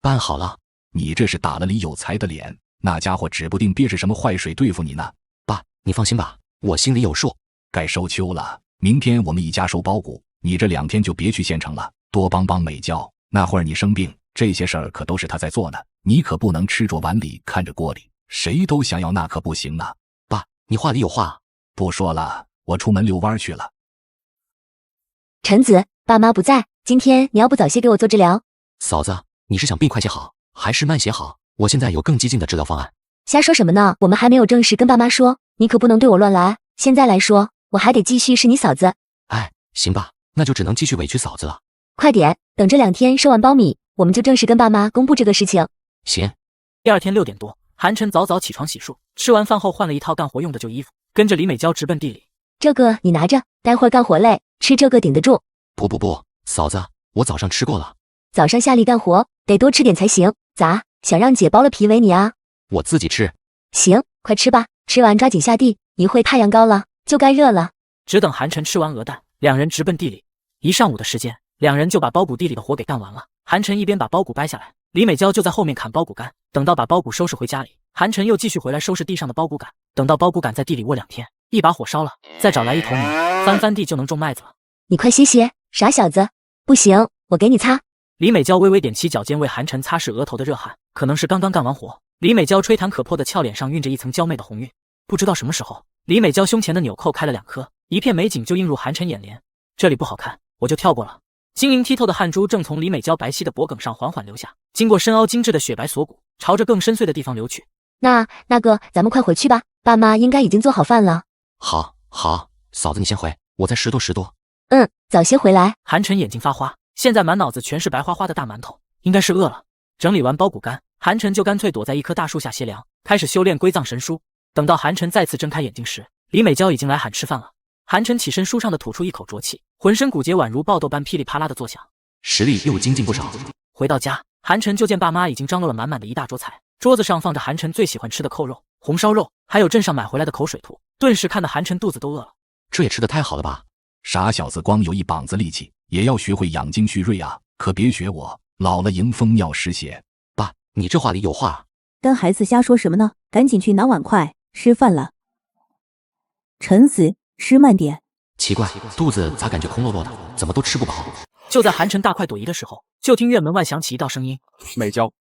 Speaker 2: 办好了。
Speaker 22: 你这是打了李有才的脸，那家伙指不定憋着什么坏水对付你呢。
Speaker 2: 爸，你放心吧，我心里有数。
Speaker 22: 该收秋了，明天我们一家收包谷，你这2天就别去县城了，多帮帮美娇。那会儿你生病，这些事儿可都是他在做呢，你可不能吃着碗里看着锅里，谁都想要那可不行呢。
Speaker 2: 爸，你话里有话。
Speaker 22: 不说了，我出门遛弯去了。
Speaker 3: 陈子，爸妈不在，今天你要不早些给我做治疗？
Speaker 2: 嫂子，你是想病快些好，还是慢些好？我现在有更激进的治疗方案。
Speaker 3: 瞎说什么呢？我们还没有正式跟爸妈说，你可不能对我乱来。现在来说，我还得继续是你嫂子。
Speaker 2: 哎，行吧，那就只能继续委屈嫂子了。
Speaker 3: 快点，等这2天收完苞米，我们就正式跟爸妈公布这个事情。
Speaker 2: 行。
Speaker 1: 第2天6点多，韩晨早早起床洗漱，吃完饭后换了一套干活用的旧衣服，跟着李美娇直奔地里。
Speaker 3: 这个你拿着，待会儿干活累，吃这个顶得住。
Speaker 2: 不，嫂子，我早上吃过了。
Speaker 3: 早上下力干活，得多吃点才行。咋，想让姐剥了皮围你啊？
Speaker 2: 我自己吃。
Speaker 3: 行，快吃吧，吃完抓紧下地，一会太阳高了，就该热了。
Speaker 1: 只等韩晨吃完鹅蛋，2人直奔地里。1上午的时间，2人就把包谷地里的活给干完了。韩晨一边把包谷掰下来，李美娇就在后面砍包谷干。等到把包谷收拾回家里，韩晨又继续回来收拾地上的包谷杆。等到包谷杆在地里窝2天，一把火烧了，再找来一头泥，翻地就能种麦子了。
Speaker 3: 你快歇歇，傻小子。不行，我给你擦。
Speaker 1: 李美娇微微踮起脚尖为韩晨擦拭额头的热汗，可能是刚刚干完活。李美娇吹弹可破的俏脸上晕着一层娇媚的红晕。不知道什么时候，李美娇胸前的纽扣开了2颗，一片美景就映入韩晨眼帘。这里不好看，我就跳过了。晶莹剔透的汗珠正从李美娇白皙的脖颈上缓缓流下，经过深凹精致的雪白锁骨，朝着更深邃的地方流去。
Speaker 3: 那个，咱们快回去吧，爸妈应该已经做好饭了。
Speaker 2: 好，嫂子你先回，我再拾掇。
Speaker 3: 早些回来。
Speaker 1: 韩晨眼睛发花，现在满脑子全是白花花的大馒头，应该是饿了。整理完包谷干，韩晨就干脆躲在一棵大树下歇凉，开始修炼归藏神书。等到韩晨再次睁开眼睛时，李美娇已经来喊吃饭了。韩晨起身舒畅地吐出一口浊气，浑身骨节宛如爆豆般噼里啪啦地作响，
Speaker 2: 实力又精进不少。
Speaker 1: 回到家，韩晨就见爸妈已经张罗了满满的一大桌菜，桌子上放着韩晨最喜欢吃的扣肉、红烧肉，还有镇上买回来的口水兔，顿时看得韩晨肚子都饿了。
Speaker 2: 这也吃得太好了吧？
Speaker 22: 傻小子，光有一膀子力气，也要学会养精蓄锐啊！可别学我，老了迎风尿失血。
Speaker 2: 爸，你这话里有话。
Speaker 10: 跟孩子瞎说什么呢？赶紧去拿碗筷，吃饭了。陈子，吃慢点。
Speaker 2: 奇怪，肚子咋感觉空落落的？怎么都吃不饱？
Speaker 1: 就在韩晨大快朵颐的时候，就听院门外响起一道声音：“
Speaker 7: 美娇。”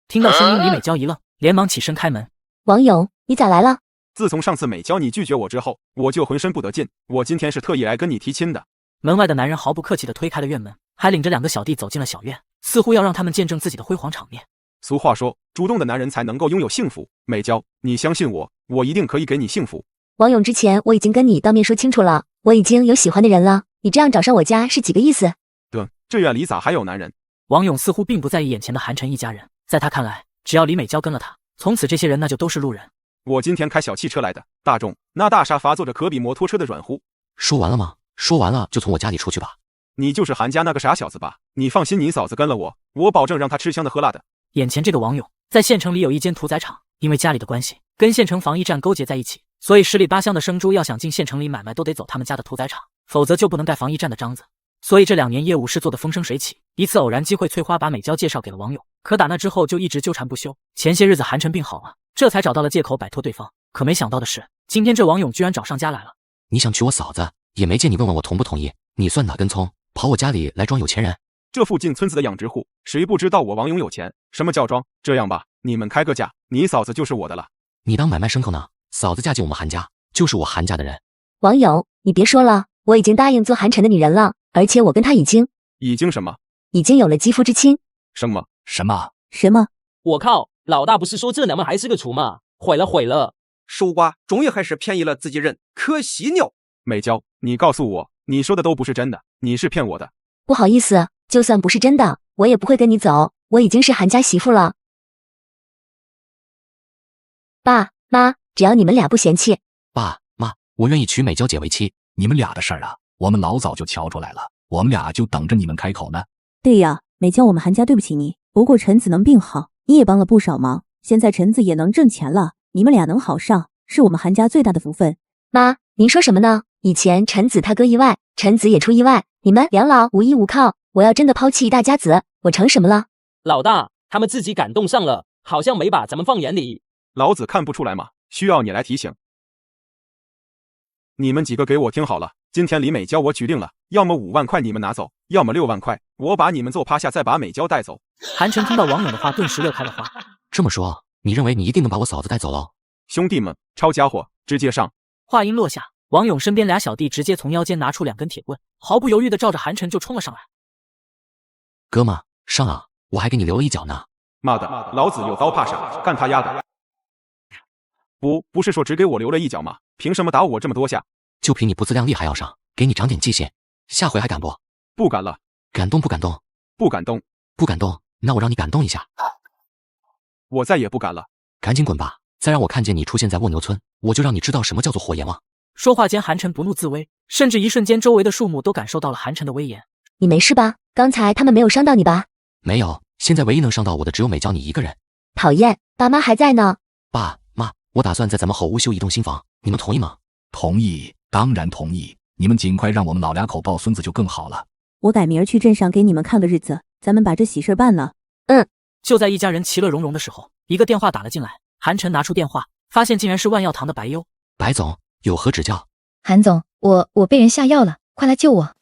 Speaker 1: 听到声音，李美娇一愣，连忙起身开门。
Speaker 3: 王勇，你咋来了？
Speaker 7: 自从上次美娇你拒绝我之后，我就浑身不得劲。我今天是特意来跟你提亲的。
Speaker 1: 门外的男人毫不客气地推开了院门，还领着2个小弟走进了小院，似乎要让他们见证自己的辉煌场面。
Speaker 7: 俗话说，主动的男人才能够拥有幸福。美娇，你相信我，我一定可以给你幸福。
Speaker 3: 王勇，之前我已经跟你当面说清楚了，我已经有喜欢的人了，你这样找上我家是几个意思？
Speaker 7: 这院里咋还有男人？
Speaker 1: 王勇似乎并不在意眼前的韩晨一家人，在他看来，只要李美娇跟了他，从此这些人那就都是路人。
Speaker 7: 我今天开小汽车来的，大众，那大沙发坐着可比摩托车的软乎。
Speaker 2: 说完了吗？说完了就从我家里出去吧。
Speaker 7: 你就是韩家那个傻小子吧？你放心，你嫂子跟了我，我保证让她吃香的喝辣的。
Speaker 1: 眼前这个王勇在县城里有一间屠宰场，因为家里的关系，跟县城防疫站勾结在一起，所以10里8乡的生猪要想进县城里买卖，都得走他们家的屠宰场，否则就不能盖防疫站的章子。所以这2年业务是做得风生水起。一次偶然机会，翠花把美娇介绍给了网友，可打那之后就一直纠缠不休。前些日子韩晨病好了，这才找到了借口摆脱对方。可没想到的是，今天这王勇居然找上家来了。
Speaker 2: 你想娶我嫂子，也没见你问问我同不同意，你算哪根葱，跑我家里来装有钱人？
Speaker 7: 这附近村子的养殖户，谁不知道我王勇有钱？什么叫装？这样吧，你们开个价，你嫂子就是我的了。
Speaker 2: 你当买卖牲口呢？嫂子嫁进我们韩家，就是我韩家的人。
Speaker 3: 王勇，你别说了，我已经答应做韩晨的女人了，而且我跟他已经
Speaker 7: 什么？
Speaker 3: 已经有了肌肤之亲。
Speaker 7: 什么？
Speaker 12: 我靠，老大不是说这娘们还是个厨吗？毁了！
Speaker 17: 守瓜终于还是便宜了自己人，可惜了。
Speaker 7: 美娇，你告诉我，你说的都不是真的，你是骗我的。
Speaker 3: 不好意思，就算不是真的，我也不会跟你走，我已经是韩家媳妇了。爸妈，只要你们俩不嫌弃。
Speaker 2: 爸妈，我愿意娶美娇姐为妻。
Speaker 22: 你们俩的事儿啊，我们老早就瞧出来了，我们俩就等着你们开口呢。
Speaker 10: 对呀，美娇，我们韩家对不起你，不过陈子能病好，你也帮了不少忙，现在陈子也能挣钱了，你们俩能好上，是我们韩家最大的福分。
Speaker 3: 妈，您说什么呢？以前陈子他哥意外，陈子也出意外，你们两老无依无靠，我要真的抛弃一大家子，我成什么了？
Speaker 12: 老大，他们自己感动上了，好像没把咱们放眼里。
Speaker 7: 老子看不出来吗？需要你来提醒。你们几个给我听好了，今天李美娇我举定了，要么5万块你们拿走，要么6万块，我把你们揍趴下，再把美娇带走。
Speaker 1: 韩晨听到王勇的话，顿时乐开了花。
Speaker 2: 这么说，你认为你一定能把我嫂子带走喽？
Speaker 7: 兄弟们，抄家伙，直接上！
Speaker 1: 话音落下，王勇身边俩小弟直接从腰间拿出2根铁棍，毫不犹豫地照着韩晨就冲了上来。
Speaker 2: 哥们，上啊！我还给你留了一脚呢。
Speaker 7: 妈的，老子有刀怕啥？干他丫的！不是说只给我留了一脚吗？凭什么打我这么多下？
Speaker 2: 就凭你不自量力还要上，给你长点记性，下回还敢不？
Speaker 7: 不敢了。
Speaker 2: 敢动不敢动？
Speaker 7: 不敢动。
Speaker 2: 不敢动，那我让你感动一下。
Speaker 7: 我再也不敢了。
Speaker 2: 赶紧滚吧！再让我看见你出现在蜗牛村，我就让你知道什么叫做火阎王。
Speaker 1: 说话间，韩晨不怒自威，甚至一瞬间周围的树木都感受到了韩晨的威严。
Speaker 3: 你没事吧？刚才他们没有伤到你吧？
Speaker 2: 没有，现在唯一能伤到我的只有美娇你一个人。
Speaker 3: 讨厌，爸妈还在呢。
Speaker 2: 爸妈，我打算在咱们后屋修一栋新房，你们同意吗？
Speaker 22: 同意，当然同意。你们尽快让我们老俩口抱孙子就更好了。
Speaker 10: 我改明儿去镇上给你们看个日子，咱们把这喜事办了。
Speaker 1: 就在一家人其乐融融的时候，一个电话打了进来。韩晨拿出电话，发现竟然是万药堂的白优。
Speaker 2: 白总，有何指教？
Speaker 14: 韩总，我被人下药了，快来救我！